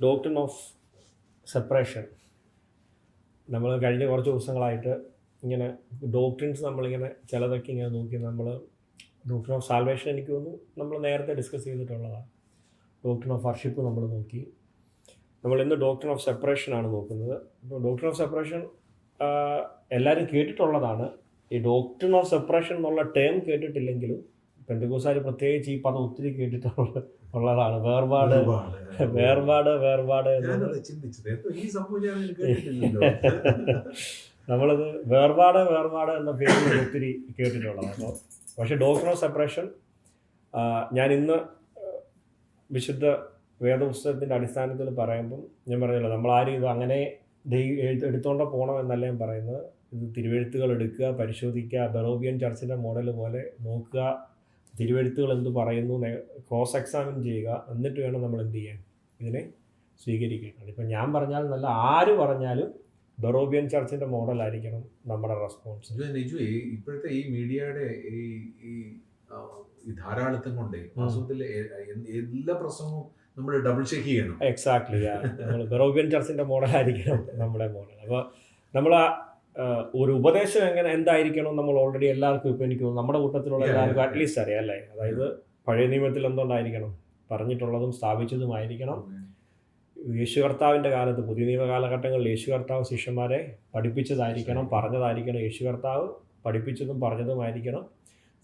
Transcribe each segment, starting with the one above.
Doctrine of separation. നമ്മൾ കഴിഞ്ഞ കുറച്ച് ദിവസങ്ങളായിട്ട് ഇങ്ങനെ ഡോക്ട്രിൻസ് നമ്മളിങ്ങനെ ചിലതൊക്കെ ഇങ്ങനെ നോക്കി. നമ്മൾ ഡോക്ട്രിൻ ഓഫ് സാൽവേഷൻ എനിക്ക് തോന്നുന്നു നമ്മൾ നേരത്തെ ഡിസ്കസ് ചെയ്തിട്ടുള്ളതാണ്. ഡോക്ട്രിൻ ഓഫ് വർഷിപ്പ് നമ്മൾ നോക്കി. നമ്മൾ ഇന്ന് ഡോക്ട്രിൻ ഓഫ് സെപ്പറേഷനാണ് നോക്കുന്നത്. അപ്പോൾ ഡോക്ട്രിൻ ഓഫ് സെപ്പറേഷൻ എല്ലാവരും കേട്ടിട്ടുള്ളതാണ്. ഈ ഡോക്ട്രിൻ ഓഫ് സെപ്പറേഷൻ എന്നുള്ള ടേം കേട്ടിട്ടില്ലെങ്കിലും പെന്തക്കോസ്തുകാർ പ്രത്യേകിച്ച് ഈ പദം ഒത്തിരി കേട്ടിട്ടുള്ളതാണ്. വേർപാട് എന്നത് നമ്മളത് വേർപാട് എന്ന പേരിൽ ഒത്തിരി കേട്ടിട്ടുള്ളതാണ്. അപ്പോൾ പക്ഷേ ഡോക്ട്രിൻ ഓഫ് സെപ്പറേഷൻ ഞാൻ ഇന്ന് വിശുദ്ധ വേദപുസ്തകത്തിൻ്റെ അടിസ്ഥാനത്തിൽ പറയുമ്പം ഞാൻ പറഞ്ഞല്ലോ, നമ്മളാരും ഇത് അങ്ങനെ എടുത്തുകൊണ്ട് പോകണം എന്നല്ല ഞാൻ പറയുന്നത്. ഇത് തിരുവെഴുത്തുകൾ എടുക്കുക, പരിശോധിക്കുക, ബെറോബിയൻ ചർച്ചിൻ്റെ മോഡൽ പോലെ നോക്കുക, തിരുവെഴുത്തുകൾ എന്ത് പറയുന്നു ക്രോസ് എക്സാമിൻ ചെയ്യുക, എന്നിട്ട് വേണം നമ്മൾ എന്ത് ചെയ്യാൻ, ഇതിനെ സ്വീകരിക്കണം. ഇപ്പം ഞാൻ പറഞ്ഞാൽ നല്ല ആര് പറഞ്ഞാലും ബെറോബിയൻ ചർച്ചിൻ്റെ മോഡലായിരിക്കണം നമ്മുടെ റെസ്പോൺസ്. ഇപ്പോഴത്തെ ഈ മീഡിയയുടെ ഈ ധാരാളിത്തം കൊണ്ട് വാസ്തവത്തിൽ എല്ലാ പ്രശ്നവും നമ്മൾ ഡബിൾ ചെക്ക് ചെയ്യണം. എക്സാക്ട്ലി, നമ്മൾ ബെറോബിയൻ ചർച്ചിൻ്റെ മോഡലായിരിക്കണം നമ്മുടെ മോഡൽ. അപ്പോൾ നമ്മൾ ഒരു ഉപദേശം എന്തായിരിക്കണം നമ്മൾ ഓൾറെഡി എല്ലാവർക്കും ഇപ്പോൾ എനിക്ക് തോന്നുന്നു നമ്മുടെ കൂട്ടത്തിലുള്ള എല്ലാവർക്കും അറ്റ്ലീസ്റ്റ് അറിയാം അല്ലേ. അതായത് പഴയ നിയമത്തിൽ എന്തുകൊണ്ടായിരിക്കണം, പറഞ്ഞിട്ടുള്ളതും സ്ഥാപിച്ചതുമായിരിക്കണം. യേശു കർത്താവിൻ്റെ കാലത്ത്, പുതിയ നിയമ കാലഘട്ടങ്ങളിൽ യേശു കർത്താവ് ശിഷ്യന്മാരെ പഠിപ്പിച്ചതായിരിക്കണം, പറഞ്ഞതായിരിക്കണം. യേശു കർത്താവ് പഠിപ്പിച്ചതും പറഞ്ഞതുമായിരിക്കണം.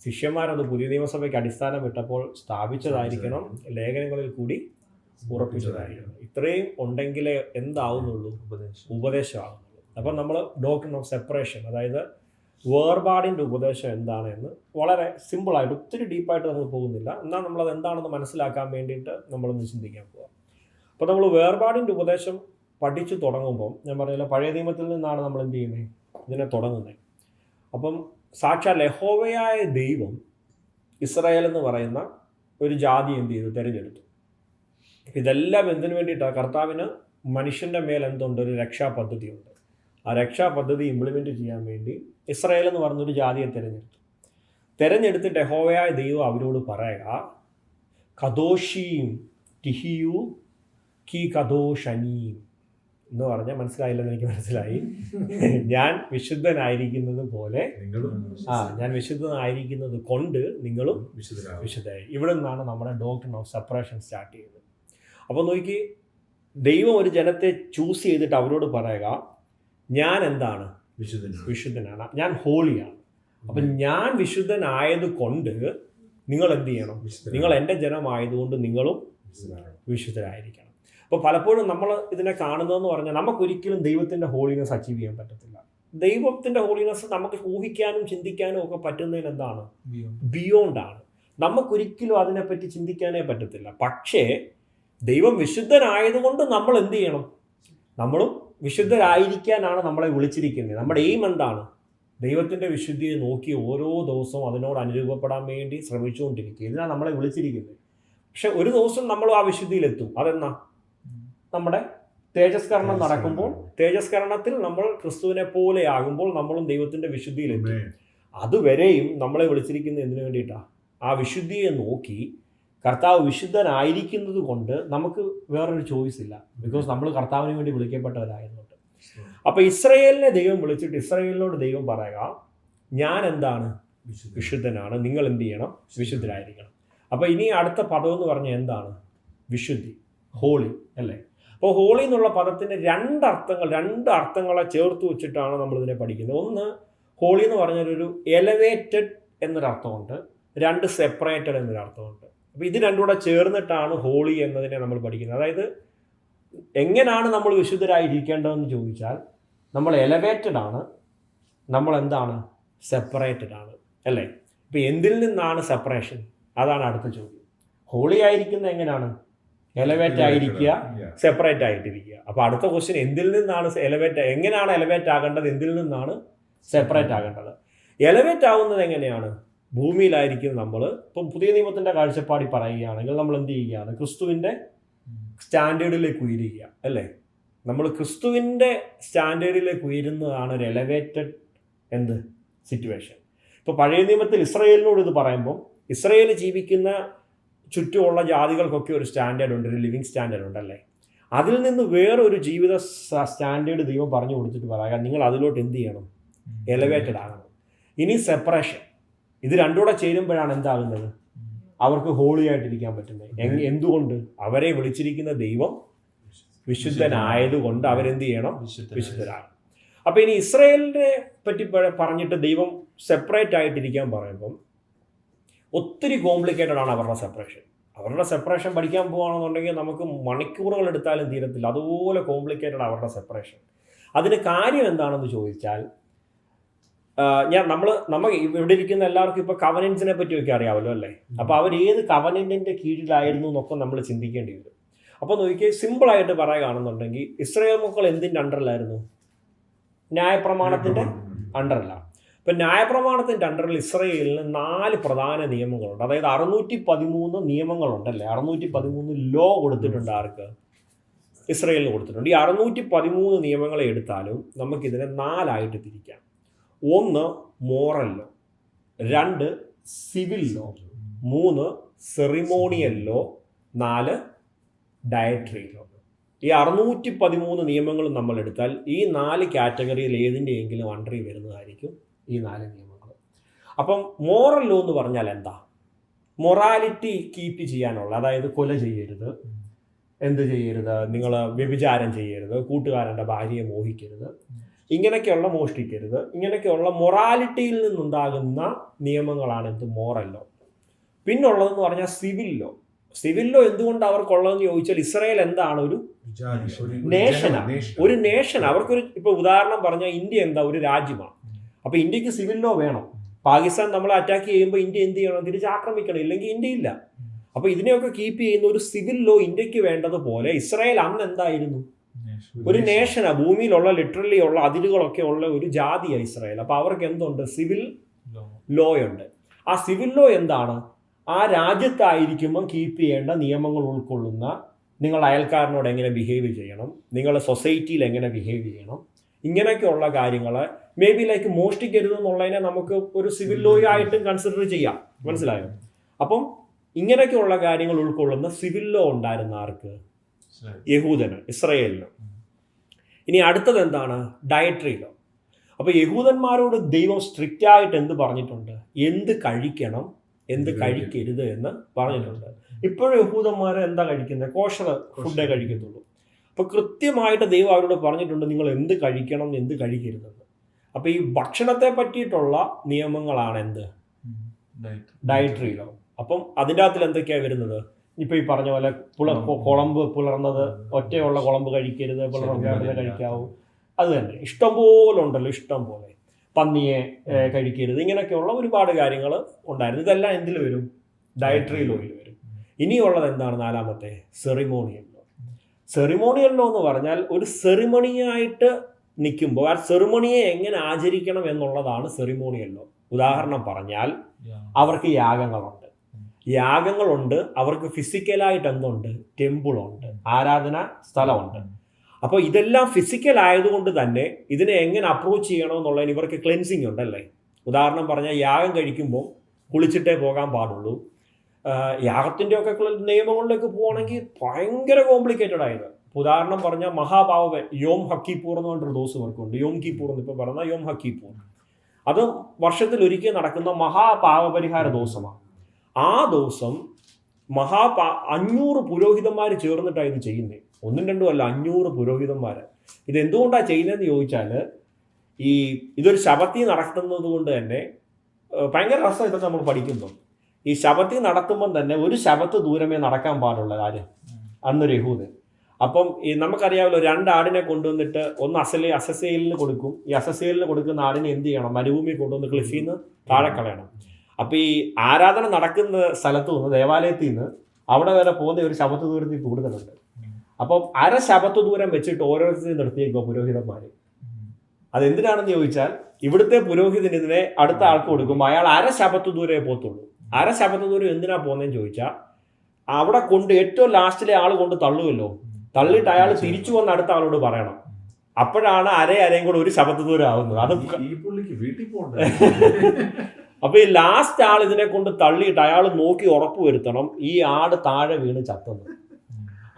ശിഷ്യന്മാരത് പുതിയ നിയമസഭയ്ക്ക് അടിസ്ഥാനം ഇട്ടപ്പോൾ സ്ഥാപിച്ചതായിരിക്കണം, ലേഖനങ്ങളിൽ കൂടി ഉറപ്പിച്ചതായിരിക്കണം. ഇത്രയും ഉണ്ടെങ്കിലേ എന്താവുന്നുള്ളൂ, ഉപദേശമാകുന്നുള്ളൂ. അപ്പം നമ്മൾ ഡോക്ട്രിൻ ഓഫ് സെപ്പറേഷൻ, അതായത് വേർപാടിൻ്റെ ഉപദേശം എന്താണ് എന്ന് വളരെ സിമ്പിളായിട്ട്, ഒത്തിരി ഡീപ്പായിട്ട് നമ്മൾ പോകുന്നില്ല, എന്നാൽ നമ്മളത് എന്താണെന്ന് മനസ്സിലാക്കാൻ വേണ്ടിയിട്ട് നമ്മളൊന്ന് ചിന്തിക്കാൻ പോകാം. അപ്പോൾ നമ്മൾ വേർപാടിൻ്റെ ഉപദേശം പഠിച്ചു തുടങ്ങുമ്പം ഞാൻ പറഞ്ഞില്ല, പഴയ നിയമത്തിൽ നിന്നാണ് നമ്മൾ എന്ത് ചെയ്യുന്നത്, ഇതിനെ തുടങ്ങുന്നത്. അപ്പം സാക്ഷാൽ യഹോവയായ ദൈവം ഇസ്രായേൽ എന്ന് പറയുന്ന ഒരു ജാതി എന്ത് ചെയ്തു, തിരഞ്ഞെടുത്തു. ഇതെല്ലാം എന്തിനു വേണ്ടിയിട്ടാണ്? കർത്താവിന് മനുഷ്യൻ്റെ മേൽ എന്തുണ്ട്, ഒരു രക്ഷാപദ്ധതിയുണ്ട്. ആ രക്ഷാപദ്ധതി ഇംപ്ലിമെൻറ്റ് ചെയ്യാൻ വേണ്ടി ഇസ്രായേൽ എന്ന് പറഞ്ഞൊരു ജാതിയെ തിരഞ്ഞെടുത്തിട്ട് യഹോവയായ ദൈവം അവരോട് പറയുക, കദോഷീം ടിഹിയു കി കദോഷനീം എന്ന് പറഞ്ഞാൽ മനസ്സിലായില്ലെന്ന് എനിക്ക് മനസ്സിലായി. ഞാൻ വിശുദ്ധനായിരിക്കുന്നത് പോലെ ഞാൻ വിശുദ്ധനായിരിക്കുന്നത് കൊണ്ട് നിങ്ങളും വിശുദ്ധരായി. ഇവിടെ നിന്നാണ് നമ്മുടെ ഡോക്ട്രിൻ ഓഫ് സെപ്പറേഷൻ സ്റ്റാർട്ട് ചെയ്യുന്നത്. അപ്പോൾ നോക്കി, ദൈവം ഒരു ജനത്തെ ചൂസ് ചെയ്തിട്ട് അവരോട് പറയുക, ഞാൻ എന്താണ്, വിശുദ്ധനാണ്, ഞാൻ ഹോളിയാണ്. അപ്പം ഞാൻ വിശുദ്ധനായത് കൊണ്ട് നിങ്ങൾ എന്ത് ചെയ്യണം, നിങ്ങൾ എൻ്റെ ജനമായതുകൊണ്ട് നിങ്ങളും വിശുദ്ധരായിരിക്കണം. അപ്പോൾ പലപ്പോഴും നമ്മൾ ഇതിനെ കാണുന്നതെന്ന് പറഞ്ഞാൽ നമുക്കൊരിക്കലും ദൈവത്തിൻ്റെ ഹോളിനെസ് അച്ചീവ് ചെയ്യാൻ പറ്റത്തില്ല. ദൈവത്തിൻ്റെ ഹോളിനെസ് നമുക്ക് ഊഹിക്കാനും ചിന്തിക്കാനും ഒക്കെ പറ്റുന്നതിന് എന്താണ്, ബിയോണ്ടാണ്. നമുക്കൊരിക്കലും അതിനെപ്പറ്റി ചിന്തിക്കാനേ പറ്റത്തില്ല. പക്ഷേ ദൈവം വിശുദ്ധനായതുകൊണ്ട് നമ്മൾ എന്ത് ചെയ്യണം, നമ്മളും വിശുദ്ധരായിരിക്കാനാണ് നമ്മളെ വിളിച്ചിരിക്കുന്നത്. നമ്മുടെ എയിം എന്താണ്, ദൈവത്തിൻ്റെ വിശുദ്ധിയെ നോക്കി ഓരോ ദിവസവും അതിനോട് അനുരൂപപ്പെടാൻ വേണ്ടി ശ്രമിച്ചുകൊണ്ടിരിക്കുക. ഇതിനാണ് നമ്മളെ വിളിച്ചിരിക്കുന്നത്. പക്ഷെ ഒരു ദിവസം നമ്മൾ ആ വിശുദ്ധിയിലെത്തും. അതെന്നാ, നമ്മുടെ തേജസ്കരണം നടക്കുമ്പോൾ, തേജസ്കരണത്തിൽ നമ്മൾ ക്രിസ്തുവിനെ പോലെ ആകുമ്പോൾ നമ്മളും ദൈവത്തിൻ്റെ വിശുദ്ധിയിലെത്തും. അതുവരെയും നമ്മളെ വിളിച്ചിരിക്കുന്നത് എന്തിനു വേണ്ടിയിട്ടാണ്? ആ വിശുദ്ധിയെ നോക്കി കർത്താവ് വിശുദ്ധനായിരിക്കുന്നത് കൊണ്ട് നമുക്ക് വേറൊരു ചോയ്സ് ഇല്ല. ബിക്കോസ് നമ്മൾ കർത്താവിന് വേണ്ടി വിളിക്കപ്പെട്ടവരായതുകൊണ്ട്. അപ്പോൾ ഇസ്രായേലിനെ ദൈവം വിളിച്ചിട്ട് ഇസ്രായേലിനോട് ദൈവം പറയുക, ഞാൻ എന്താണ്, വിശുദ്ധനാണ്, നിങ്ങൾ എന്ത് ചെയ്യണം, വിശുദ്ധരായിരിക്കണം. അപ്പോൾ ഇനി അടുത്ത പദം എന്ന് പറഞ്ഞാൽ എന്താണ്, വിശുദ്ധി, ഹോളി അല്ലേ. അപ്പോൾ ഹോളി എന്നുള്ള പദത്തിന് രണ്ട് അർത്ഥങ്ങളെ ചേർത്ത് വെച്ചിട്ടാണ് നമ്മളിതിനെ പഠിക്കുന്നത്. ഒന്ന്, ഹോളി എന്ന് പറഞ്ഞാൽ ഒരു എലവേറ്റഡ് എന്നൊരർത്ഥമുണ്ട്, രണ്ട് സെപ്പറേറ്റഡ് എന്നൊരർത്ഥമുണ്ട്. അപ്പോൾ ഇത് രണ്ടും കൂടെ ചേർന്നിട്ടാണ് ഹോളി എന്നതിനെ നമ്മൾ പഠിക്കുന്നത്. അതായത് എങ്ങനെയാണ് നമ്മൾ വിശുദ്ധരായിരിക്കേണ്ടതെന്ന് ചോദിച്ചാൽ, നമ്മൾ എലവേറ്റഡ് ആണ്, നമ്മൾ എന്താണ്, സെപ്പറേറ്റഡ് ആണ് അല്ലേ. ഇപ്പോൾ എന്തിൽ നിന്നാണ് സെപ്പറേഷൻ, അതാണ് അടുത്ത ചോദ്യം. ഹോളി ആയിരിക്കുന്നത് എങ്ങനെയാണ്, എലവേറ്റ് ആയിരിക്കുക, സെപ്പറേറ്റ് ആയിട്ടിരിക്കുക. അപ്പോൾ അടുത്ത ക്വസ്റ്റ്യൻ, എന്തിൽ നിന്നാണ് എങ്ങനെയാണ് എലവേറ്റ് ആകേണ്ടത്, എന്തിൽ നിന്നാണ് സെപ്പറേറ്റ് ആകേണ്ടത്? എലവേറ്റ് ആവുന്നത് എങ്ങനെയാണ്, ഭൂമിയിലായിരിക്കും നമ്മൾ. ഇപ്പം പുതിയ നിയമത്തിൻ്റെ കാഴ്ചപ്പാടി പറയുകയാണെങ്കിൽ നമ്മൾ എന്ത് ചെയ്യുകയാണ്, ക്രിസ്തുവിൻ്റെ സ്റ്റാൻഡേർഡിലേക്ക് ഉയരുക അല്ലേ. നമ്മൾ ക്രിസ്തുവിൻ്റെ സ്റ്റാൻഡേർഡിലേക്ക് ഉയരുന്നതാണ് ഒരു എലവേറ്റഡ് സിറ്റുവേഷൻ. ഇപ്പോൾ പഴയ നിയമത്തിൽ ഇസ്രായേലിനോട് ഇത് പറയുമ്പം, ഇസ്രായേൽ ജീവിക്കുന്ന ചുറ്റുമുള്ള ജാതികൾക്കൊക്കെ ഒരു സ്റ്റാൻഡേർഡ് ഉണ്ട്, ഒരു ലിവിങ് സ്റ്റാൻഡേർഡ് ഉണ്ടല്ലേ. അതിൽ നിന്ന് വേറൊരു ജീവിത സ്റ്റാൻഡേർഡ് ദൈവം പറഞ്ഞു കൊടുത്തിട്ട് പറയാം, നിങ്ങൾ അതിലോട്ട് എന്ത് ചെയ്യണം, എലവേറ്റഡ് ആകണം. ഇനി സെപ്പറേഷൻ, ഇത് രണ്ടുകൂടെ ചേരുമ്പോഴാണ് എന്താകുന്നത്, അവർക്ക് ഹോളി ആയിട്ടിരിക്കാൻ പറ്റുന്നത്. എന്തുകൊണ്ട്? അവരെ വിളിച്ചിരിക്കുന്ന ദൈവം വിശുദ്ധനായതുകൊണ്ട് അവരെന്ത് ചെയ്യണം, വിശുദ്ധരാകണം. അപ്പോൾ ഇനി ഇസ്രായേലിനെ പറ്റി പറഞ്ഞിട്ട് ദൈവം സെപ്പറേറ്റ് ആയിട്ടിരിക്കാൻ പറയുമ്പം ഒത്തിരി കോംപ്ലിക്കേറ്റഡ് ആണ് അവരുടെ സെപ്പറേഷൻ. അവരുടെ സെപ്പറേഷൻ പഠിക്കാൻ പോകുകയാണെന്നുണ്ടെങ്കിൽ നമുക്ക് മണിക്കൂറുകൾ എടുത്താലും തീരത്തില്ല, അതുപോലെ കോംപ്ലിക്കേറ്റഡ് അവരുടെ സെപ്പറേഷൻ. അതിന് കാര്യം എന്താണെന്ന് ചോദിച്ചാൽ, നമ്മൾ ഇവിടെ ഇരിക്കുന്ന എല്ലാവർക്കും ഇപ്പോൾ കവനൻസിനെ പറ്റിയൊക്കെ അറിയാമല്ലോ അല്ലേ. അപ്പോൾ അവർ ഏത് കവനൻറ്റിൻ്റെ കീഴിലായിരുന്നു എന്നൊക്കെ നമ്മൾ ചിന്തിക്കേണ്ടി വരും. അപ്പോൾ നോക്കിയാൽ സിമ്പിളായിട്ട് പറയുകയാണെന്നുണ്ടെങ്കിൽ ഇസ്രായേൽ മക്കൾ എന്തിൻ്റെ അണ്ടറിലായിരുന്നു? ന്യായപ്രമാണത്തിൻ്റെ അണ്ടറിലാണ്. ഇപ്പം ന്യായപ്രമാണത്തിൻ്റെ അണ്ടറിൽ ഇസ്രായേലിന് 4 പ്രധാന നിയമങ്ങളുണ്ട്. അതായത് 613 നിയമങ്ങളുണ്ടല്ലേ, 613 ലോ കൊടുത്തിട്ടുണ്ട്. ആർക്ക്? ഇസ്രായേലിന് കൊടുത്തിട്ടുണ്ട്. ഈ 613 നിയമങ്ങളെ എടുത്താലും നമുക്കിതിനെ 4 തിരിക്കാം. 1 moral law, 2 civil law, 3 ceremonial law, 4 dietary law. ഈ 613 നിയമങ്ങളും നമ്മൾ എടുത്താൽ ഈ 4 കാറ്റഗറിയിൽ ഏതിൻ്റെയെങ്കിലും അണ്ടറിൽ വരുന്നതായിരിക്കും ഈ 4 നിയമങ്ങൾ. അപ്പം മോറൽ ലോ എന്ന് പറഞ്ഞാൽ എന്താ? മൊറാലിറ്റി കീപ്പ് ചെയ്യാനുള്ള, അതായത് കൊല ചെയ്യരുത്, എന്ത് ചെയ്യരുത്, നിങ്ങൾ വ്യഭിചാരം ചെയ്യരുത്, കൂട്ടുകാരൻ്റെ ഭാര്യയെ മോഹിക്കരുത്, ഇങ്ങനെയൊക്കെയുള്ള മോഷ്ടിക്കരുത്, ഇങ്ങനെയൊക്കെയുള്ള മൊറാലിറ്റിയിൽ നിന്നുണ്ടാകുന്ന നിയമങ്ങളാണ് എന്ത്? Moral law. പിന്നുള്ളതെന്ന് പറഞ്ഞാൽ സിവിൽ ലോ. സിവിൽ ലോ എന്തുകൊണ്ട് അവർക്കുള്ളതെന്ന് ചോദിച്ചാൽ, ഇസ്രായേൽ എന്താണ്? ഒരു നേഷനാണ്, ഒരു നേഷൻ. അവർക്കൊരു, ഇപ്പോൾ ഉദാഹരണം പറഞ്ഞാൽ ഇന്ത്യ എന്താ? ഒരു രാജ്യമാണ്. അപ്പോൾ ഇന്ത്യക്ക് സിവിൽ ലോ വേണം. പാകിസ്ഥാൻ നമ്മളെ അറ്റാക്ക് ചെയ്യുമ്പോൾ ഇന്ത്യ എന്ത് ചെയ്യണം? തിരിച്ചാക്രമിക്കണം, ഇല്ലെങ്കിൽ ഇന്ത്യ ഇല്ല. അപ്പോൾ ഇതിനെയൊക്കെ കീപ്പ് ചെയ്യുന്ന ഒരു സിവിൽ ലോ ഇന്ത്യക്ക് വേണ്ടതുപോലെ ഇസ്രായേൽ അന്ന് എന്തായിരുന്നു? ഒരു നേഷനാണ്. ഭൂമിയിലുള്ള ലിറ്ററലി ഉള്ള അതിരുകളൊക്കെ ഉള്ള ഒരു ജാതിയാണ് ഇസ്രായേൽ. അപ്പോൾ അവർക്ക് എന്തുണ്ട്? സിവിൽ ലോ ഉണ്ട്. ആ സിവിൽ ലോ എന്താണ്? ആ രാജ്യത്തായിരിക്കുമ്പം കീപ്പ് ചെയ്യേണ്ട നിയമങ്ങൾ ഉൾക്കൊള്ളുന്ന, നിങ്ങൾ അയൽക്കാരനോട് എങ്ങനെ ബിഹേവ് ചെയ്യണം, നിങ്ങൾ സൊസൈറ്റിയിൽ എങ്ങനെ ബിഹേവ് ചെയ്യണം, ഇങ്ങനെയൊക്കെയുള്ള കാര്യങ്ങൾ മേ ബി ലൈക്ക് മോഷ്ടിക്കരുതെന്നുള്ളതിനെ നമുക്ക് ഒരു സിവിൽ ലോ ആയിട്ടും കൺസിഡർ ചെയ്യാം. മനസ്സിലായോ? അപ്പം ഇങ്ങനെയൊക്കെയുള്ള കാര്യങ്ങൾ ഉൾക്കൊള്ളുന്ന സിവിൽ ലോ ഉണ്ടായിരുന്ന ആർക്ക്? യഹൂദന്, ഇസ്രായേലിന്. ഇനി അടുത്തത് എന്താണ്? Dietary law. അപ്പോൾ യഹൂദന്മാരോട് ദൈവം സ്ട്രിക്റ്റ് ആയിട്ട് എന്ത് പറഞ്ഞിട്ടുണ്ട്? എന്ത് കഴിക്കണം, എന്ത് കഴിക്കരുത് എന്ന് പറഞ്ഞിട്ടുണ്ട്. ഇപ്പോഴും യഹൂദന്മാർ എന്താ കഴിക്കുന്നത്? കോഷർ ഫുഡേ കഴിക്കത്തുള്ളൂ. അപ്പോൾ കൃത്യമായിട്ട് ദൈവം അവരോട് പറഞ്ഞിട്ടുണ്ട് നിങ്ങൾ എന്ത് കഴിക്കണം, എന്ത് കഴിക്കരുതെന്ന്. അപ്പോൾ ഈ ഭക്ഷണത്തെ പറ്റിയിട്ടുള്ള നിയമങ്ങളാണ് എന്ത്? Dietary law. അപ്പം അതിൻ്റെ അകത്തിൽ എന്തൊക്കെയാണ് വരുന്നത്? ഇപ്പോൾ ഈ പറഞ്ഞ പോലെ കുളമ്പ് പുലർന്നത്, ഒറ്റയുള്ള കുളമ്പ് കഴിക്കരുത്, പുലർന്നത് കഴിക്കാവൂ. അത് തന്നെ ഇഷ്ടംപോലെ ഉണ്ടല്ലോ, ഇഷ്ടം പോലെ. പന്നിയെ കഴിക്കരുത്, ഇങ്ങനെയൊക്കെയുള്ള ഒരുപാട് കാര്യങ്ങൾ ഉണ്ടായിരുന്നു. ഇതെല്ലാം എന്തിൽ വരും? ഡയറ്ററി ലോയിൽ വരും. ഇനിയുള്ളത് എന്താണ്? 4-മത്തെ സെറിമോണിയൽ ലോ. സെറിമോണിയൽ ലോ എന്ന് പറഞ്ഞാൽ ഒരു സെറിമണിയായിട്ട് നിൽക്കുമ്പോൾ ആ സെറിമണിയെ എങ്ങനെ ആചരിക്കണം എന്നുള്ളതാണ് സെറിമോണിയൽ ലോ. ഉദാഹരണം പറഞ്ഞാൽ അവർക്ക് യാഗങ്ങളുണ്ട്, അവർക്ക് ഫിസിക്കലായിട്ട് എന്തുണ്ട്? ടെമ്പിളുണ്ട്, ആരാധനാ സ്ഥലമുണ്ട്. അപ്പോൾ ഇതെല്ലാം ഫിസിക്കൽ ആയതുകൊണ്ട് തന്നെ ഇതിനെ എങ്ങനെ അപ്രോച്ച് ചെയ്യണമെന്നുള്ളതിന് ഇവർക്ക് ക്ലെൻസിങ് ഉണ്ടല്ലേ. ഉദാഹരണം പറഞ്ഞാൽ യാഗം കഴിക്കുമ്പോൾ കുളിച്ചിട്ടേ പോകാൻ പാടുള്ളൂ. യാഗത്തിൻ്റെ ഒക്കെ നിയമങ്ങളിലേക്ക് പോവുകയാണെങ്കിൽ ഭയങ്കര കോംപ്ലിക്കേറ്റഡ് ആയത്. ഉദാഹരണം പറഞ്ഞാൽ മഹാപാവൻ യോം ഹക്കീപ്പൂർ എന്ന് പറഞ്ഞൊരു ദിവസം അവർക്കുണ്ട്. യോം കീപ്പൂർ എന്ന് ഇപ്പോൾ പറഞ്ഞാൽ യോം ഹക്കീപ്പൂർ. അത് വർഷത്തിൽ ഒരിക്കൽ നടക്കുന്ന മഹാപാവപരിഹാര ദിവസമാണ്. ആ ദിവസം 500 പുരോഹിതന്മാർ ചേർന്നിട്ടാണ് ഇത് ചെയ്യുന്നത്. 1-2 അല്ല, 500 പുരോഹിതന്മാർ. ഇതെന്തുകൊണ്ടാണ് ചെയ്യുന്നതെന്ന് ചോദിച്ചാൽ, ഇതൊരു ശബത്തി നടത്തുന്നത് കൊണ്ട് തന്നെ ഭയങ്കര രസം. ഇതൊക്കെ നമ്മൾ പഠിക്കുമ്പോൾ ഈ ശബത്തി നടത്തുമ്പം തന്നെ ഒരു ശബത്ത് ദൂരമേ നടക്കാൻ പാടുള്ള ആര്? അന്നൊരു യഹൂദൻ. അപ്പം നമുക്കറിയാമല്ലോ, 2 ആടിനെ കൊണ്ടുവന്നിട്ട് ഒന്ന് അസസേലിന് കൊടുക്കും. ഈ അസസേലിന് കൊടുക്കുന്ന ആടിനെ എന്ത് ചെയ്യണം? മരുഭൂമി കൊണ്ടുവന്ന് ക്ലിഫിൽ നിന്ന് താഴെ കളയണം. അപ്പോൾ ഈ ആരാധന നടക്കുന്ന സ്ഥലത്തു നിന്ന്, ദേവാലയത്തിൽ നിന്ന് അവിടെ വരെ പോകുന്ന ഒരു ശബത്ത് ദൂരത്തിൽ കൂടുതലുണ്ട്. അപ്പം 1/2 ശബത്ത് ദൂരം വെച്ചിട്ട് ഓരോരുത്തരെയും നിർത്തിയേക്കോ പുരോഹിതന്മാർ. അതെന്തിനാണെന്ന് ചോദിച്ചാൽ, ഇവിടുത്തെ പുരോഹിതൻ ഇതിനെ അടുത്ത ആൾക്ക് കൊടുക്കുമ്പോൾ അയാൾ 1/2 ശബത്ത് ദൂരമേ പോകത്തുള്ളൂ. 1/2 ശബത്ത് ദൂരം എന്തിനാ പോകുന്നതെന്ന് ചോദിച്ചാൽ, അവിടെ കൊണ്ട് ഏറ്റവും ലാസ്റ്റിലെ ആൾ കൊണ്ട് തള്ളുമല്ലോ, തള്ളിയിട്ട് അയാൾ തിരിച്ചു വന്ന് അടുത്ത ആളോട് പറയണം. അപ്പോഴാണ് അരയും കൂടെ ഒരു ശബത്ത് ദൂരം ആവുന്നത്. അത് വീട്ടിൽ പോകണ്ട. അപ്പോൾ ഈ ലാസ്റ്റ് ആൾ ഇതിനെ കൊണ്ട് തള്ളിയിട്ട് അയാൾ നോക്കി ഉറപ്പ് വരുത്തണം ഈ ആട് താഴെ വീണ് ചത്തുന്നു.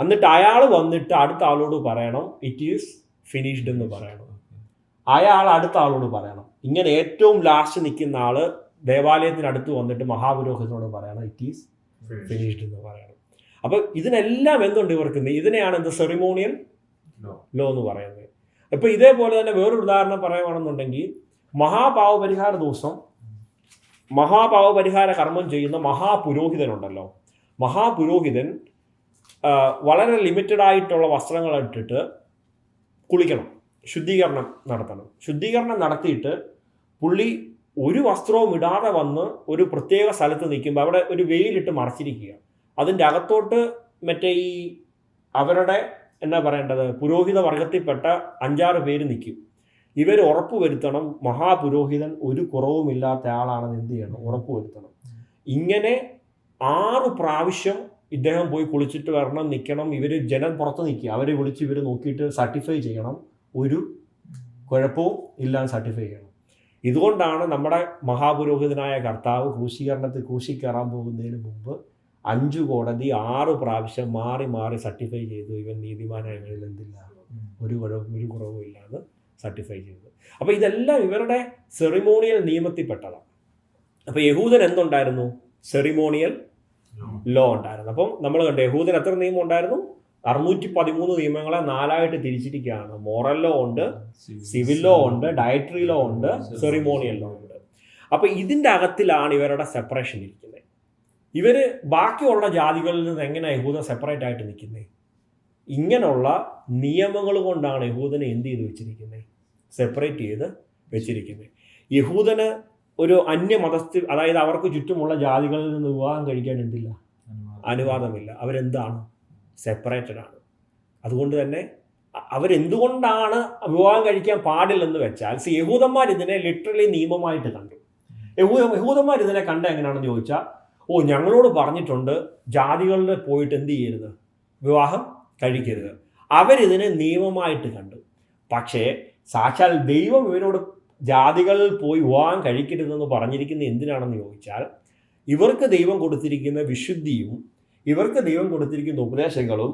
എന്നിട്ട് അയാൾ വന്നിട്ട് അടുത്ത ആളോട് പറയണം ഇറ്റ് ഈസ് ഫിനിഷ്ഡ് എന്ന് പറയണം. അയാൾ അടുത്ത ആളോട് പറയണം. ഇങ്ങനെ ഏറ്റവും ലാസ്റ്റ് നിൽക്കുന്ന ആള് ദേവാലയത്തിനടുത്ത് വന്നിട്ട് മഹാപുരോഹിതനോട് പറയണം ഇറ്റ് ഈസ് ഫിനിഷ്ഡ് എന്ന് പറയണം. അപ്പൊ ഇതിനെല്ലാം എന്തുണ്ട് ഇവർക്ക്? ഇതിനെയാണ് എന്ത് സെറിമോണിയൽ ലോ എന്ന് പറയുന്നത്. ഇപ്പൊ ഇതേപോലെ തന്നെ വേറൊരു ഉദാഹരണം പറയുകയാണെന്നുണ്ടെങ്കിൽ, മഹാപാവപരിഹാര ദിവസം മഹാപാവപരിഹാര കർമ്മം ചെയ്യുന്ന മഹാപുരോഹിതനുണ്ടല്ലോ, മഹാപുരോഹിതൻ വളരെ ലിമിറ്റഡ് ആയിട്ടുള്ള വസ്ത്രങ്ങൾ ഇട്ടിട്ട് കുളിക്കണം, ശുദ്ധീകരണം നടത്തണം. ശുദ്ധീകരണം നടത്തിയിട്ട് പുള്ളി ഒരു വസ്ത്രവും ഇടാതെ വന്ന് ഒരു പ്രത്യേക സ്ഥലത്ത് നിൽക്കുമ്പോൾ അവിടെ ഒരു വെയിലിട്ട് മറച്ചിരിക്കുക. അതിൻ്റെ അകത്തോട്ട് മറ്റേ ഈ അവരുടെ എന്നാ പറയേണ്ടത് പുരോഹിത വർഗത്തിൽപ്പെട്ട 5-6 പേര് നിൽക്കും. ഇവർ ഉറപ്പ് വരുത്തണം മഹാപുരോഹിതൻ ഒരു കുറവുമില്ലാത്ത ആളാണെന്ന് എന്ത് ചെയ്യണം? ഉറപ്പ് വരുത്തണം. ഇങ്ങനെ 6 പ്രാവശ്യം ഇദ്ദേഹം പോയി കുളിച്ചിട്ട് വരണം, നിൽക്കണം. ഇവർ ജനം പുറത്ത് നിൽക്കുക, അവരെ വിളിച്ച് ഇവർ നോക്കിയിട്ട് സർട്ടിഫൈ ചെയ്യണം, ഒരു കുഴപ്പവും ഇല്ലാതെ സർട്ടിഫൈ ചെയ്യണം. ഇതുകൊണ്ടാണ് നമ്മുടെ മഹാപുരോഹിതനായ കർത്താവ് ക്രൂശിക്കയറാൻ പോകുന്നതിന് മുമ്പ് 5 കോടതി 6 പ്രാവശ്യം മാറി മാറി സർട്ടിഫൈ ചെയ്തു ഇവൻ നീതിമാനായവനിൽ എന്തില്ല, ഒരു കുറവും ഇല്ലാന്ന് സർട്ടിഫൈ ചെയ്തു. അപ്പോൾ ഇതെല്ലാം ഇവരുടെ സെറിമോണിയൽ നിയമത്തിൽപ്പെട്ടതാണ്. അപ്പോൾ യഹൂദൻ എന്തുണ്ടായിരുന്നു? സെറിമോണിയൽ ലോ ഉണ്ടായിരുന്നു. അപ്പം നമ്മൾ കണ്ടു യഹൂദൻ എത്ര നിയമം ഉണ്ടായിരുന്നു? 613 നിയമങ്ങളെ 4ആയിട്ട് തിരിച്ചിരിക്കുകയാണ്. മോറൽ ലോ ഉണ്ട്, സിവിൽ ലോ ഉണ്ട്, ഡയറ്ററി ലോ ഉണ്ട്, സെറിമോണിയൽ ലോ ഉണ്ട്. അപ്പോൾ ഇതിൻ്റെ അകത്തിലാണ് ഇവരുടെ സെപ്പറേഷൻ ഇരിക്കുന്നത്. ഇവർ ബാക്കിയുള്ള ജാതികളിൽ നിന്ന് എങ്ങനെയാണ് യഹൂദൻ സെപ്പറേറ്റ് ആയിട്ട് നിൽക്കുന്നത്? ഇങ്ങനെയുള്ള നിയമങ്ങൾ കൊണ്ടാണ് യഹൂദനെ എന്ത് ചെയ്ത് വെച്ചിരിക്കുന്നത്? സെപ്പറേറ്റ് ചെയ്ത് വെച്ചിരിക്കുന്നത്. യഹൂദന് ഒരു അന്യമതസ്ഥ, അതായത് അവർക്ക് ചുറ്റുമുള്ള ജാതികളിൽ നിന്ന് വിവാഹം കഴിക്കാൻ എന്തില്ല? അനുവാദമില്ല. അവരെന്താണ്? സെപ്പറേറ്റഡ് ആണ്. അതുകൊണ്ട് തന്നെ അവരെന്തുകൊണ്ടാണ് വിവാഹം കഴിക്കാൻ പാടില്ലെന്ന് വെച്ചാൽ, യഹൂദന്മാർ ഇതിനെ ലിറ്ററലി നിയമമായിട്ട് കണ്ടു. യഹൂദന്മാർ ഇതിനെ കണ്ട എങ്ങനെയാണെന്ന് ചോദിച്ചാൽ, ഞങ്ങളോട് പറഞ്ഞിട്ടുണ്ട് ജാതികളിൽ പോയിട്ട് എന്ത് ചെയ്യരുത്? വിവാഹം കഴിക്കരുത്. അവരിതിനെ നിയമമായിട്ട് കണ്ടു. പക്ഷേ സാക്ഷാൽ ദൈവം ഇവരോട് ജാതികളിൽ പോയി വിവാഹം കഴിക്കരുതെന്ന് പറഞ്ഞിരിക്കുന്നത് എന്തിനാണെന്ന് ചോദിച്ചാൽ, ഇവർക്ക് ദൈവം കൊടുത്തിരിക്കുന്ന വിശുദ്ധിയും ഇവർക്ക് ദൈവം കൊടുത്തിരിക്കുന്ന ഉപദേശങ്ങളും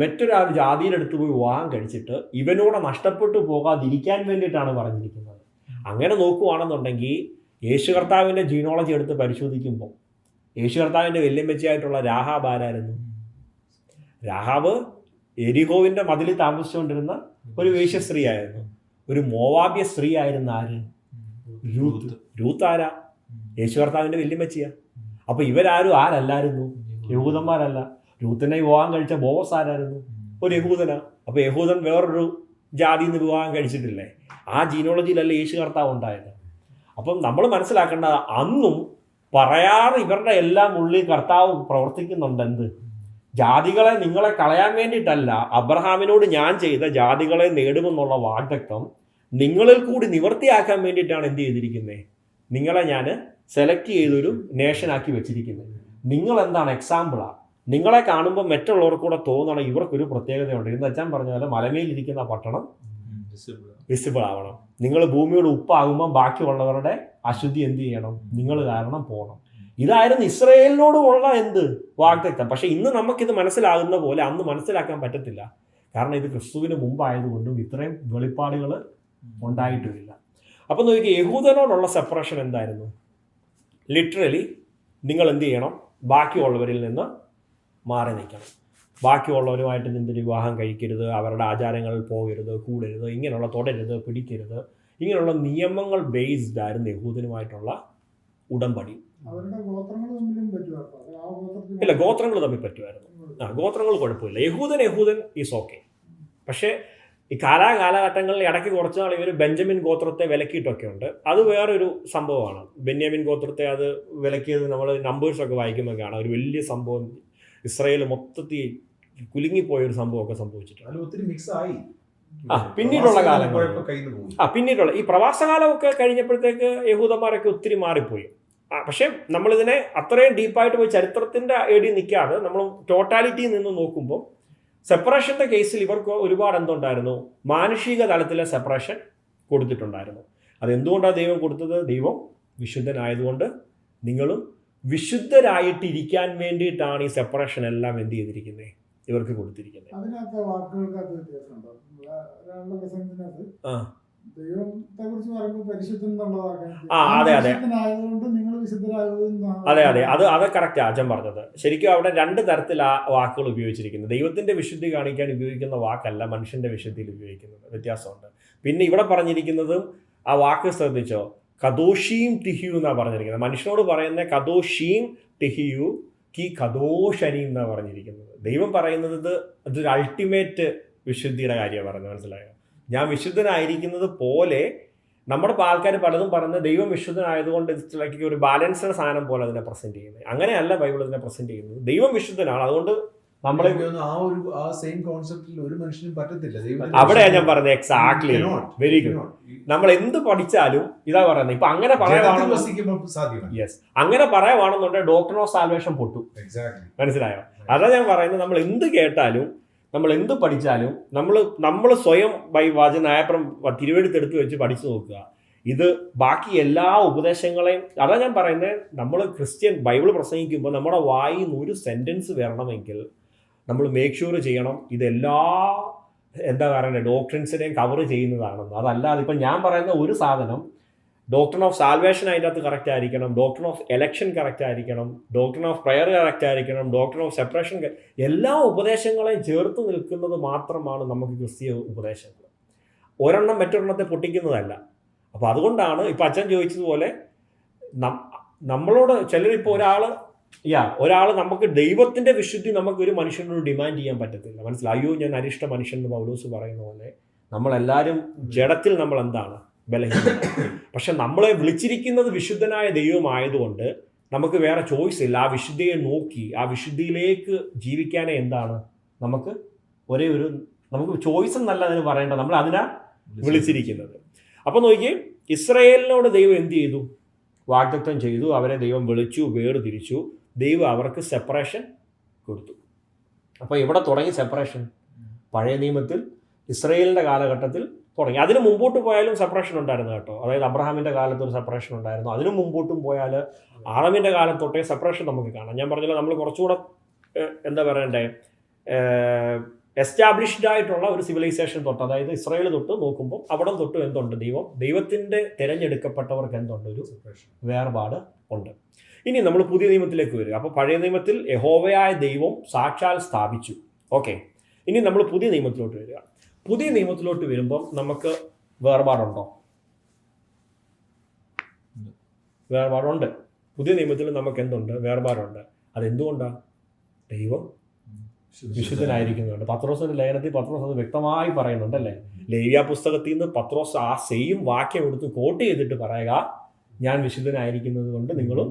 മറ്റൊരാൾ ജാതിയുടെ അടുത്ത് പോയി വിവാഹം കഴിച്ചിട്ട് ഇവനോട് നഷ്ടപ്പെട്ടു പോകാതിരിക്കാൻ വേണ്ടിയിട്ടാണ് പറഞ്ഞിരിക്കുന്നത്. അങ്ങനെ നോക്കുകയാണെന്നുണ്ടെങ്കിൽ യേശു കർത്താവിൻ്റെ ജീനോളജി എടുത്ത് പരിശോധിക്കുമ്പോൾ യേശു കർത്താവിൻ്റെ വല്യമ്മച്ചിയായിട്ടുള്ള രാഹാബ് ആരായിരുന്നു? രാഹാബ് എരിഹോവിൻ്റെ മതിലിൽ താമസിച്ചുകൊണ്ടിരുന്ന ഒരു വേശ്യസ്ത്രീ ആയിരുന്നു. ഒരു മോവാബ്യ സ്ത്രീ ആയിരുന്ന ആര്? രൂത്ത് ആരാ? യേശു കർത്താവിൻ്റെ വല്യമ്മച്ചിയാ. അപ്പോൾ ഇവരാരും ആരല്ലായിരുന്നു? യഹൂദന്മാരല്ല. രൂത്തിനെ വിവാഹം കഴിച്ച ബോവസ് ആരായിരുന്നു? ഒരു യഹൂദനാ. അപ്പോൾ യഹൂദൻ വേറൊരു ജാതിയിൽ നിന്ന് വിവാഹം കഴിച്ചിട്ടില്ലേ? ആ ജീനോളജിയിലല്ല യേശു കർത്താവ് ഉണ്ടായത്. അപ്പം നമ്മൾ മനസ്സിലാക്കേണ്ടത്, അന്നും പറയാതെ ഇവരുടെ എല്ലാം ഉള്ളിൽ കർത്താവ് പ്രവർത്തിക്കുന്നുണ്ട്. എന്ത്? ജാതികളെ നിങ്ങളെ കളയാൻ വേണ്ടിയിട്ടല്ല, അബ്രഹാമിനോട് ഞാൻ ചെയ്ത ജാതികളെ നേടുമെന്നുള്ള വാഗ്ദത്തം നിങ്ങളിൽ കൂടി നിവർത്തിയാക്കാൻ വേണ്ടിയിട്ടാണ് എന്ത് ചെയ്തിരിക്കുന്നത്? നിങ്ങളെ ഞാൻ സെലക്ട് ചെയ്തൊരു നേഷനാക്കി വെച്ചിരിക്കുന്നത്. നിങ്ങൾ എന്താണ്? എക്സാമ്പിളാണ്. നിങ്ങളെ കാണുമ്പോൾ മറ്റുള്ളവർക്കൂടെ തോന്നണം ഇവർക്കൊരു പ്രത്യേകതയുണ്ട്. ഇന്ന് അച്ഛൻ പറഞ്ഞ പോലെ മലമേലിരിക്കുന്ന പട്ടണം വിസിബിൾ ആവണം. നിങ്ങൾ ഭൂമിയുടെ ഉപ്പാകുമ്പോൾ ബാക്കിയുള്ളവരുടെ അശുദ്ധി എന്ത് ചെയ്യണം? നിങ്ങൾ കാരണം പോകണം. ഇതായിരുന്നു ഇസ്രയേലിനോടുമുള്ള എന്ത് വാഗ്ദത്തം. പക്ഷെ ഇന്ന് നമുക്കിത് മനസ്സിലാകുന്ന പോലെ അന്ന് മനസ്സിലാക്കാൻ പറ്റത്തില്ല. കാരണം ഇത് ക്രിസ്തുവിന് മുമ്പായതുകൊണ്ടും ഇത്രയും വെളിപ്പാടുകൾ ഉണ്ടായിട്ടുമില്ല. അപ്പം നോക്കി, യഹൂദനോടുള്ള സെപ്പറേഷൻ എന്തായിരുന്നു? ലിറ്ററലി നിങ്ങൾ എന്ത് ചെയ്യണം? ബാക്കിയുള്ളവരിൽ നിന്ന് മാറി നിൽക്കണം. ബാക്കിയുള്ളവരുമായിട്ട് നിന്ന് വിവാഹം കഴിക്കരുത്, അവരുടെ ആചാരങ്ങളിൽ പോകരുത്, കൂടരുത്, ഇങ്ങനെയുള്ള തൊടരുത്, പിടിക്കരുത്, ഇങ്ങനെയുള്ള നിയമങ്ങൾ ബേസ്ഡ് ആയിരുന്നു യഹൂദനുമായിട്ടുള്ള ഉടമ്പടി. ഇല്ല, ഗോത്രങ്ങൾ തമ്മിൽ പറ്റുമായിരുന്നു. ഗോത്രങ്ങൾ കുഴപ്പമില്ല. യഹൂദൻ ഈസ് ഓക്കെ. പക്ഷേ ഈ കാലഘട്ടങ്ങളിൽ ഇടയ്ക്ക് കുറച്ച് നാൾ ഇവർ ബെഞ്ചമിൻ ഗോത്രത്തെ വിലക്കിയിട്ടൊക്കെ ഉണ്ട്. അത് വേറൊരു സംഭവമാണ്. ബെന്യാമിൻ ഗോത്രത്തെ അത് വിലക്കിയത് നമ്മൾ നമ്പേഴ്സൊക്കെ വായിക്കുമ്പോൾ കാണാം. ഒരു വലിയ സംഭവം, ഇസ്രായേൽ മൊത്തത്തിൽ കുലുങ്ങിപ്പോയൊരു സംഭവമൊക്കെ സംഭവിച്ചിട്ടുണ്ട്. ഒത്തിരി മിക്സ് ആയി. പിന്നീടുള്ള കാലങ്ങൾ പിന്നീടുള്ള ഈ പ്രവാസകാലമൊക്കെ കഴിഞ്ഞപ്പോഴത്തേക്ക് യഹൂദന്മാരൊക്കെ ഒത്തിരി മാറിപ്പോയി. പക്ഷേ നമ്മളിതിനെ അത്രയും ഡീപ്പായിട്ട് പോയി ചരിത്രത്തിൻ്റെ ഏടി നിൽക്കാതെ നമ്മൾ ടോട്ടാലിറ്റിയിൽ നിന്ന് നോക്കുമ്പോൾ സെപ്പറേഷൻ്റെ കേസിൽ ഇവർക്ക് ഒരുപാട് എന്തുണ്ടായിരുന്നു? മാനുഷിക തലത്തിലെ സെപ്പറേഷൻ കൊടുത്തിട്ടുണ്ടായിരുന്നു. അതെന്തുകൊണ്ടാണ് ദൈവം കൊടുത്തത്? ദൈവം വിശുദ്ധനായതുകൊണ്ട് നിങ്ങളും വിശുദ്ധരായിട്ടിരിക്കാൻ വേണ്ടിയിട്ടാണ് ഈ സെപ്പറേഷൻ എല്ലാം എന്ത് ചെയ്തിരിക്കുന്നത്? ഇവർക്ക് കൊടുത്തിരിക്കുന്നത്. അതിനകത്ത് വാക്കുകൾക്കകത്ത് വ്യത്യാസമുണ്ടോ? ഒരാളുടെ പ്രസംഗത്തിനകത്ത് ആ ദൈവത്തെ കുറിച്ച് പറയുമ്പോൾ പരിശുദ്ധൻ എന്നുള്ളതാണ്. അതെ അതെ ആയതുകൊണ്ട് നിങ്ങൾ വിശുദ്ധരാകുമെന്നാണ്. അതെ അതെ അത് കറക്റ്റ് അച്ഛൻ പറഞ്ഞത്. ശരിക്കും അവിടെ രണ്ട് തരത്തിൽ ആ വാക്കുകൾ ഉപയോഗിച്ചിരിക്കുന്നത്. ദൈവത്തിന്റെ വിശുദ്ധി കാണിക്കാൻ ഉപയോഗിക്കുന്ന വാക്കല്ല മനുഷ്യന്റെ വിശുദ്ധിയിൽ ഉപയോഗിക്കുന്നത്, വ്യത്യാസമുണ്ട്. പിന്നെ ഇവിടെ പറഞ്ഞിരിക്കുന്നതും ആ വാക്ക് ശ്രദ്ധിച്ചോ, കദോഷീം തിഹിയു എന്നാണ് പറഞ്ഞിരിക്കുന്നത്. മനുഷ്യനോട് പറയുന്ന കദോഷീം തിഹിയു കി കദോഷനീം എന്നാണ് പറഞ്ഞിരിക്കുന്നത്. ദൈവം പറയുന്നത് അതൊരു അൾട്ടിമേറ്റ് വിശുദ്ധിയുടെ കാര്യമാണ് പറഞ്ഞത്, മനസ്സിലായോ? ഞാൻ വിശുദ്ധനായിരിക്കുന്നത് പോലെ നമ്മുടെ ആൾക്കാർ പലതും പറഞ്ഞ് ദൈവം വിശുദ്ധനായതുകൊണ്ട് ഒരു ബാലൻസ്ഡ് സാധനം പോലെ അതിനെ പ്രസന്റ് ചെയ്യുന്നത്. അങ്ങനെയല്ല ബൈബിൾ ഇതിനെ പ്രസന്റ് ചെയ്യുന്നത്. ദൈവം വിശുദ്ധനാണ്, അതുകൊണ്ട് നമ്മളെ ആ സെയിം കോൺസെപ്റ്റിൽ ഒരു മനുഷ്യനും പറ്റത്തില്ല. അവിടെയാണ് ഞാൻ പറഞ്ഞത്. Exactly, very good. നമ്മൾ എന്ത് പഠിച്ചാലും ഇതാ പറയുന്നത്. ഇപ്പൊ അങ്ങനെ പറയുവാണെന്നുണ്ടെങ്കിൽ യെസ്, അങ്ങനെ പറയുവാണെന്നുണ്ടെങ്കിൽ ഡോക്ടർ ഓഫ് സാൽവേഷൻ പൊട്ടു. മനസ്സിലായോ? അതാ ഞാൻ പറയുന്നത്. നമ്മൾ എന്ത് കേട്ടാലും നമ്മൾ എന്ത് പഠിച്ചാലും നമ്മൾ സ്വയം വചനായപ്പുറം തിരുവെടുത്തെടുത്ത് വെച്ച് പഠിച്ചു നോക്കുക. ഇത് ബാക്കി എല്ലാ ഉപദേശങ്ങളെയും അതാ ഞാൻ പറയുന്നത്. നമ്മൾ ക്രിസ്ത്യൻ ബൈബിൾ പ്രസംഗിക്കുമ്പോൾ നമ്മുടെ വായിൽ നിന്ന് ഒരു സെന്റൻസ് വരണമെങ്കിൽ നമ്മൾ മേക്ക് ഷുവർ ചെയ്യണം ഇതെല്ലാ എന്താ പറയുന്നത് ഡോക്ട്രിൻസിനെയും കവർ ചെയ്യുന്നതാണെന്ന്. അതല്ലാതെ ഇപ്പം ഞാൻ പറയുന്ന ഒരു സാധനം ഡോക്ട്രിൻ ഓഫ് സാൽവേഷൻ അതിൻ്റെ അകത്ത് കറക്റ്റ് ആയിരിക്കണം, ഡോക്ട്രിൻ ഓഫ് എലക്ഷൻ കറക്റ്റ് ആയിരിക്കണം, ഡോക്ട്രിൻ ഓഫ് പ്രയർ കറക്റ്റ് ആയിരിക്കണം, ഡോക്ട്രിൻ ഓഫ് സെപ്പറേഷൻ, എല്ലാ ഉപദേശങ്ങളെയും ചേർത്ത് നിൽക്കുന്നത് മാത്രമാണ് നമുക്ക് ക്രിസ്തീയ ഉപദേശങ്ങൾ. ഒരെണ്ണം മറ്റൊരെണ്ണത്തെ പൊട്ടിക്കുന്നതല്ല. അപ്പോൾ അതുകൊണ്ടാണ് ഇപ്പം അച്ഛൻ ചോദിച്ചതുപോലെ നമ്മളോട് ചിലരിപ്പോൾ ഒരാൾ നമുക്ക് ദൈവത്തിൻ്റെ വിശുദ്ധി നമുക്ക് ഒരു മനുഷ്യനോട് ഡിമാൻഡ് ചെയ്യാൻ പറ്റത്തില്ല. മനസ്സിലായി? അയ്യോ ഞാൻ അരിഷ്ട മനുഷ്യൻ എന്ന് പൗലോസ് പറയുന്ന പോലെ നമ്മളെല്ലാവരും ജഡത്തിൽ നമ്മൾ എന്താണ് ബലഹീനത. പക്ഷെ നമ്മളെ വിളിച്ചിരിക്കുന്നത് വിശുദ്ധനായ ദൈവമായതുകൊണ്ട് നമുക്ക് വേറെ ചോയ്സ് ഇല്ല. ആ വിശുദ്ധിയെ നോക്കി ആ വിശുദ്ധിയിലേക്ക് ജീവിക്കാനേ എന്താണ് നമുക്ക് നമുക്ക് ചോയ്സ് എന്നല്ല അതിന് പറയേണ്ടത്, നമ്മൾ അതിനാ വിളിച്ചിരിക്കുന്നത്. അപ്പോൾ നോക്കിയേ, ഇസ്രായേലിനോട് ദൈവം എന്ത് ചെയ്തു? വാഗ്ദത്തം ചെയ്തു, അവരെ ദൈവം വിളിച്ചു, വേർതിരിച്ചു, ദൈവം അവർക്ക് സെപ്പറേഷൻ കൊടുത്തു. അപ്പോൾ ഇവിടെ തുടങ്ങി സെപ്പറേഷൻ. പഴയ നിയമത്തിൽ ഇസ്രായേലിൻ്റെ കാലഘട്ടത്തിൽ തുടങ്ങി. അതിന് മുമ്പോട്ട് പോയാലും സെപ്പറേഷൻ ഉണ്ടായിരുന്നു കേട്ടോ. അതായത് അബ്രഹാമിൻ്റെ കാലത്ത് ഒരു സെപ്പറേഷൻ ഉണ്ടായിരുന്നു. അതിന് മുമ്പോട്ടും പോയാൽ ആദമിൻ്റെ കാലം തൊട്ടേ സെപ്പറേഷൻ നമുക്ക് കാണാം. ഞാൻ പറഞ്ഞല്ലോ, നമ്മൾ കുറച്ചുകൂടെ എന്താ പറയണ്ടേ എസ്റ്റാബ്ലിഷ്ഡ് ആയിട്ടുള്ള ഒരു സിവിലൈസേഷൻ തൊട്ട്, അതായത് ഇസ്രായേൽ തൊട്ട് നോക്കുമ്പോൾ അവിടെ തൊട്ട് എന്തുണ്ട്? ദൈവത്തിൻ്റെ തിരഞ്ഞെടുക്കപ്പെട്ടവർക്ക് എന്തുണ്ട്? ഒരു വേർപാട് ഉണ്ട്. ഇനി നമ്മൾ പുതിയ നിയമത്തിലേക്ക് വരിക. അപ്പോൾ പഴയ നിയമത്തിൽ യഹോവയായ ദൈവം സാക്ഷാൽ സ്ഥാപിച്ചു. ഓക്കെ, ഇനി നമ്മൾ പുതിയ നിയമത്തിലോട്ട് വരിക. പുതിയ നിയമത്തിലോട്ട് വരുമ്പം നമുക്ക് വേർപാടുണ്ടോ? വേർപാടുണ്ട്. പുതിയ നിയമത്തിൽ നമുക്ക് എന്തുണ്ട്? വേർപാടുണ്ട്. അതെന്തുകൊണ്ടാണ്? ദൈവം വിശുദ്ധനായിരിക്കുന്നുണ്ട്. പത്രോസിന്റെ ലേഖനത്തിൽ പത്രോസ് അത് വ്യക്തമായി പറയുന്നുണ്ടല്ലേ. ലേവ്യ പുസ്തകത്തിൽ നിന്ന് പത്രോസ് ആ സെയിം വാക്യം എടുത്ത് കോട്ട് ചെയ്തിട്ട് പറയുക, ഞാൻ വിശുദ്ധനായിരിക്കുന്നത് കൊണ്ട് നിങ്ങളും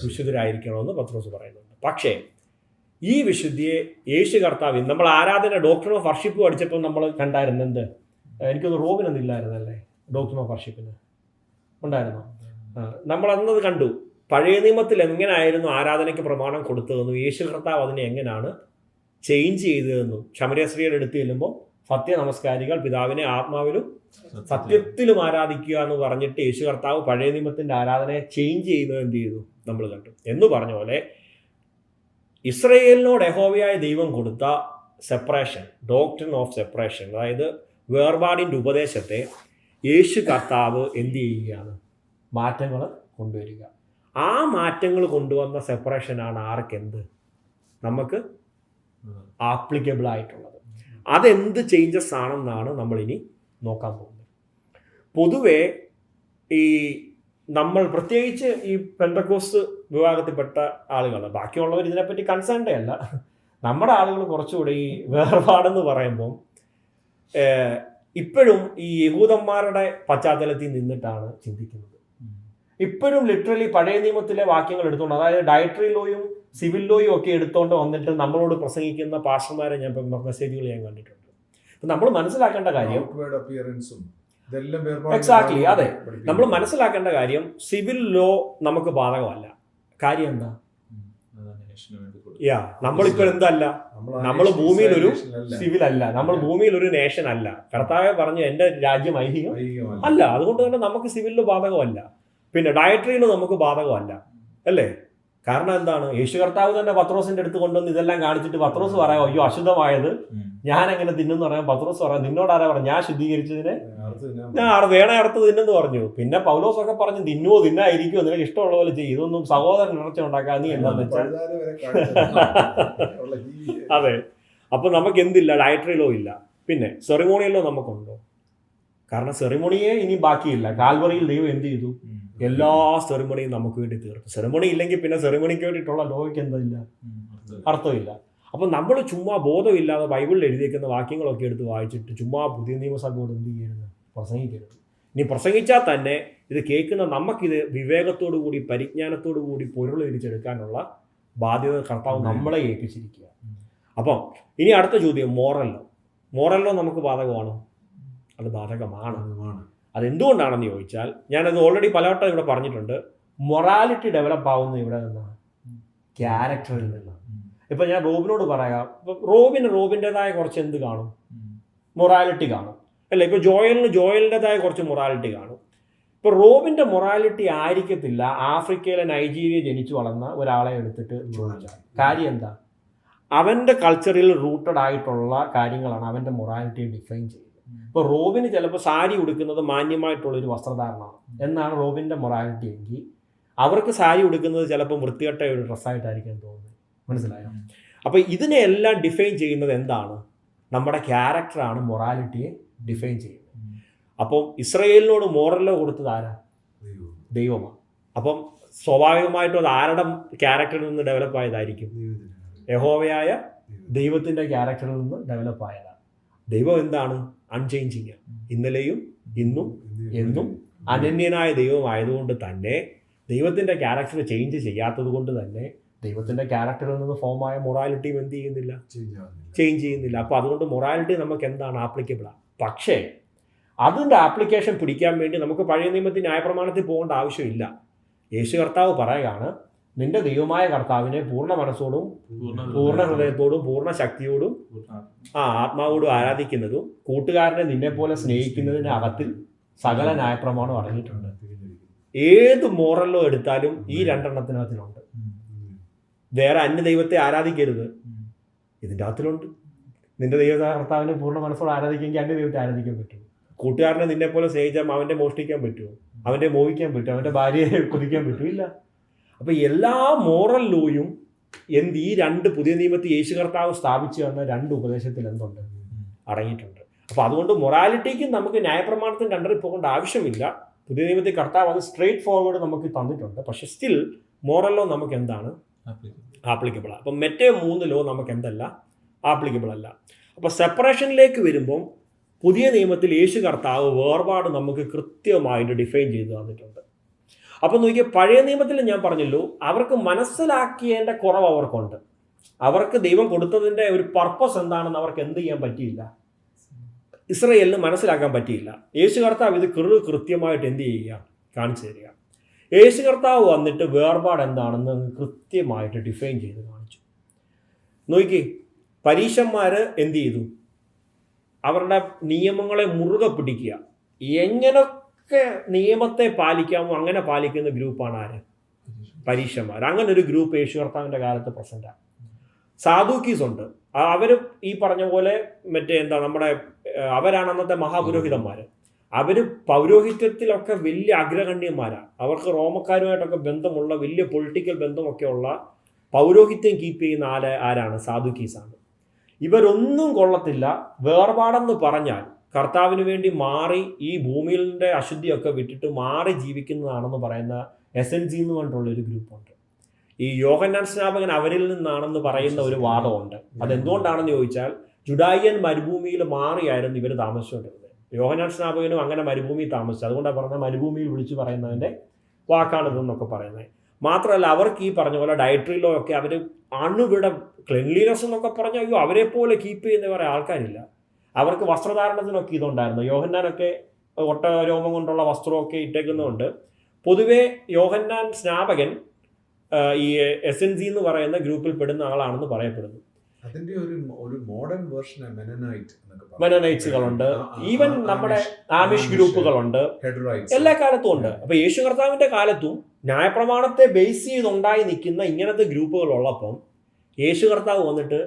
വിശുദ്ധരായിരിക്കണമെന്ന് പത്രോസ് പറയുന്നുണ്ട്. പക്ഷേ ഈ വിശുദ്ധിയെ യേശു കർത്താവ് നമ്മൾ ആരാധന ഡോക്ടർ ഓഫ് വർഷിപ്പ് പഠിച്ചപ്പോൾ നമ്മൾ കണ്ടായിരുന്നു എന്ത്? എനിക്കൊന്ന് റോബിനൊന്നും ഇല്ലായിരുന്നല്ലേ ഡോക്ടർ ഓഫ് വർഷിപ്പിന്? ഉണ്ടായിരുന്നോ? നമ്മളന്നത് കണ്ടു. പഴയ നിയമത്തിൽ എങ്ങനെയായിരുന്നു ആരാധനയ്ക്ക് പ്രമാണം കൊടുത്തതെന്നും യേശു കർത്താവ് അതിനെ എങ്ങനെയാണ് ചേഞ്ച് ചെയ്തതെന്നും ശമരിയ സ്ത്രീയുടെ അടുത്ത് ചെല്ലുമ്പോൾ സത്യ നമസ്കാരികൾ പിതാവിനെ ആത്മാവിലും സത്യത്തിലും ആരാധിക്കുക എന്ന് പറഞ്ഞിട്ട് യേശു കർത്താവ് പഴയ നിയമത്തിൻ്റെ ആരാധനയെ ചേഞ്ച് ചെയ്യുന്നത് എന്ത് ചെയ്തു? നമ്മൾ കണ്ടു. എന്ന് പറഞ്ഞ പോലെ ഇസ്രായേലിനോട് യഹോവയായ ദൈവം കൊടുത്ത സെപ്പറേഷൻ, ഡോക്ട്രിൻ ഓഫ് സെപ്പറേഷൻ, അതായത് വേർപാടിൻ്റെ ഉപദേശത്തെ യേശു കർത്താവ് എന്ത് ചെയ്യുകയാണ്? മാറ്റങ്ങൾ കൊണ്ടുവരിക. ആ മാറ്റങ്ങൾ കൊണ്ടുവന്ന സെപ്പറേഷനാണ് ആർക്കെന്ത്? നമുക്ക് ആപ്ലിക്കബിൾ ആയിട്ടുള്ളത്. അതെന്ത് ചേഞ്ചസ് ആണെന്നാണ് നമ്മളിനി നോക്കാൻ പോകുന്നത്. പൊതുവേ നമ്മൾ പ്രത്യേകിച്ച് ഈ പെന്തക്കോസ്റ്റ് വിഭാഗത്തിൽപ്പെട്ട ആളുകൾ, ബാക്കിയുള്ളവർ ഇതിനെപ്പറ്റി കൺസേൺഡേ അല്ല, നമ്മുടെ ആളുകൾ കുറച്ചുകൂടി ഈ വേർപാടെന്ന് പറയുമ്പം ഇപ്പോഴും ഈ യഹൂദന്മാരുടെ പശ്ചാത്തലത്തിൽ നിന്നിട്ടാണ് ചിന്തിക്കുന്നത്. ഇപ്പോഴും ലിറ്ററലി പഴയ നിയമത്തിലെ വാക്യങ്ങൾ എടുത്തുകൊണ്ട്, അതായത് ഡയറ്ററി ലോയും സിവിൽ ലോയും ഒക്കെ എടുത്തുകൊണ്ട് വന്നിട്ട് നമ്മളോട് പ്രസംഗിക്കുന്ന പാസ്റ്റർമാരെ ഞാൻ മെസ്സേജുകൾ ഞാൻ കണ്ടിട്ടുണ്ട്. നമ്മൾ മനസ്സിലാക്കേണ്ട കാര്യം എക്സാക്ട്ലി അതെ, നമ്മൾ മനസ്സിലാക്കേണ്ട കാര്യം സിവിൽ ലോ നമുക്ക് ബാധകമല്ല. കാര്യം എന്താ? നമ്മളിപ്പോൾ എന്തല്ല, നമ്മൾ ഭൂമിയിൽ ഒരു സിവിൽ അല്ല, നമ്മൾ ഭൂമിയിൽ ഒരു നേഷൻ അല്ല. കർത്താവെ പറഞ്ഞു എൻ്റെ രാജ്യം ഐഹികം അല്ല. അതുകൊണ്ട് തന്നെ നമുക്ക് സിവിലിൽ ബാധകമല്ല. പിന്നെ ഡയറ്ററിയിൽ നമുക്ക് ബാധകമല്ല അല്ലേ? കാരണം എന്താണ്? യേശു കർത്താവ് തന്നെ പത്രോസിന്റെ അടുത്ത് കൊണ്ടുവന്ന് ഇതെല്ലാം കാണിച്ചിട്ട് പത്രോസ് പറയാം, അയ്യോ അശുദ്ധമായത് ഞാൻ എങ്ങനെ തിന്നെന്ന് പറയാം. പത്രോസ് പറയാം, നിന്നോട് ആരാ പറഞ്ഞു ഞാൻ ശുദ്ധീകരിച്ചതിനെ ഞാൻ വേണേ അറുത്ത് തിന്നെന്ന് പറഞ്ഞു. പിന്നെ പൗലോസ് ഒക്കെ പറഞ്ഞു, തിന്നുവോ തിന്നായിരിക്കുമോ നിനക്ക് ഇഷ്ടമുള്ള പോലെ ചെയ്യും, ഇതൊന്നും സഹോദരൻ ഇറച്ച ഉണ്ടാക്കാൻ നീ എന്താന്ന് വെച്ചാൽ. അതെ, അപ്പൊ നമുക്ക് എന്തില്ല? ഡയറ്ററി ലോ ഇല്ല. പിന്നെ സെറിമോണിയൽ ലോ നമുക്കുണ്ടോ? കാരണം സെറിമോണിയെ ഇനി ബാക്കിയില്ല. കാൽവറിയിൽ ദൈവം എന്ത് ചെയ്തു? എല്ലാ സെറിമണിയും നമുക്ക് വേണ്ടി തീർത്തു. സെറിമണി ഇല്ലെങ്കിൽ പിന്നെ സെറിമണിക്ക് വേണ്ടിയിട്ടുള്ള ലോയ്ക്ക് എന്തില്ല, അർത്ഥമില്ല. അപ്പം നമ്മൾ ചുമ്മാ ബോധമില്ലാതെ ബൈബിളിൽ എഴുതിയേക്കുന്ന വാക്യങ്ങളൊക്കെ എടുത്ത് വായിച്ചിട്ട് ചുമ്മാ പുതിയ നിയമസഭയോട് എന്ത് ചെയ്യരുത്? പ്രസംഗിക്കരുത്. ഇനി പ്രസംഗിച്ചാൽ തന്നെ ഇത് കേൾക്കുന്ന നമുക്കിത് വിവേകത്തോടു കൂടി പരിജ്ഞാനത്തോടു കൂടി പൊരുൾ തിരിച്ചെടുക്കാനുള്ള ബാധ്യത കർത്താവ് നമ്മളെ ഏൽപ്പിച്ചിരിക്കുക. അപ്പം ഇനി അടുത്ത ചോദ്യം, മോറൽ ലോ നമുക്ക് ബാധകമാണോ? അത് ബാധകമാണ്. അതെന്തുകൊണ്ടാണെന്ന് ചോദിച്ചാൽ, ഞാനത് ഓൾറെഡി പലവട്ടം ഇവിടെ പറഞ്ഞിട്ടുണ്ട്. മൊറാലിറ്റി ഡെവലപ്പ് ആവുന്നത് ഇവിടെ നിന്നാണ്, ക്യാരക്ടറിൽ നിന്നാണ്. ഇപ്പം ഞാൻ റോബിനോട് പറയാം, റോബിൻ്റെതായ കുറച്ച് എന്ത് കാണും? മൊറാലിറ്റി കാണും അല്ലേ? ഇപ്പോൾ ജോയലിൻ്റെതായ കുറച്ച് മൊറാലിറ്റി കാണും. ഇപ്പോൾ റോബിൻ്റെ മൊറാലിറ്റി ആയിരിക്കത്തില്ല ആഫ്രിക്കയിലെ നൈജീരിയ ജനിച്ചു വളർന്ന ഒരാളെ എടുത്തിട്ട് ചോദിച്ചാൽ. കാര്യം എന്താ? അവൻ്റെ കൾച്ചറിൽ റൂട്ടഡ് ആയിട്ടുള്ള കാര്യങ്ങളാണ് അവൻ്റെ മൊറാലിറ്റിയെ ഡിഫൈൻ ചെയ്യുന്നത്. ഇപ്പോൾ റോബിന് ചിലപ്പോൾ സാരി ഉടുക്കുന്നത് മാന്യമായിട്ടുള്ളൊരു വസ്ത്രധാരണമാണ് എന്നാണ് റോബിൻ്റെ മൊറാലിറ്റി എങ്കിൽ, അവർക്ക് സാരി ഉടുക്കുന്നത് ചിലപ്പോൾ വൃത്തികെട്ട ഒരു ഡ്രസ്സായിട്ടായിരിക്കും തോന്നുന്നത്. മനസ്സിലായോ? അപ്പോൾ ഇതിനെല്ലാം ഡിഫൈൻ ചെയ്യുന്നത് എന്താണ്? നമ്മുടെ ക്യാരക്ടറാണ് മൊറാലിറ്റിയെ ഡിഫൈൻ ചെയ്യുന്നത്. അപ്പം ഇസ്രയേലിനോട് മോറൽ ലോ കൊടുത്തത് ആരാ? ദൈവമാണ്. അപ്പം സ്വാഭാവികമായിട്ടും അത് ആരുടെ ക്യാരക്ടറിൽ നിന്ന് ഡെവലപ്പ് ആയതായിരിക്കും? യഹോവയായ ദൈവത്തിൻ്റെ ക്യാരക്ടറിൽ നിന്ന് ഡെവലപ്പ് ആയതാണ്. ദൈവം എന്താണ്? അൺചേഞ്ചിങ്, ഇന്നലെയും ഇന്നും എന്നും അനന്യനായ ദൈവമായതുകൊണ്ട് തന്നെ ദൈവത്തിൻ്റെ ക്യാരക്ടർ ചേഞ്ച് ചെയ്യാത്തത് കൊണ്ട് തന്നെ ദൈവത്തിൻ്റെ ക്യാരക്ടറിൽ നിന്ന് ഫോമായ മൊറാലിറ്റിയും എന്ത് ചെയ്യുന്നില്ല? ചേഞ്ച് ചെയ്യുന്നില്ല. അപ്പോൾ അതുകൊണ്ട് മൊറാലിറ്റി നമുക്ക് എന്താണ്? ആപ്ലിക്കബിളാണ്. പക്ഷേ അതിൻ്റെ ആപ്ലിക്കേഷൻ പിടിക്കാൻ വേണ്ടി നമുക്ക് പഴയ നിയമത്തിൽ ന്യായപ്രമാണത്തിൽ പോകേണ്ട ആവശ്യമില്ല. യേശു കർത്താവ് പറയുകയാണ്, നിന്റെ ദൈവമായ കർത്താവിനെ പൂർണ്ണ മനസ്സോടും പൂർണ്ണ ഹൃദയത്തോടും പൂർണ്ണ ശക്തിയോടും ആത്മാവോടും ആരാധിക്കുന്നതും കൂട്ടുകാരനെ നിന്നെ പോലെ സ്നേഹിക്കുന്നതിന് അകത്തിൽ സകല ന്യായപ്രമാണം അടങ്ങിയിട്ടുണ്ട്. ഏത് മോറൽ ലോ എടുത്താലും ഈ രണ്ടെണ്ണത്തിനകത്തിലുണ്ട്. വേറെ അന്യ ദൈവത്തെ ആരാധിക്കരുത്, ഇതിൻ്റെ അകത്തിലുണ്ട്. നിന്റെ കർത്താവിനെ പൂർണ്ണ മനസ്സോട് ആരാധിക്കുമെങ്കിൽ അന്യ ദൈവത്തെ ആരാധിക്കാൻ പറ്റും. കൂട്ടുകാരനെ നിന്നെ പോലെ സ്നേഹിച്ചാൽ അവൻ്റെ മോഷ്ടിക്കാൻ പറ്റുമോ? അവൻ്റെ മോഹിക്കാൻ പറ്റുമോ? അവൻ്റെ ഭാര്യയെ കൊതിക്കാൻ പറ്റുമോ? ഇല്ല. അപ്പോൾ എല്ലാ മോറൽ ലോയും ഈ രണ്ട് പുതിയ നിയമത്തിൽ യേശു കർത്താവ് സ്ഥാപിച്ചു തന്ന രണ്ട് ഉപദേശത്തിൽ എന്തുണ്ട്? അടങ്ങിയിട്ടുണ്ട്. അപ്പോൾ അതുകൊണ്ട് മൊറാലിറ്റിക്കും നമുക്ക് ന്യായപ്രമാണത്തിന് രണ്ടര പോകേണ്ട ആവശ്യമില്ല. പുതിയ നിയമത്തിൽ കർത്താവ് അത് സ്ട്രെയിറ്റ് ഫോർവേഡ് നമുക്ക് തന്നിട്ടുണ്ട്. പക്ഷെ സ്റ്റിൽ മോറൽ ലോ നമുക്ക് എന്താണ്? ആപ്ലിക്കബിളാണ്. അപ്പം മറ്റേ 3 ലോ നമുക്ക് എന്തല്ല? ആപ്ലിക്കബിൾ അല്ല. അപ്പോൾ സെപ്പറേഷനിലേക്ക് വരുമ്പം പുതിയ നിയമത്തിൽ യേശു കർത്താവ് വേർപാട് നമുക്ക് കൃത്യമായിട്ട് ഡിഫൈൻ ചെയ്ത് തന്നിട്ടുണ്ട്. അപ്പം നോക്കിയാൽ പഴയ നിയമത്തിൽ ഞാൻ പറഞ്ഞല്ലോ, അവർക്ക് മനസ്സിലാക്കിയതിൻ്റെ കുറവ് അവർക്കുണ്ട്. അവർക്ക് ദൈവം കൊടുത്തതിൻ്റെ ഒരു പർപ്പസ് എന്താണെന്ന് അവർക്ക് എന്ത് ചെയ്യാൻ പറ്റിയില്ല, ഇസ്രയേലിന് മനസ്സിലാക്കാൻ പറ്റിയില്ല. യേശു കർത്താവ് ഇത് കൃത്യമായിട്ട് എന്ത് ചെയ്യുക? കാണിച്ചു തരിക. യേശു കർത്താവ് വന്നിട്ട് വേർപാട് എന്താണെന്ന് കൃത്യമായിട്ട് ഡിഫൈൻ ചെയ്ത് കാണിച്ചു. നോക്കി, പരീശന്മാർ എന്ത് ചെയ്തു? അവരുടെ നിയമങ്ങളെ മുറുകെ പിടിക്കുക. എങ്ങനെയൊക്കെ നിയമത്തെ പാലിക്കാമോ അങ്ങനെ പാലിക്കുന്ന ഗ്രൂപ്പാണ് ആര്? പരീശന്മാർ. അങ്ങനെ ഒരു ഗ്രൂപ്പ് യേശു കർത്താവിൻ്റെ കാലത്ത് പ്രസൻറ്റാണ്. സാദൂക്കീസ് ഉണ്ട്. അവർ ഈ പറഞ്ഞ പോലെ നമ്മുടെ അവരാണ് അന്നത്തെ മഹാപുരോഹിതന്മാർ. അവർ പൗരോഹിത്യത്തിലൊക്കെ വലിയ അഗ്രഗണ്യന്മാരാണ്. അവർക്ക് റോമക്കാരുമായിട്ടൊക്കെ ബന്ധമുള്ള വലിയ പൊളിറ്റിക്കൽ ബന്ധമൊക്കെയുള്ള പൗരോഹിത്യം കീപ്പ് ചെയ്യുന്ന ആരാണ്? സാദുക്കീസാണ്. ഇവരൊന്നും കൊള്ളത്തില്ല. വേർപാടെന്ന് പറഞ്ഞാൽ കർത്താവിന് വേണ്ടി മാറി ഈ ഭൂമിയിലെ അശുദ്ധിയൊക്കെ വിട്ടിട്ട് മാറി ജീവിക്കുന്നതാണെന്ന് പറയുന്ന SNG എന്ന് പറഞ്ഞിട്ടുള്ളൊരു ഗ്രൂപ്പുണ്ട്. ഈ യോഹന്നാൻ സ്നാപകൻ അവരിൽ നിന്നാണെന്ന് പറയുന്ന ഒരു വാദമുണ്ട്. അതെന്തുകൊണ്ടാണെന്ന് ചോദിച്ചാൽ, ജുഡായിയൻ മരുഭൂമിയിൽ മാറിയായിരുന്നു ഇവർ താമസിച്ചുകൊണ്ടിരുന്നത്. യോഹന്നാൻ സ്നാപകനും അങ്ങനെ മരുഭൂമിയിൽ താമസിച്ചു. അതുകൊണ്ടാണ് പറഞ്ഞത് മരുഭൂമിയിൽ വിളിച്ച് പറയുന്നതിൻ്റെ വാക്കാണിതെന്നൊക്കെ പറയുന്നത്. മാത്രമല്ല, അവർക്ക് ഈ പറഞ്ഞ പോലെ ഡയറ്ററി ലോ ഒക്കെ അവർ അണുവിട ക്ലെൻലിനെസ് എന്നൊക്കെ പറഞ്ഞാൽ അയ്യോ അവരെ പോലെ കീപ്പ് ചെയ്യുന്ന വേറെ ആൾക്കാരില്ല. അവർക്ക് വസ്ത്രധാരണത്തിനൊക്കെ ഇതുണ്ടായിരുന്നു. യോഹന്നാനൊക്കെ ഒട്ടരോമം കൊണ്ടുള്ള വസ്ത്രമൊക്കെ ഇട്ടേക്കുന്നതുകൊണ്ട് പൊതുവേ യോഹന്നാൻ സ്നാപകൻ ഈ SNG എന്ന് പറയുന്ന ഗ്രൂപ്പിൽ പെടുന്ന ആളാണെന്ന് പറയപ്പെടുന്നു. അതിന്റെ ഒരു മോഡേൺ വേർഷൻ മെനനൈറ്റ്സുകളുണ്ട്, ഈവൻ നമ്മുടെ ആമിഷ് ഗ്രൂപ്പുകളുണ്ട്, എല്ലാ കാലത്തും ഉണ്ട്. അപ്പൊ യേശു കർത്താവിന്റെ കാലത്തും ന്യായപ്രമാണത്തെ ബേസ് ചെയ്തുണ്ടായി നിൽക്കുന്ന ഇങ്ങനത്തെ ഗ്രൂപ്പുകളുള്ളപ്പം യേശു കർത്താവ് വന്നിട്ട്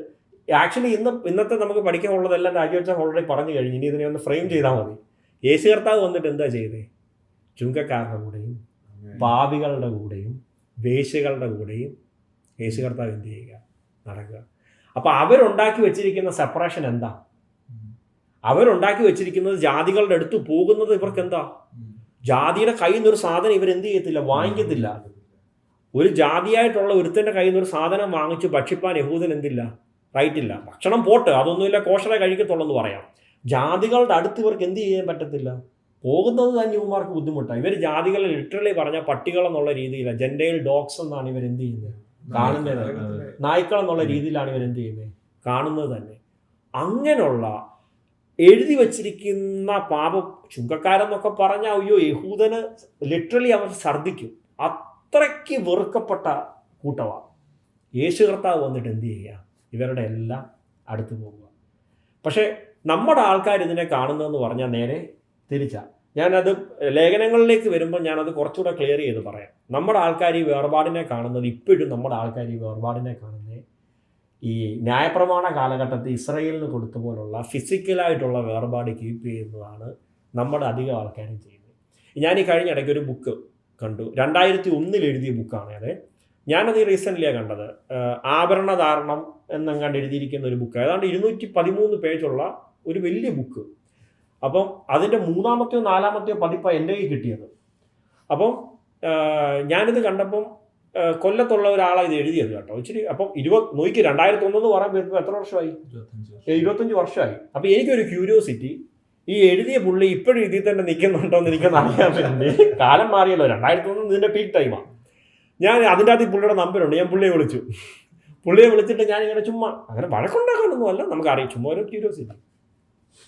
ആക്ച്വലി ഇന്നത്തെ നമുക്ക് പഠിക്കാനുള്ളതെല്ലാം രാജീവച്ചൻ ഓൾറെഡി പറഞ്ഞു കഴിഞ്ഞു. ഇനി ഇതിനെ ഒന്ന് ഫ്രെയിം ചെയ്താൽ മതി. യേശു കർത്താവ് വന്നിട്ട് എന്താ ചെയ്തേ? ചുങ്കക്കാരുടെ കൂടെയും പാപികളുടെ കൂടെയും വേശ്യകളുടെ കൂടെയും യേശു കർത്താവ് എന്ത് ചെയ്യുക? നടക്കുക. അപ്പോൾ അവരുണ്ടാക്കി വെച്ചിരിക്കുന്ന സെപ്പറേഷൻ എന്താ? അവരുണ്ടാക്കി വെച്ചിരിക്കുന്നത് ജാതികളുടെ അടുത്ത് പോകുന്നത് ഇവർക്ക് എന്താ? ജാതിയുടെ കയ്യിൽ നിന്നൊരു സാധനം ഇവരെന്ത് ചെയ്യത്തില്ല, വാങ്ങിക്കത്തില്ല. ഒരു ജാതിയായിട്ടുള്ള ഒരുത്തൻ്റെ കയ്യിൽ നിന്നൊരു സാധനം വാങ്ങിച്ച് ഭക്ഷിപ്പാൻ യഹൂദൻ എന്തില്ല, റൈറ്റില്ല. ഭക്ഷണം പോട്ട്, അതൊന്നുമില്ല, കോഷറെ കഴിക്കത്തുള്ളെന്ന് പറയാം. ജാതികളുടെ അടുത്ത് ഇവർക്ക് എന്ത് ചെയ്യാൻ പറ്റത്തില്ല, പോകുന്നത് തന്നെ ഇവന്മാർക്ക് ബുദ്ധിമുട്ടാണ്. ഇവർ ജാതികളെ ലിറ്ററലി പറഞ്ഞാൽ പട്ടികളെന്നുള്ള രീതിയിലാണ്, ജെൻഡൈൽ ഡോഗ്സ് എന്നാണ് ഇവരെന്ത് ചെയ്യുന്നത്, കാണുന്നത്. നായ്ക്കളെന്നുള്ള രീതിയിലാണ് ഇവരെന്ത് ചെയ്യുന്നത്, കാണുന്നത് തന്നെ. അങ്ങനെയുള്ള എഴുതി വച്ചിരിക്കുന്ന ചുങ്കക്കാരെന്നൊക്കെ പറഞ്ഞാൽ അയ്യോ യഹൂദന് ലിറ്ററലി അവർ ഛർദ്ദിക്കും. അത്രയ്ക്ക് വെറുക്കപ്പെട്ട കൂട്ടമാണ്. യേശു കർത്താവ് വന്നിട്ട് എന്ത് ചെയ്യുക? ഇവരുടെ എല്ലാം അടുത്ത് പോവുക. പക്ഷേ നമ്മുടെ ആൾക്കാർ ഇതിനെ കാണുന്നതെന്ന് പറഞ്ഞാൽ നേരെ തിരിച്ചാണ്. ഞാനത് ലേഖനങ്ങളിലേക്ക് വരുമ്പോൾ ഞാനത് കുറച്ചുകൂടെ ക്ലിയർ ചെയ്ത് പറയാം. നമ്മുടെ ആൾക്കാർ ഈ വേർപാടിനെ കാണുന്നത്, ഇപ്പോഴും നമ്മുടെ ആൾക്കാർ ഈ വേർപാടിനെ കാണുന്നത് ഈ ന്യായപ്രമാണ കാലഘട്ടത്തിൽ ഇസ്രായേലിന് കൊടുത്ത പോലുള്ള ഫിസിക്കലായിട്ടുള്ള വേർപാട് കീപ്പ് ചെയ്യുന്നതാണ് നമ്മുടെ അധികം ആൾക്കാരും ചെയ്യുന്നത്. ഞാൻ ഈ കഴിഞ്ഞ ഇടയ്ക്ക് ഒരു ബുക്ക് കണ്ടു, 2001 എഴുതിയ ബുക്കാണ് അത്. ഞാനത് റീസെൻ്റ്ലിയാണ് കണ്ടത്. ആഭരണധാരണം എന്നങ്ങാണ്ട് എഴുതിയിരിക്കുന്ന ഒരു ബുക്ക്, ഏതാണ്ട് 213 പേജുള്ള ഒരു വലിയ ബുക്ക്. അപ്പം അതിൻ്റെ 3-ാമത്തെയോ 4-ാമത്തെയോ പതിപ്പാണ് എൻ്റെ കയ്യിൽ കിട്ടിയത്. അപ്പം ഞാനിത് കണ്ടപ്പം കൊല്ലത്തുള്ള ഒരാളാണ് ഇത് എഴുതിയത് കേട്ടോ. ഇച്ചിരി അപ്പം 2001 പറയാൻ വരുമ്പോൾ എത്ര വർഷമായി? 25 വർഷമായി. അപ്പം എനിക്കൊരു ക്യൂരിയോസിറ്റി, ഈ എഴുതിയ പുള്ളി ഇപ്പോഴും ഇതിൽ തന്നെ നിൽക്കുന്നുണ്ടോ എന്ന് എനിക്കൊന്ന് അറിയാൻ വേണ്ടി. കാലം മാറിയല്ലോ, 2001 ഇതിൻ്റെ പീക്ക് ടൈമാണ്. ഞാൻ അതിൻ്റെ അകത്ത് പുള്ളിയുടെ നമ്പറുണ്ട്, ഞാൻ പുള്ളിയെ വിളിച്ചിട്ട് ഞാനിങ്ങനെ ചുമ്മാ അങ്ങനെ വഴക്കുണ്ടാക്കാനൊന്നും അല്ല, നമുക്കറിയാം, ചുമ്മാ ഒരു ക്യൂരിയോസിറ്റി.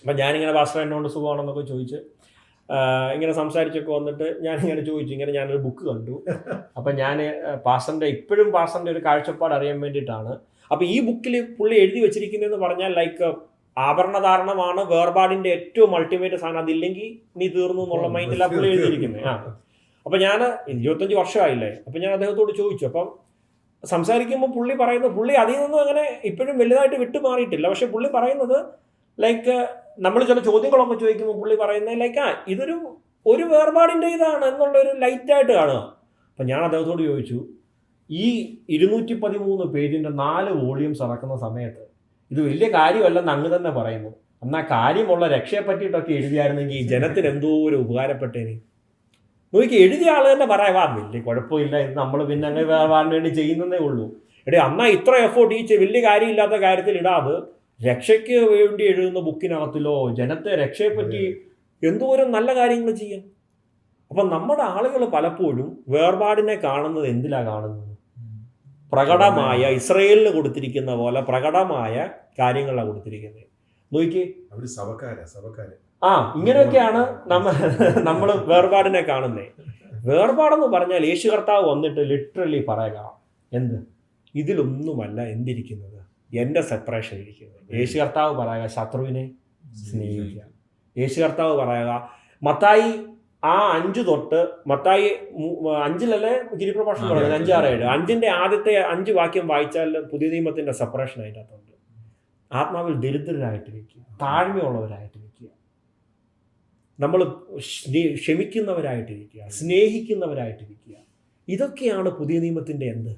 അപ്പം ഞാനിങ്ങനെ പാസ്റ്റർ എന്നോട് സുഖമാണെന്നൊക്കെ ചോദിച്ച് ഇങ്ങനെ സംസാരിച്ചൊക്കെ വന്നിട്ട് ഞാനിങ്ങനെ ചോദിച്ചു, ഇങ്ങനെ ഞാനൊരു ബുക്ക് കണ്ടു. അപ്പം ഞാൻ ഇപ്പോഴും പാസ്റ്ററിൻ്റെ ഒരു കാഴ്ചപ്പാട് അറിയാൻ വേണ്ടിയിട്ടാണ്. അപ്പം ഈ ബുക്കിൽ പുള്ളി എഴുതി വെച്ചിരിക്കുന്നതെന്ന് പറഞ്ഞാൽ ലൈക്ക് ആഭരണധാരണമാണ് വേർപാടിൻ്റെ ഏറ്റവും അൾട്ടിമേറ്റ് സാധനം, അതില്ലെങ്കിൽ നീ തീർന്നു എന്നുള്ള മൈൻഡിലാണ് പുള്ളി എഴുതിയിരിക്കുന്നത്. അപ്പം ഞാൻ 25 വർഷമായില്ലേ, അപ്പം ഞാൻ അദ്ദേഹത്തോട് ചോദിച്ചു. അപ്പം സംസാരിക്കുമ്പോൾ പുള്ളി അതിൽ നിന്നും അങ്ങനെ ഇപ്പോഴും വലുതായിട്ട് വിട്ടുമാറിയിട്ടില്ല. പക്ഷെ പുള്ളി പറയുന്നത് ലൈക്ക് നമ്മൾ ചില ചോദ്യങ്ങളൊക്കെ ചോദിക്കുമ്പോൾ പുള്ളി പറയുന്നത് ലൈക്ക് ഒരു വേർപാടിൻ്റെ ഇതാണ് എന്നുള്ളൊരു ലൈറ്റായിട്ട് കാണുക. അപ്പം ഞാൻ അദ്ദേഹത്തോട് ചോദിച്ചു, ഈ 213 പേജിൻ്റെ 4 വോളിയൂംസ് ഇറക്കുന്ന സമയത്ത് ഇത് വലിയ കാര്യമല്ലെന്ന് അങ്ങ് തന്നെ പറയുന്നു. എന്നാൽ കാര്യമുള്ള രക്ഷയെ പറ്റിയിട്ടൊക്കെ എഴുതിയായിരുന്നെങ്കിൽ ജനത്തിന് എന്തോ ഒരു ഉപകാരപ്പെട്ടേനെ. നോക്കി എഴുതിയ ആൾ തന്നെ പറയാ വലിയ കുഴപ്പമില്ല, ഇത് നമ്മൾ പിന്നെ അങ്ങനെ വേർപാടിന് വേണ്ടി ചെയ്യുന്നതേ ഉള്ളൂ. എന്നാൽ ഇത്ര എഫോർട്ട് ഈ വലിയ കാര്യമില്ലാത്ത കാര്യത്തിൽ ഇടാതെ രക്ഷയ്ക്ക് വേണ്ടി എഴുതുന്ന ബുക്കിനകത്തിലോ ജനത്തെ രക്ഷയെപ്പറ്റി എന്തോരം നല്ല കാര്യങ്ങൾ ചെയ്യാം. അപ്പം നമ്മുടെ ആളുകൾ പലപ്പോഴും വേർപാടിനെ കാണുന്നത് എന്തിലാണ് കാണുന്നത്? പ്രകടമായ, ഇസ്രയേലിന് കൊടുത്തിരിക്കുന്ന പോലെ പ്രകടമായ കാര്യങ്ങളാണ് കൊടുത്തിരിക്കുന്നത്. നോക്കി ഇങ്ങനെയൊക്കെയാണ് നമ്മൾ വേർപാടിനെ കാണുന്നത്. വേർപാടെന്ന് പറഞ്ഞാൽ യേശു കർത്താവ് വന്നിട്ട് ലിറ്ററലി പറയുക, എന്ത് ഇതിലൊന്നുമല്ല എന്തിരിക്കുന്നത്, എൻ്റെ സെപ്പറേഷൻ ഇരിക്കുന്നത്. യേശു കർത്താവ് പറയുക ശത്രുവിനെ സ്നേഹിക്കുക. യേശു കർത്താവ് പറയുക മത്തായി 5 തൊട്ട്, മത്തായി 5-ലല്ലേ ഗിരിപ്രഭാഷണം പറയുന്നത്, 5, 6, 7, 5ന്റെ ആദ്യത്തെ 5 വാക്യം വായിച്ചാൽ പുതിയ നിയമത്തിൻ്റെ സെപ്പറേഷൻ അതിൻ്റെ അകത്തുണ്ട്. ആത്മാവിൽ ദരിദ്രരായിട്ടിരിക്കുക, താഴ്മയുള്ളവരായിട്ടിരിക്കുക, നമ്മൾ ക്ഷമിക്കുന്നവരായിട്ടിരിക്കുക, സ്നേഹിക്കുന്നവരായിട്ടിരിക്കുക. ഇതൊക്കെയാണ് പുതിയ നിയമത്തിൻ്റെ എന്ത്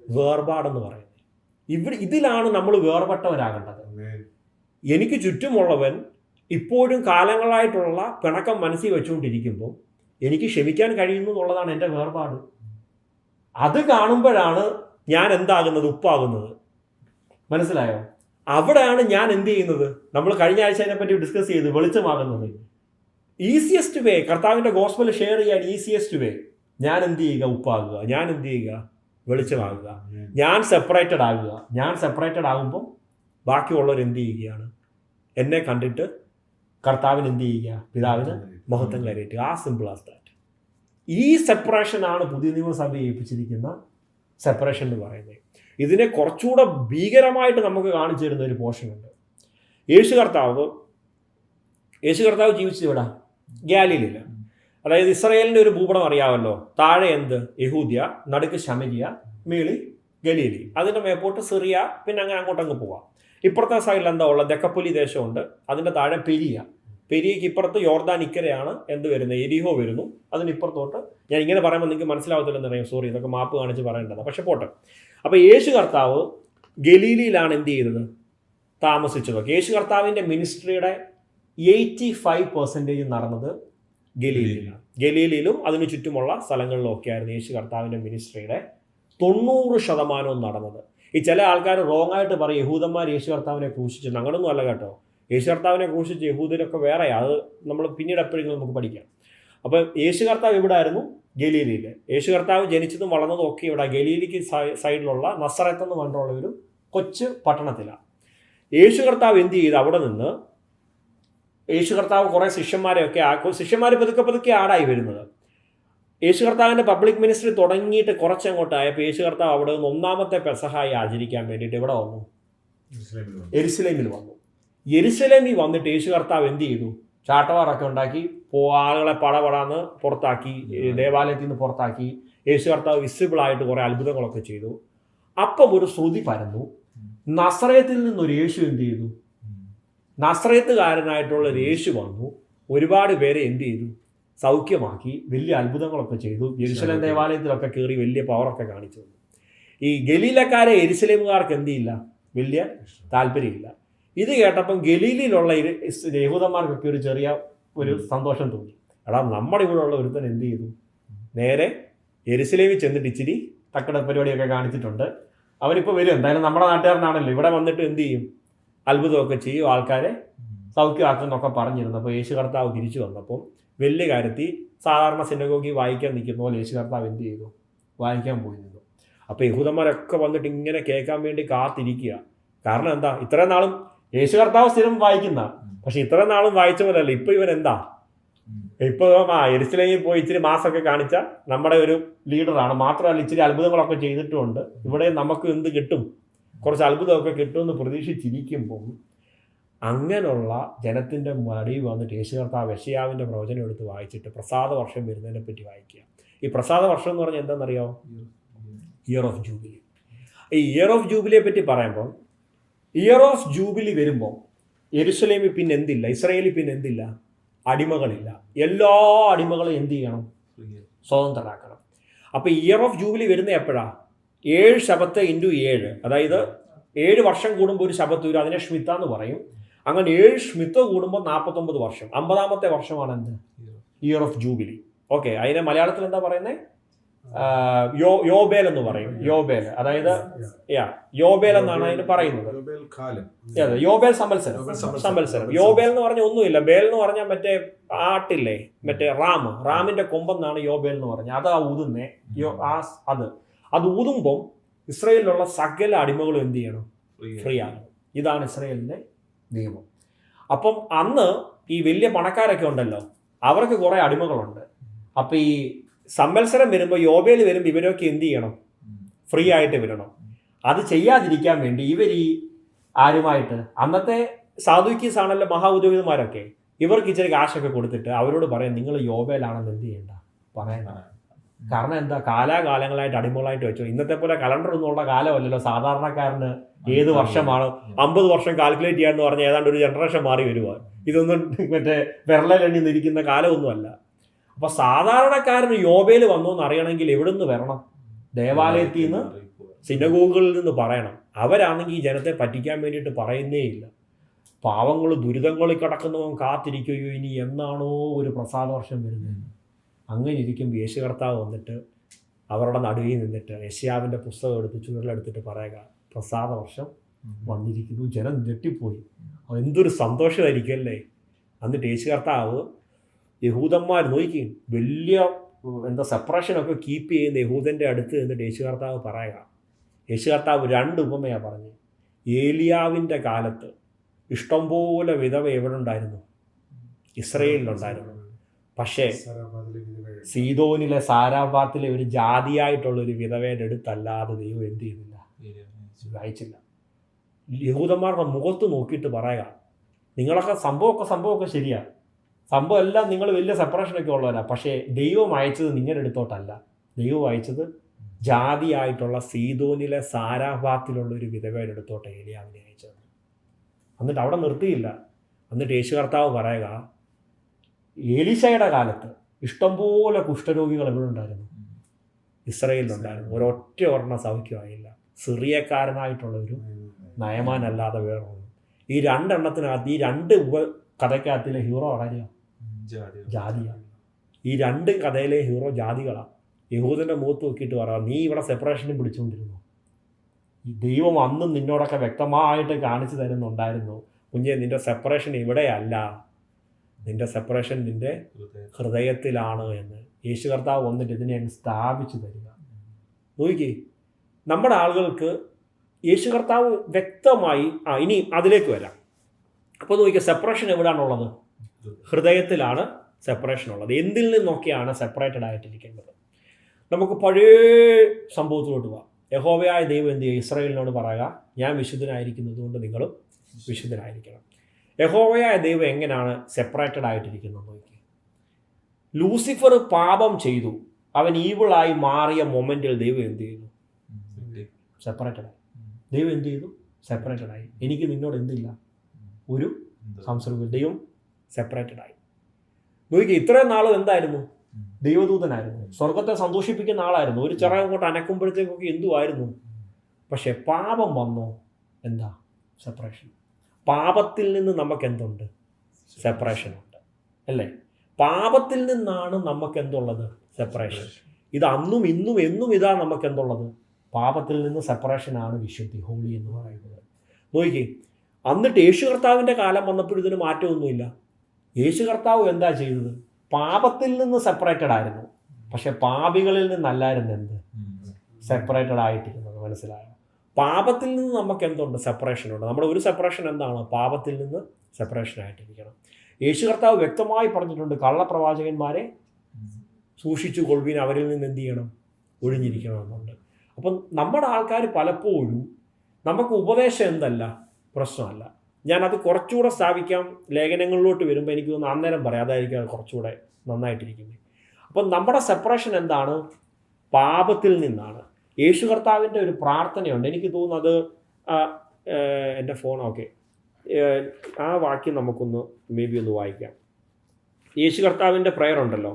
വേർപാടെന്ന് പറയുന്നത്. ഇതിലാണ് നമ്മൾ വേർപെട്ടവരാകേണ്ടത്. എനിക്ക് ചുറ്റുമുള്ളവൻ ഇപ്പോഴും കാലങ്ങളായിട്ടുള്ള പിണക്കം മനസ്സിൽ വെച്ചുകൊണ്ടിരിക്കുമ്പോൾ എനിക്ക് ക്ഷമിക്കാൻ കഴിയുന്നു എന്നുള്ളതാണ് എൻ്റെ വേർപാട്. അത് കാണുമ്പോഴാണ് ഞാൻ എന്താകുന്നത്, ഉപ്പാകുന്നത്. മനസ്സിലായോ? അവിടെയാണ് ഞാൻ എന്ത് ചെയ്യുന്നത്, നമ്മൾ കഴിഞ്ഞ ആഴ്ച അതിനെപ്പറ്റി ഡിസ്കസ് ചെയ്ത് വെളിച്ചമാകുന്നത്. ഈസിയസ്റ്റ് വേ, കർത്താവിൻ്റെ ഗോസ്പൽ ഷെയർ ചെയ്യാൻ ഈസിയസ്റ്റ് വേ, ഞാൻ എന്ത് ചെയ്യുക, ഉപ്പാകുക. ഞാൻ എന്ത് ചെയ്യുക, വെളിച്ചമാകുക. ഞാൻ സെപ്പറേറ്റഡ് ആകുക. ഞാൻ സെപ്പറേറ്റഡ് ആകുമ്പോൾ ബാക്കിയുള്ളവർ എന്ത് ചെയ്യുകയാണ്, എന്നെ കണ്ടിട്ട് കർത്താവിന് എന്ത് ചെയ്യുക, പിതാവിന് മഹത്വം കയറിയിട്ടുക. ആ സിമ്പിൾ ആസ് ദാറ്റ്. ഈ സെപ്പറേഷനാണ് പുതിയ നിയമസഭ ഏൽപ്പിച്ചിരിക്കുന്ന സെപ്പറേഷൻ എന്ന് പറയുന്നത്. ഇതിനെ കുറച്ചുകൂടെ ഭീകരമായിട്ട് നമുക്ക് കാണിച്ചു തരുന്ന ഒരു പോർഷനുണ്ട്. യേശു കർത്താവ് ജീവിച്ചത് ഇവിടെ ഗാലിലയിലാണ്. അതായത് ഇസ്രയേലിൻ്റെ ഒരു ഭൂപടം അറിയാമല്ലോ. താഴെ എന്ത്? യഹൂദ്യ, നടുക്ക് ശമരിയ, മേളി ഗലീലി, അതിൻ്റെ മേപ്പോട്ട് സിറിയ, പിന്നെ അങ്ങനെ അങ്ങോട്ടങ്ങ് പോവാം. ഇപ്പുറത്തെ സൈഡിൽ എന്താ ഉള്ളത്? ദക്കപ്പൊലി ദേശമുണ്ട്. അതിൻ്റെ താഴെ പെരിയയ്ക്ക് ഇപ്പുറത്ത് യോർദാൻ ഇക്കരെയാണ് എന്ത് വരുന്നത്? എരിഹോ വരുന്നു. അതിനിപ്പുറത്തോട്ട് ഞാൻ ഇങ്ങനെ പറയുമ്പോൾ നിങ്ങൾക്ക് മനസ്സിലാവത്തില്ലെന്നറിയാം, സോറി, ഇതൊക്കെ മാപ്പ് കാണിച്ച് പറയേണ്ടതാണ്, പക്ഷെ പോട്ടെ. അപ്പോൾ യേശു കർത്താവ് ഗലീലിയിലാണ് എന്ത് ചെയ്തത്? താമസിച്ചതൊക്കെ. യേശു കർത്താവിൻ്റെ മിനിസ്ട്രിയുടെ 85% നടന്നത് ഗലീലിയിലാണ്. ഗലീലിയിലും അതിനു ചുറ്റുമുള്ള സ്ഥലങ്ങളിലും ഒക്കെ ആയിരുന്നു യേശു കർത്താവിൻ്റെ മിനിസ്ട്രിയുടെ 90% നടന്നത്. ഈ ചില ആൾക്കാർ റോങ് ആയിട്ട് പറയും യഹൂദന്മാർ യേശു കർത്താവിനെ ക്രൂശിച്ചു. അങ്ങനൊന്നും അല്ല കേട്ടോ. യേശു കർത്താവിനെ ക്രൂശിച്ച് യഹൂദരൊക്കെ വേറെയാണ്. അത് നമ്മൾ പിന്നീട് എപ്പോഴെങ്കിലും നമുക്ക് പഠിക്കാം. അപ്പം യേശു കർത്താവ് ഇവിടെ ആയിരുന്നു, ഗലീലിയിൽ. യേശു കർത്താവ് ജനിച്ചതും വളർന്നതും ഒക്കെ ഇവിടെ ഗലീലിക്ക് സൈഡിലുള്ള നസറത്ത് എന്ന് പറഞ്ഞിട്ടുള്ള ഒരു കൊച്ചു പട്ടണത്തിലാണ്. യേശു കർത്താവ് എന്ത് ചെയ്ത് അവിടെ നിന്ന് യേശു കർത്താവ് കുറേ ശിഷ്യന്മാർ പതുക്കെ ആടായി വരുന്നത്. യേശു കർത്താവിൻ്റെ പബ്ലിക് മിനിസ്ട്രി തുടങ്ങിയിട്ട് കുറച്ചങ്ങോട്ടായപ്പോൾ യേശു കർത്താവ് അവിടെ നിന്ന് ഒന്നാമത്തെ പെസഹായി ആചരിക്കാൻ വേണ്ടിയിട്ട് ഇവിടെ വന്നു, യെരുശലേമിൽ വന്നു. യെരുശലേമിൽ വന്നിട്ട് യേശു കർത്താവ് എന്ത് ചെയ്തു? ചാട്ടവാറൊക്കെ ഉണ്ടാക്കി ആളുകളെ പടപടാന്ന് പുറത്താക്കി, ദേവാലയത്തിൽ നിന്ന് പുറത്താക്കി. യേശു കർത്താവ് വിസിബിളായിട്ട് കുറേ അത്ഭുതങ്ങളൊക്കെ ചെയ്തു. അപ്പം ഒരു ശ്രുതി പരന്നു. നസറേത്തിൽ നിന്നൊരു യേശു എന്ത് ചെയ്തു? നസറേത്തുകാരനായിട്ടുള്ള ഒരു യേശു വന്നു, ഒരുപാട് പേരെ എന്ത് ചെയ്തു? സൗഖ്യമാക്കി, വലിയ അത്ഭുതങ്ങളൊക്കെ ചെയ്തു. യെരുശലേം ദേവാലയത്തിലൊക്കെ കയറി വലിയ പവറൊക്കെ കാണിച്ചു. ഈ ഗലീലക്കാരെ യെരുശലേമുകാർക്ക് എന്ത് ചെയ്യില്ല? വലിയ താല്പര്യമില്ല. ഇത് കേട്ടപ്പം ഗലീലിലുള്ള യഹൂദന്മാർക്കൊക്കെ ഒരു ചെറിയ ഒരു സന്തോഷം തോന്നി. എടാ, നമ്മുടെ ഇവിടെ ഉള്ള ഒരുത്തൻ എന്ത് ചെയ്തു? നേരെ യെരുശലേമിൽ ചെന്നിട്ട് ഇച്ചിരി തക്കട പരിപാടിയൊക്കെ കാണിച്ചിട്ടുണ്ട്. അവനിപ്പോൾ വരും, എന്തായാലും നമ്മുടെ നാട്ടുകാരനാണല്ലോ, ഇവിടെ വന്നിട്ട് എന്ത് ചെയ്യും? അത്ഭുതമൊക്കെ ചെയ്യും, ആൾക്കാരെ സൗഖ്യമാക്കുന്നൊക്കെ പറഞ്ഞിരുന്നപ്പോൾ യേശു കർത്താവ് തിരിച്ചു വന്നപ്പം വലിയ കാര്യത്തിൽ സാധാരണ സിനഗോഗിൽ വായിക്കാൻ നിൽക്കുന്ന പോലെ യേശു കർത്താവ് എന്ത് ചെയ്തു? വായിക്കാൻ പോയി നിന്നു. അപ്പോൾ യഹൂദന്മാരൊക്കെ വന്നിട്ട് ഇങ്ങനെ കേൾക്കാൻ വേണ്ടി കാത്തിരിക്കുക. കാരണം എന്താ? ഇത്രയും നാളും യേശു കർത്താവ് സ്ഥിരം വായിക്കുന്ന, പക്ഷെ ഇത്രയും നാളും വായിച്ച പോലെയല്ല. ഇപ്പോൾ ഇവൻ എന്താ? ഇപ്പോൾ യെരുശലേമിൽ പോയി ഇച്ചിരി മാസമൊക്കെ കാണിച്ച നമ്മുടെ ഒരു ലീഡറാണ്. മാത്രമല്ല ഇച്ചിരി അത്ഭുതങ്ങളൊക്കെ ചെയ്തിട്ടുമുണ്ട്. ഇവിടെ നമുക്ക് എന്ത് കിട്ടും? കുറച്ച് അത്ഭുതമൊക്കെ കിട്ടുമെന്ന് പ്രതീക്ഷിച്ചിരിക്കുമ്പം അങ്ങനെയുള്ള ജനത്തിൻ്റെ മടിയിൽ വന്നിട്ട് യേശു കർത്താവ് യെശയ്യാവിൻ്റെ പ്രവചനം എടുത്ത് വായിച്ചിട്ട് പ്രസാദ വർഷം വരുന്നതിനെ പറ്റി വായിക്കുക. ഈ പ്രസാദ വർഷം എന്ന് പറഞ്ഞാൽ എന്താണെന്നറിയാമോ? Year of jubilee. ഈ ഇയർ ഓഫ് ജൂബിലിയെ പറ്റി പറയുമ്പോൾ, ഇയർ ഓഫ് ജൂബിലി വരുമ്പോൾ യെരുശലേമിൽ പിന്നെ എന്തില്ല? ഇസ്രായേലിൽ പിന്നെ എന്തില്ല? അടിമകളില്ല. എല്ലാ അടിമകളും എന്ത് ചെയ്യണം? സ്വതന്ത്രരാക്കണം. അപ്പോൾ ഇയർ ഓഫ് ജൂബിലി വരുന്നത് എപ്പോഴാണ്? 7 ശബത്ത് × 7, അതായത് 7 വർഷം കൂടുമ്പോൾ ഒരു ശബത്ത് വരും. അതിനെ ഷ്മിത്ത എന്ന് പറയും. അങ്ങനെ 7 ഷ്മിത്ത കൂടുമ്പോൾ 49 വർഷം. 50-ാമത്തെ വർഷമാണ് എന്ത്? Year of jubilee. ഓക്കെ, അതിനെ മലയാളത്തിൽ എന്താ പറയുന്നത്? യോബേൽ എന്ന് പറയും. യോബേൽ, അതായത് യോബേൽ എന്നാണ് അതിന് പറയുന്നത്. യോബേൽ സംവത്സരം. യോബേൽ എന്ന് പറഞ്ഞാൽ ഒന്നുമില്ല. ബേൽ എന്ന് പറഞ്ഞാൽ മറ്റേ ആട്ടില്ലേ, മറ്റേ റാമിന്റെ കൊമ്പെന്നാണ് യോബേൽ എന്ന് പറഞ്ഞാൽ. അതാ ഊതുന്നേ. അത് ഊതുമ്പം ഇസ്രയേലിലുള്ള സകല അടിമകളും എന്ത് ചെയ്യണം? ഫ്രീ ആകണം. ഇതാണ് ഇസ്രയേലിൻ്റെ നിയമം. അപ്പം അന്ന് ഈ വലിയ പണക്കാരൊക്കെ ഉണ്ടല്ലോ, അവർക്ക് കുറേ അടിമകളുണ്ട്. അപ്പം ഈ സംവത്സരം വരുമ്പോൾ, യോബേൽ വരുമ്പോൾ ഇവരൊക്കെ എന്ത് ചെയ്യണം? ഫ്രീ ആയിട്ട് വിടണം. അത് ചെയ്യാതിരിക്കാൻ വേണ്ടി ഇവർ ഈ ആരുമായിട്ട്, അന്നത്തെ സാധുക്കീസ് ആണല്ലോ മഹാഉദ്യോഗികന്മാരൊക്കെ, ഇവർക്ക് ഇച്ചിരി കാശൊക്കെ കൊടുത്തിട്ട് അവരോട് പറയാം, നിങ്ങൾ യോബേലാണെന്ന് എന്ത് ചെയ്യണ്ട പറയണ്ട. കാരണം എന്താ? കാലാകാലങ്ങളായിട്ട് അടിമകളായിട്ട് വെച്ചോ. ഇന്നത്തെ പോലെ കലണ്ടർ ഒന്നുമുള്ള കാലമല്ലല്ലോ. സാധാരണക്കാരന് ഏത് വർഷമാണ് 50 വർഷം കാൽക്കുലേറ്റ് ചെയ്യാന്ന് പറഞ്ഞാൽ ഏതാണ്ട് ഒരു ജനറേഷൻ മാറി വരുക. ഇതൊന്നും മറ്റേ വിരലെണ്ണി നിരിക്കുന്ന കാലമൊന്നുമല്ല. അപ്പോൾ സാധാരണക്കാരന് യോബേൽ വന്നു എന്ന് അറിയണമെങ്കിൽ എവിടെ നിന്ന് വരണം? ദേവാലയത്തിൽ നിന്ന്, സിനഗോഗുകളിൽ നിന്ന് പറയണം. അവരാണെങ്കിൽ ഈ ജനത്തെ പറ്റിക്കാൻ വേണ്ടിയിട്ട് പറയുന്നേ ഇല്ല. പാവങ്ങൾ ദുരിതങ്ങളിൽ കിടക്കുന്നവൻ കാത്തിരിക്കുകയോ ഇനി എന്നാണോ ഒരു പ്രസാദ വർഷം വരുന്നത്. അങ്ങനെ ഇരിക്കുമ്പോൾ യേശു കർത്താവ് വന്നിട്ട് അവരുടെ നടുവിൽ നിന്നിട്ട് യെശയ്യാവിൻ്റെ പുസ്തകം എടുത്ത് ചുരുളെടുത്തിട്ട് പറയുക, പ്രസാദ വർഷം വന്നിരിക്കുന്നു. ജനം ഞെട്ടിപ്പോയി. എന്തൊരു സന്തോഷമായിരിക്കും അല്ലേ? എന്നിട്ട് യേശു കർത്താവ് യഹൂദന്മാർ നോക്കി വലിയ സെപ്പറേഷനൊക്കെ കീപ്പ് ചെയ്യുന്ന യഹൂദൻ്റെ അടുത്ത് എന്നിട്ട് യേശു കർത്താവ് പറയുക. യേശു കർത്താവ് 2 ഉപമയാണ് പറഞ്ഞ്. ഏലിയാവിൻ്റെ കാലത്ത് ഇഷ്ടംപോലെ വിധവ എവിടെ ഉണ്ടായിരുന്നു? ഇസ്രയേലിലുണ്ടായിരുന്നു. പക്ഷേ സീദോനിലെ സാരാഭാത്തിലെ ഒരു ജാതിയായിട്ടുള്ളൊരു വിധവയുടെ അടുത്തല്ലാതെ ദൈവം എന്ത് ചെയ്യുന്നില്ല? വായിച്ചില്ല. യഹൂദന്മാരുടെ മുഖത്ത് നോക്കിയിട്ട് പറയുക, നിങ്ങളൊക്കെ സംഭവമൊക്കെ ശരിയാണ്, സംഭവം എല്ലാം നിങ്ങൾ വലിയ സെപ്പറേഷനൊക്കെ ഉള്ളവരാ. പക്ഷേ ദൈവം അയച്ചത് നിങ്ങളുടെ അടുത്തോട്ടല്ല. ദൈവം അയച്ചത് ജാതിയായിട്ടുള്ള സീദോനിലെ സാരാഭാത്തിലുള്ള ഒരു വിധവയുടെ അടുത്തോട്ട് ഏലിയാവിനെ അയച്ചത്. എന്നിട്ട് അവിടെ നിർത്തിയില്ല. എന്നിട്ട് യേശു കർത്താവ് പറയുക, എലീശയുടെ കാലത്ത് ഇഷ്ടംപോലെ കുഷ്ഠരോഗികൾ എവിടെ ഉണ്ടായിരുന്നു? ഇസ്രയേലിലുണ്ടായിരുന്നു. ഒരൊറ്റ ഒരെണ്ണം സൗഖ്യമായില്ല. സിറിയക്കാരനായിട്ടുള്ള ഒരു നയമാനല്ലാതെ വേറൊന്നും. ഈ രണ്ടെണ്ണത്തിനകത്ത്, ഈ രണ്ട് കഥയ്ക്കകത്തിലെ ഹീറോ ആരാ? ജാതിയാണ്. ഈ രണ്ട് കഥയിലെ ഹീറോ ജാതികളാണ്. യഹൂദൻ്റെ മുഖത്ത് നോക്കിയിട്ട് പറയാം, നീ ഇവിടെ സെപ്പറേഷനും പിടിച്ചുകൊണ്ടിരുന്നു. ഈ ദൈവം അന്നും നിന്നോടൊക്കെ വ്യക്തമായിട്ട് കാണിച്ചു തരുന്നുണ്ടായിരുന്നു, കുഞ്ഞെ നിൻ്റെ സെപ്പറേഷൻ ഇവിടെയല്ല, നിൻ്റെ സെപ്പറേഷൻ നിൻ്റെ ഹൃദയത്തിലാണ് എന്ന് യേശു കർത്താവ് വന്നിട്ട് ഇതിനെ അങ്ങ് സ്ഥാപിച്ചു തരിക. നോക്കിക്കേ, നമ്മുടെ ആളുകൾക്ക് യേശു കർത്താവ് വ്യക്തമായി ഇനി അതിലേക്ക് വരാം. അപ്പോൾ നോക്കിയാൽ സെപ്പറേഷൻ എവിടെയാണുള്ളത്? ഹൃദയത്തിലാണ് സെപ്പറേഷൻ ഉള്ളത്. എന്തിൽ നിന്നൊക്കെയാണ് സെപ്പറേറ്റഡ് ആയിട്ടിരിക്കേണ്ടത്? നമുക്ക് പഴയ സംഭവത്തിലോട്ട് പോവാം. യഹോവയായ ദൈവം എന്ത് ചെയ്യുക? ഇസ്രായേലിനോട് പറയുക, ഞാൻ വിശുദ്ധനായിരിക്കുന്നത് കൊണ്ട് നിങ്ങളും വിശുദ്ധനായിരിക്കണം. യഹോവയായ ദൈവം എങ്ങനെയാണ് സെപ്പറേറ്റഡ് ആയിട്ടിരിക്കുന്നത് നോക്കി. ലൂസിഫർ പാപം ചെയ്തു, അവൻ ഈവിളായി മാറിയ മൊമെൻറ്റിൽ ദൈവം എന്ത് ചെയ്തു? സെപ്പറേറ്റഡായി. ദൈവം എന്ത് ചെയ്തു? സെപ്പറേറ്റഡായി. എനിക്ക് നിന്നോട് എന്തില്ല? ഒരു സംസർഗം. ദൈവം സെപ്പറേറ്റഡായി. നോക്കി, ഇത്രയും നാളും എന്തായിരുന്നു? ദൈവദൂതനായിരുന്നു, സ്വർഗത്തെ സന്തോഷിപ്പിക്കുന്ന ആളായിരുന്നു. ഒരു ചിറക് അങ്ങോട്ട് അനക്കുമ്പോഴത്തേക്കൊക്കെ എന്തുമായിരുന്നു. പക്ഷെ പാപം വന്നോ? എന്താ? സെപ്പറേഷൻ. പാപത്തിൽ നിന്ന് നമുക്ക് എന്തുണ്ട്? സെപ്പറേഷൻ ഉണ്ട്, അല്ലേ? പാപത്തിൽ നിന്നാണ് നമുക്ക് എന്തുള്ളത്? സെപ്പറേഷൻ. ഇത് അന്നും ഇന്നും എന്നും ഇതാ നമുക്ക് എന്തുള്ളത്? പാപത്തിൽ നിന്ന് സെപ്പറേഷനാണ് വിശുദ്ധി, ഹോളി എന്ന് പറയുന്നത്. നോക്കിക്കേ, എന്നിട്ട് യേശു കർത്താവിൻ്റെ കാലം വന്നപ്പോൾ ഇതിന് മാറ്റമൊന്നുമില്ല. യേശു കർത്താവ് എന്താ ചെയ്തത്? പാപത്തിൽ നിന്ന് സെപ്പറേറ്റഡ് ആയിരുന്നു, പക്ഷെ പാപികളിൽ നിന്നല്ലായിരുന്നു എന്ത്? സെപ്പറേറ്റഡ് ആയിട്ടിരുന്നത്. മനസ്സിലായോ? പാപത്തിൽ നിന്ന് നമുക്ക് എന്തുണ്ട്? സെപ്പറേഷനുണ്ട്. നമ്മുടെ ഒരു സെപ്പറേഷൻ എന്താണ്? പാപത്തിൽ നിന്ന് സെപ്പറേഷൻ ആയിട്ടിരിക്കണം. യേശു കർത്താവ് വ്യക്തമായി പറഞ്ഞിട്ടുണ്ട്, കള്ളപ്രവാചകന്മാരെ സൂക്ഷിച്ചു കൊള്ളുവിൻ, അവരിൽ നിന്ന് എന്ത് ചെയ്യണം? ഒഴിഞ്ഞിരിക്കണമെന്നുണ്ട്. അപ്പം നമ്മുടെ ആൾക്കാർ പലപ്പോഴും, നമുക്ക് ഉപദേശം എന്തല്ല പ്രശ്നമല്ല. ഞാനത് കുറച്ചുകൂടെ സ്ഥാപിക്കാം. ലേഖനങ്ങളിലോട്ട് വരുമ്പോൾ എനിക്ക് തോന്നുന്നു അന്നേരം പറയാം, അതായിരിക്കും കുറച്ചുകൂടെ നന്നായിട്ടിരിക്കുന്നത്. അപ്പം നമ്മുടെ സെപ്പറേഷൻ എന്താണ്? പാപത്തിൽ നിന്നാണ്. യേശു കർത്താവിൻ്റെ ഒരു പ്രാർത്ഥനയുണ്ട്, എനിക്ക് തോന്നുന്നത് എൻ്റെ ഫോൺ ഓക്കെ, ആ വാക്യം നമുക്കൊന്ന് മേ ബി ഒന്ന് വായിക്കാം. യേശു കർത്താവിൻ്റെ പ്രയർ ഉണ്ടല്ലോ,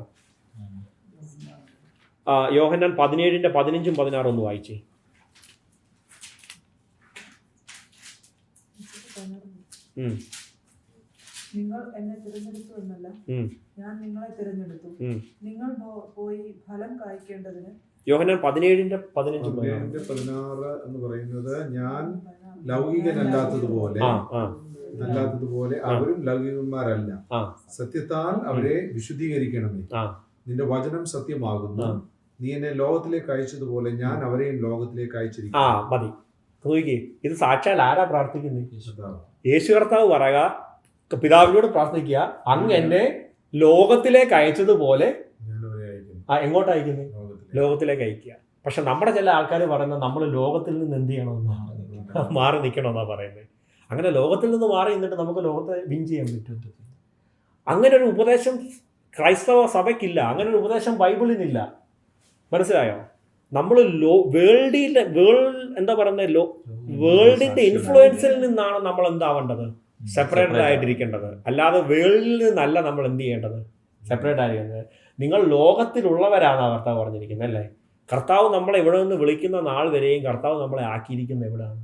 യോഹന്നാൻ 17:15-16 ഒന്ന് വായിച്ചേ. നിങ്ങൾ എന്നെ തിരഞ്ഞെടുത്തു എന്നല്ല, ഞാൻ നിങ്ങളെ തിരഞ്ഞെടുത്തു, നിങ്ങൾ പോയി ഫലം കായ്ക്കേണ്ടതിന്. യോഹന്നാൻ 17:15-16 എന്ന് പറയുന്നത്, ഞാൻ ലൗകികനല്ലാത്തതുപോലെ അവരും ലൗകികന്മാരല്ല, സത്യത്താൽ അവരെ വിശുദ്ധീകരിക്കണമേ. നിന്റെ വചനം സത്യമാകുന്നു. നീ എന്നെ ലോകത്തിലേക്ക് അയച്ചതുപോലെ ഞാൻ അവരെയും ലോകത്തിലേക്ക് അയച്ചിരിക്കുന്നു. മതി. നോക്കിക്കേ, ഇത് സാക്ഷാൽ ആരാ പ്രാർത്ഥിക്കുന്നത്? യേശു കർത്താവ് പറയുക, പിതാവിനോട് പ്രാർത്ഥിക്കുക, അങ്ങ് എന്നെ ലോകത്തിലേക്ക് അയച്ചതുപോലെ എങ്ങോട്ട് അയക്കുന്നത്? ലോകത്തിലേക്ക് അയക്കുക. പക്ഷെ നമ്മുടെ ചില ആൾക്കാർ പറയുന്നത് നമ്മൾ ലോകത്തിൽ നിന്ന് എന്ത് ചെയ്യണമെന്നാ? മാറി നിൽക്കണമെന്നാണ് പറയുന്നത്. അങ്ങനെ ലോകത്തിൽ നിന്ന് മാറി നിന്നിട്ട് നമുക്ക് ലോകത്തെ വിൻ ചെയ്യാൻ പറ്റും? അങ്ങനെ ഒരു ഉപദേശം ക്രൈസ്തവ സഭയ്ക്കില്ല, അങ്ങനെ ഒരു ഉപദേശം ബൈബിളിനില്ല. മനസ്സിലായോ? നമ്മൾ വേൾഡിന്റെ ഇൻഫ്ലുവൻസിൽ നിന്നാണ് നമ്മൾ എന്താവേണ്ടത്? സെപ്പറേറ്റഡ് ആയിട്ടിരിക്കേണ്ടത്. അല്ലാതെ വേൾഡിൽ നിന്നല്ല നമ്മൾ എന്ത് ചെയ്യേണ്ടത്? സെപ്പറേറ്റ് ആയിരിക്കുന്നത്. നിങ്ങൾ ലോകത്തിലുള്ളവരാണ് കർത്താവ് പറഞ്ഞിരിക്കുന്നത്, അല്ലേ? കർത്താവ് നമ്മളെ ഇവിടെ നിന്ന് വിളിക്കുന്ന നാൾ വരെയും കർത്താവ് നമ്മളെ ആക്കിയിരിക്കുന്നത് എവിടെയാണ്?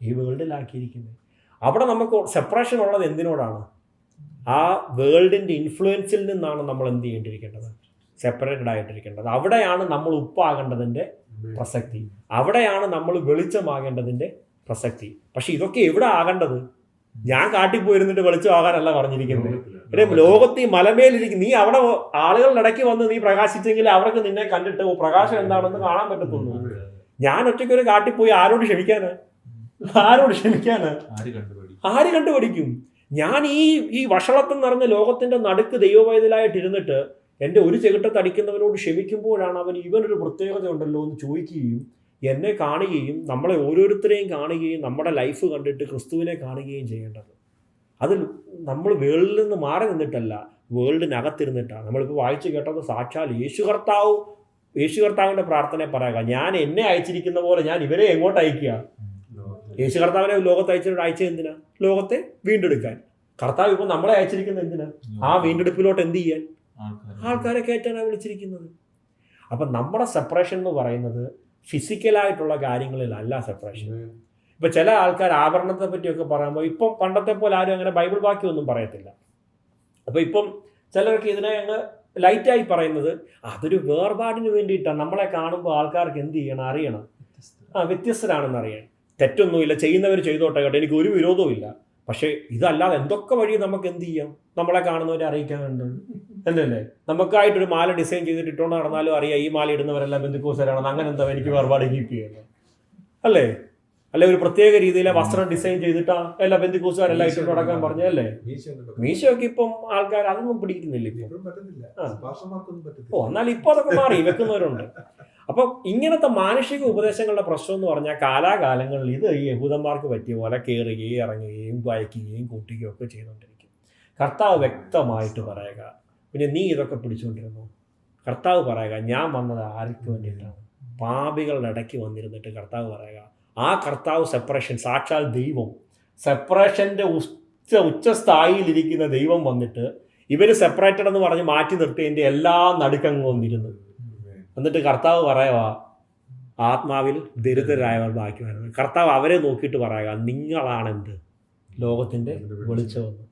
ഈ വേൾഡിലാക്കിയിരിക്കുന്നത്. അവിടെ നമുക്ക് സെപ്പറേഷൻ ഉള്ളത് എന്തിനോടാണ്? ആ വേൾഡിൻ്റെ ഇൻഫ്ലുവൻസിൽ നിന്നാണ് നമ്മൾ എന്ത് ചെയ്യേണ്ടിയിരിക്കേണ്ടത്? സെപ്പറേറ്റഡ് ആയിട്ടിരിക്കേണ്ടത്. അവിടെയാണ് നമ്മൾ ഉപ്പാകേണ്ടതിൻ്റെ പ്രസക്തി, അവിടെയാണ് നമ്മൾ വെളിച്ചമാകേണ്ടതിൻ്റെ പ്രസക്തി. പക്ഷെ ഇതൊക്കെ എവിടെ ആകേണ്ടത്? ഞാൻ കാട്ടിപ്പോയിരുന്നിട്ട് വെളിച്ചമാകാനല്ല പറഞ്ഞിരിക്കുന്നത്. ലോകത്ത് ഈ മലമേലിരിക്കും, നീ അവിടെ ആളുകളുടെ ഇടയ്ക്ക് വന്ന് നീ പ്രകാശിച്ചെങ്കിൽ അവർക്ക് നിന്നെ കണ്ടിട്ട് പ്രകാശം എന്താണെന്ന് കാണാൻ പറ്റത്തുള്ളൂ. ഞാൻ ഒറ്റയ്ക്കൊരു കാട്ടിപ്പോയി ആരോട് ക്ഷമിക്കാന്? ആര് കണ്ടുപഠിക്കും? ഞാൻ ഈ വഷളത്തിൽ നിറഞ്ഞ ലോകത്തിന്റെ നടുക്ക് ദൈവവൈതലായിട്ടിരുന്നിട്ട് എൻ്റെ ഒരു ചെകിട്ടത്തടിക്കുന്നവനോട് ക്ഷമിക്കുമ്പോഴാണ് അവൻ ഇവനൊരു പ്രത്യേകത ഉണ്ടല്ലോ എന്ന് ചോദിക്കുകയും എന്നെ കാണുകയും നമ്മളെ ഓരോരുത്തരെയും കാണുകയും നമ്മുടെ ലൈഫ് കണ്ടിട്ട് ക്രിസ്തുവിനെ കാണുകയും ചെയ്യേണ്ടത്. അത് നമ്മൾ വേൾഡിൽ നിന്ന് മാറി നിന്നിട്ടല്ല, വേൾഡിനകത്തിരുന്നിട്ടാണ്. നമ്മളിപ്പോൾ വായിച്ച് കേട്ടത് സാക്ഷാൽ യേശു കർത്താവിൻ്റെ പ്രാർത്ഥനയെ പറയുക, ഞാൻ എന്നെ അയച്ചിരിക്കുന്ന പോലെ ഞാൻ ഇവരെ എങ്ങോട്ട് അയക്കുക? യേശു കർത്താവിനെ ലോകത്ത് അയച്ചത് എന്തിനാ? ലോകത്തെ വീണ്ടെടുക്കാൻ. കർത്താവ് ഇപ്പോൾ നമ്മളെ അയച്ചിരിക്കുന്നത് എന്തിനാ? ആ വീണ്ടെടുപ്പിലോട്ട് എന്ത് ചെയ്യാൻ? ആൾക്കാരെ കയറ്റാനാണ് വിളിച്ചിരിക്കുന്നത്. അപ്പം നമ്മുടെ സെപ്പറേഷൻ എന്ന് പറയുന്നത് ഫിസിക്കലായിട്ടുള്ള കാര്യങ്ങളിലല്ല സെപ്പറേഷൻ. ഇപ്പം ചില ആൾക്കാർ ആഭരണത്തെ പറ്റിയൊക്കെ പറയുമ്പോൾ ഇപ്പം പണ്ടത്തെ പോലെ ആരും അങ്ങനെ ബൈബിൾ വാക്യമൊന്നും പറയത്തില്ല. അപ്പോൾ ഇപ്പം ചിലർക്ക് ഇതിനെ അങ്ങ് ലൈറ്റായി പറയുന്നത് അതൊരു വേർപാടിന് വേണ്ടിയിട്ടാണ്. നമ്മളെ കാണുമ്പോൾ ആൾക്കാർക്ക് എന്ത് ചെയ്യണം? അറിയണം, വ്യത്യസ്തരാണെന്ന് അറിയാൻ. തെറ്റൊന്നുമില്ല, ചെയ്യുന്നവർ ചെയ്തോട്ടെ കേട്ടോ, എനിക്ക് ഒരു വിരോധവും ഇല്ല. പക്ഷേ ഇതല്ലാതെ എന്തൊക്കെ വഴി നമുക്ക് എന്ത് ചെയ്യാം? നമ്മളെ കാണുന്നവരെ അറിയിക്കാനുണ്ട്, അല്ലല്ലേ? നമുക്കായിട്ടൊരു മാല ഡിസൈൻ ചെയ്തിട്ട് ഇട്ടുകൊണ്ട് നടന്നാലും അറിയാം ഈ മാല ഇടുന്നവരെല്ലാം ബന്ധുക്കോസരാണെന്ന്. അങ്ങനെ എന്താ എനിക്ക് വേർപാട് കീപ്പ് ചെയ്യുന്നത്? അല്ലേ? അല്ലെ ഒരു പ്രത്യേക രീതിയിലെ വസ്ത്രം ഡിസൈൻ ചെയ്തിട്ടാ എല്ലാ ബന്ധുക്കോസുകാരെല്ലാം ഇട്ടുകൊണ്ട് നടക്കാൻ പറഞ്ഞല്ലേ? മീശയൊക്കെ ഇപ്പം ആൾക്കാർ അതൊന്നും പിടിക്കുന്നില്ല ഇപ്പം. എന്നാലും ഇപ്പൊ അതൊക്കെ മാറി വെക്കുന്നവരുണ്ട്. അപ്പം ഇങ്ങനത്തെ മാനുഷിക ഉപദേശങ്ങളുടെ പ്രശ്നം എന്ന് പറഞ്ഞാൽ കാലാകാലങ്ങളിൽ ഇത് ഈ യഹൂദന്മാർക്ക് പറ്റിയ പോലെ കയറുകയും ഇറങ്ങുകയും വായിക്കുകയും കൂട്ടുകയും ഒക്കെ ചെയ്തുകൊണ്ടിരിക്കും. കർത്താവ് വ്യക്തമായിട്ട് പറയുക, പിന്നെ നീ ഇതൊക്കെ പിടിച്ചുകൊണ്ടിരുന്നു. കർത്താവ് പറയുക, ഞാൻ വന്നത് ആർക്ക് വേണ്ടിയിട്ടാണ്? പാപികളുടെ ഇടയ്ക്ക് വന്നിരുന്നിട്ട് കർത്താവ് പറയുക, ആ കർത്താവ് സെപ്പറേഷൻ, സാക്ഷാൽ ദൈവം, സെപ്പറേഷൻ്റെ ഉച്ചസ്ഥായിലിരിക്കുന്ന ദൈവം വന്നിട്ട് ഇവർ സെപ്പറേറ്റഡ് എന്ന് പറഞ്ഞ് മാറ്റി നിർത്തിയതിൻ്റെ എല്ലാ നടുക്കങ്ങ് വന്നിരുന്നു. എന്നിട്ട് കർത്താവ് പറയുക, ആത്മാവിൽ ദരിദ്രരായവർ ബാക്കി വരുന്നത്. കർത്താവ് അവരെ നോക്കിയിട്ട് പറയുക, നിങ്ങളാണെന്ത്? ലോകത്തിൻ്റെ വെളിച്ചമെന്ന്.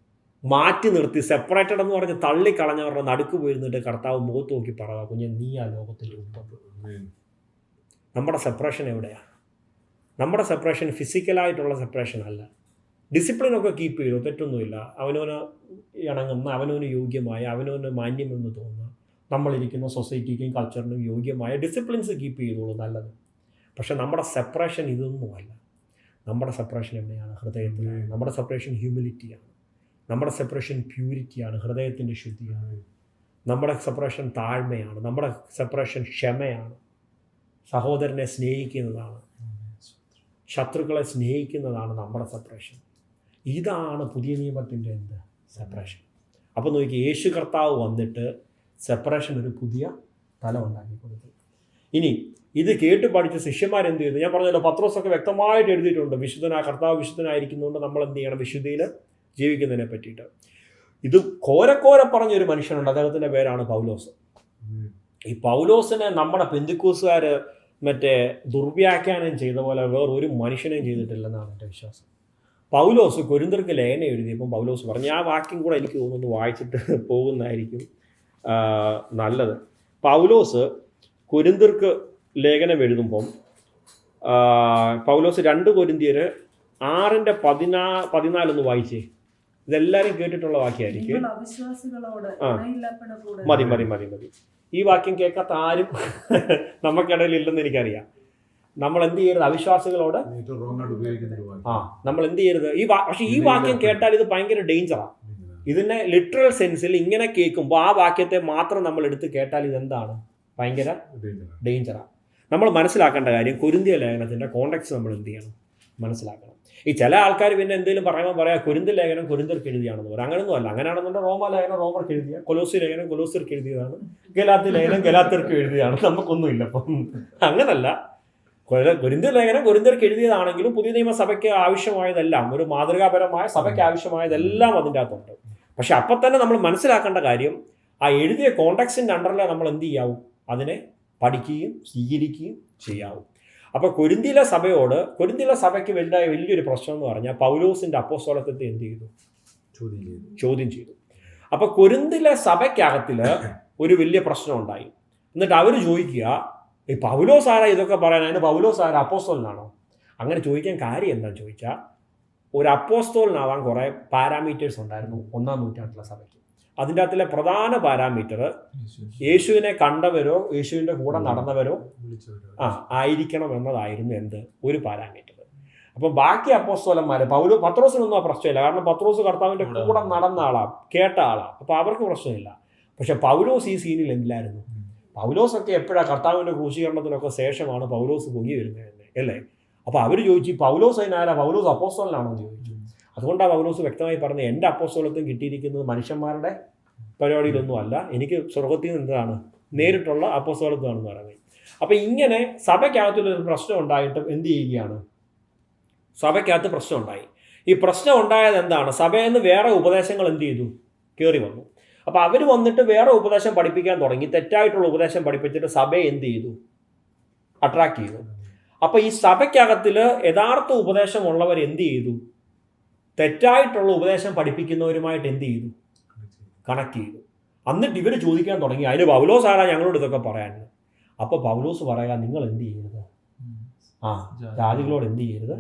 മാറ്റി നിർത്തി സെപ്പറേറ്റഡ് എന്ന് പറഞ്ഞ് തള്ളിക്കളഞ്ഞവരുടെ നടുക്ക് പോയിരുന്നിട്ട് കർത്താവ് മുഖത്ത് നോക്കി പറയുക, കുഞ്ഞെ നീ ആ ലോകത്തിൻ്റെ ഉപ്പ. നമ്മുടെ സെപ്പറേഷൻ എവിടെയാണ്? നമ്മുടെ സെപ്പറേഷൻ ഫിസിക്കലായിട്ടുള്ള സെപ്പറേഷൻ അല്ല. ഡിസിപ്ലിനൊക്കെ കീപ്പ് ചെയ്തു, തെറ്റൊന്നുമില്ല. അവനവന് ഇണങ്ങുന്ന, അവനവന് യോഗ്യമായ, അവനവന് മാന്യമെന്ന് തോന്നുന്ന, നമ്മളിരിക്കുന്ന സൊസൈറ്റിക്കും കൾച്ചറിനും യോഗ്യമായ ഡിസിപ്ലിൻസ് കീപ്പ് ചെയ്തോളൂ, നല്ലത്. പക്ഷെ നമ്മുടെ സെപ്പറേഷൻ ഇതൊന്നുമല്ല. നമ്മുടെ സെപ്പറേഷൻ എവിടെയാണ്? ഹൃദയത്തിലാണ്. നമ്മുടെ സെപ്പറേഷൻ ഹ്യൂമിലിറ്റിയാണ്. നമ്മുടെ സെപ്പറേഷൻ പ്യൂരിറ്റിയാണ്, ഹൃദയത്തിൻ്റെ ശുദ്ധിയാണ്. നമ്മുടെ സെപ്പറേഷൻ താഴ്മയാണ്. നമ്മുടെ സെപ്പറേഷൻ ക്ഷമയാണ്, സഹോദരനെ സ്നേഹിക്കുന്നതാണ്, ശത്രുക്കളെ സ്നേഹിക്കുന്നതാണ് നമ്മുടെ സെപ്പറേഷൻ. ഇതാണ് പുതിയ നിയമത്തിൻ്റെ എന്ത്? സെപ്പറേഷൻ. അപ്പോൾ നോക്കി, യേശു കർത്താവ് വന്നിട്ട് സെപ്പറേഷൻ ഒരു പുതിയ തലം ഉണ്ടാക്കി കൊടുത്തു. ഇനി ഇത് കേട്ട് പഠിച്ച ശിഷ്യന്മാരെന്ത് ചെയ്തു? ഞാൻ പറഞ്ഞല്ലോ, പത്രോസൊക്കെ വ്യക്തമായിട്ട് എഴുതിയിട്ടുണ്ട്, കർത്താവ് വിശുദ്ധനായിരിക്കുന്നതുകൊണ്ട് നമ്മൾ എന്ത് ചെയ്യണം? വിശുദ്ധിയിൽ ജീവിക്കുന്നതിനെ പറ്റിയിട്ട്. ഇത് കോരക്കോര പറഞ്ഞൊരു മനുഷ്യനുണ്ട്, അദ്ദേഹത്തിൻ്റെ പേരാണ് പൗലോസ്. ഈ പൗലോസിനെ നമ്മുടെ പെന്തിക്കോസുകാർ മറ്റേ ദുർവ്യാഖ്യാനം ചെയ്ത പോലെ വേറൊരു മനുഷ്യനെയും ചെയ്തിട്ടില്ലെന്നാണ് എൻ്റെ വിശ്വാസം. പൗലോസ് കൊരിന്ത്യർക്ക് ലേഖനം എഴുതിയപ്പം പൗലോസ് പറഞ്ഞു, ആ വാക്യം കൂടെ എനിക്ക് തോന്നുന്നു വായിച്ചിട്ട് പോകുന്നതായിരിക്കും നല്ലത്. പൗലോസ് കൊരിന്ത്യർക്ക് ലേഖനം എഴുതുമ്പം പൗലോസ് 2 കൊരിന്ത്യർ 6:14 വായിച്ചേ. ഇതെല്ലാവരും കേട്ടിട്ടുള്ള വാക്യമായിരിക്കും. മതി. ഈ വാക്യം കേൾക്കാത്ത ആരും നമുക്കിടയിൽ ഇല്ലെന്ന് എനിക്കറിയാം. നമ്മൾ എന്ത് ചെയ്യരുത്? അവിശ്വാസികളോട് നമ്മൾ എന്ത് ചെയ്യരുത്? പക്ഷെ ഈ വാക്യം കേട്ടാൽ ഇത് ഭയങ്കര ഡേഞ്ചറാണ്. ഇതിനെ ലിറ്ററൽ സെൻസിൽ ഇങ്ങനെ കേൾക്കുമ്പോൾ ആ വാക്യത്തെ മാത്രം നമ്മൾ എടുത്ത് കേട്ടാൽ ഇതെന്താണ്? ഭയങ്കര ഡേഞ്ചറാണ്. നമ്മൾ മനസ്സിലാക്കേണ്ട കാര്യം, കൊരിന്ത്യ ലേഖനത്തിൻ്റെ കോണ്ടെക്സ്റ്റ് നമ്മൾ എന്ത് ചെയ്യണം? മനസ്സിലാക്കണം. ഈ ചില ആൾക്കാർ പിന്നെ എന്തെങ്കിലും പറയുമ്പോൾ പറയാം, കൊരിന്ത്യ ലേഖനം കൊരിന്ത്യർക്ക് എഴുതിയാണെന്ന് പറയാം. അങ്ങനെയൊന്നും അല്ല. അങ്ങനെയാണെന്നുണ്ടെങ്കിൽ റോമ ലേഖനം റോമർക്ക് എഴുതിയ, കൊലോസി ലേഖനം കൊലോസിർക്ക് എഴുതിയതാണ്, ഗലാത്യ ലേഖനം ഗലാത്യർക്ക് എഴുതിയതാണ്. നമുക്കൊന്നുമില്ല അപ്പം. അങ്ങനല്ല. കൊരിന്ത്യ ലേഖനം കൊരിന്ത്യർക്ക് എഴുതിയതാണെങ്കിലും പുതിയ നിയമസഭയ്ക്ക് ആവശ്യമായതെല്ലാം, ഒരു മാതൃകാപരമായ സഭയ്ക്ക് ആവശ്യമായതെല്ലാം അതിൻ്റെ അകത്തുണ്ട്. പക്ഷെ അപ്പം തന്നെ നമ്മൾ മനസ്സിലാക്കേണ്ട കാര്യം, ആ എഴുതിയ കോണ്ടെക്സ്റ്റിൻ്റെ അണ്ടറിൽ നമ്മൾ എന്ത് ചെയ്യാവും? അതിനെ പഠിക്കുകയും സ്വീകരിക്കുകയും ചെയ്യാവും. അപ്പോൾ കൊരിന്ത്യയിലെ സഭയ്ക്ക് വലിയൊരു പ്രശ്നം എന്ന് പറഞ്ഞാൽ പൗലോസിൻ്റെ അപ്പോസ്തലത്വത്തെ എന്ത് ചെയ്തു? ചോദ്യം ചെയ്തു. അപ്പോൾ കൊരിന്ത്യയിലെ സഭയ്ക്കകത്തിൽ ഒരു വലിയ പ്രശ്നം ഉണ്ടായി. എന്നിട്ട് അവർ ചോദിക്കുക, ഈ പൗലോസ് ആരാ ഇതൊക്കെ പറയാൻ? അതിന് പൗലോസ് ആരാ? അപ്പോസ്തലനാണോ? അങ്ങനെ ചോദിക്കാൻ കാര്യം എന്താണെന്ന് ചോദിച്ചാൽ, ഒരു അപ്പോസ്തലനാവാൻ കുറേ പാരാമീറ്റേഴ്സ് ഉണ്ടായിരുന്നു 1-ാം നൂറ്റാണ്ടിലെ സഭയ്ക്ക്. അതിൻ്റെ അകത്തിലെ പ്രധാന പാരാമീറ്റർ യേശുവിനെ കണ്ടവരോ യേശുവിൻ്റെ കൂടെ നടന്നവരോ ആയിരിക്കണം എന്നതായിരുന്നു എന്ത്? ഒരു പാരാമീറ്റർ. അപ്പം ബാക്കി അപ്പോസ്തലന്മാർ, പത്രോസിനൊന്നും ആ പ്രശ്നമില്ല. കാരണം പത്രോസ് കർത്താവിൻ്റെ കൂടെ നടന്ന ആളാണ്, കേട്ട ആളാണ്. അപ്പോൾ അവർക്ക് പ്രശ്നമില്ല. പക്ഷെ പൗലോസ് ഈ സീനിൽ എന്തിലായിരുന്നു? പൗലോസൊക്കെ എപ്പോഴാണ്? കർത്താവിൻ്റെ ക്രൂശീകരണത്തിനൊക്കെ ശേഷമാണ് പൗലോസ് പൊങ്ങി വരുന്നത്, അല്ലേ? അപ്പോൾ അവർ ചോദിച്ചു, പൗലോസ് അതിനാരാ? പൗലോസ് അപ്പോസ്തലനാണോ എന്ന് ചോദിച്ചു. അതുകൊണ്ടാണ് പൗലോസ് വ്യക്തമായി പറഞ്ഞത് എൻ്റെ അപ്പോസ്തലത്വം കിട്ടിയിരിക്കുന്നത് മനുഷ്യന്മാരുടെ പരിപാടിയിലൊന്നും അല്ല, എനിക്ക് സ്വർഗത്തിൽ നിന്ന് എന്താണ് നേരിട്ടുള്ള അപ്പോസ്തലത്വമാണെന്ന് പറയുന്നത്. അപ്പം ഇങ്ങനെ സഭയ്ക്കകത്തുള്ളൊരു പ്രശ്നം ഉണ്ടായിട്ട് എന്ത് ചെയ്യുകയാണ്? സഭയ്ക്കകത്ത് പ്രശ്നം ഉണ്ടായി. ഈ പ്രശ്നം ഉണ്ടായത് എന്താണ്? സഭയിൽ നിന്ന് വേറെ ഉപദേശങ്ങൾ എന്ത് ചെയ്തു? കയറി വന്നു. അപ്പോൾ അവർ വന്നിട്ട് വേറെ ഉപദേശം പഠിപ്പിക്കാൻ തുടങ്ങി. തെറ്റായിട്ടുള്ള ഉപദേശം പഠിപ്പിച്ചിട്ട് സഭയെ എന്ത് ചെയ്തു? അട്രാക്ട് ചെയ്തു. അപ്പോൾ ഈ സഭയ്ക്കകത്തിൽ യഥാർത്ഥ ഉപദേശമുള്ളവർ എന്ത് ചെയ്തു? തെറ്റായിട്ടുള്ള ഉപദേശം പഠിപ്പിക്കുന്നവരുമായിട്ട് എന്ത് ചെയ്തു? കണക്ട് ചെയ്തു. എന്നിട്ട് ഇവർ ചോദിക്കാൻ തുടങ്ങി, അതിന് പൗലോസ് ആരാ ഞങ്ങളോട് ഇതൊക്കെ പറയാൻ? അപ്പോൾ പൗലോസ് പറയാ, നിങ്ങൾ എന്ത് ചെയ്യരുത്? ജാതികളോട് എന്ത് ചെയ്യരുത്?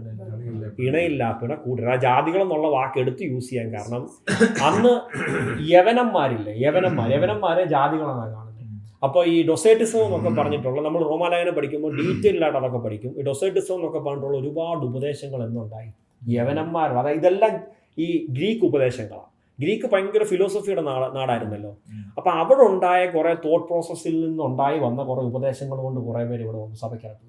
ഇണയില്ല പിണ കൂടരുത്. ആ ജാതികൾ എന്നുള്ള വാക്ക് എടുത്ത് യൂസ് ചെയ്യാൻ കാരണം അന്ന് യവനന്മാരെ ജാതികളാണ് കാണുന്നത്. അപ്പോൾ ഈ ഡൊസേറ്റിസം എന്നൊക്കെ പറഞ്ഞിട്ടുള്ള, നമ്മൾ റോമാലേഖനം പഠിക്കുമ്പോൾ ഡീറ്റെയിൽഡായിട്ട് അതൊക്കെ പഠിക്കും. ഈ ഡൊസേറ്റിസം എന്നൊക്കെ പറഞ്ഞിട്ടുള്ള ഒരുപാട് ഉപദേശങ്ങൾ എന്നുണ്ടായി. യവനന്മാർ, അതായത് ഇതെല്ലാം ഈ ഗ്രീക്ക് ഉപദേശങ്ങളാണ്. ഗ്രീക്ക് ഭയങ്കര ഫിലോസഫിയുടെ നാടായിരുന്നല്ലോ. അപ്പം അവിടെ ഉണ്ടായ കുറേ തോട്ട് പ്രോസസ്സിൽ നിന്നുണ്ടായി വന്ന കുറേ ഉപദേശങ്ങൾ കൊണ്ട് കുറേ പേര് ഇവിടെ വന്നു സഭയ്ക്കകത്ത്.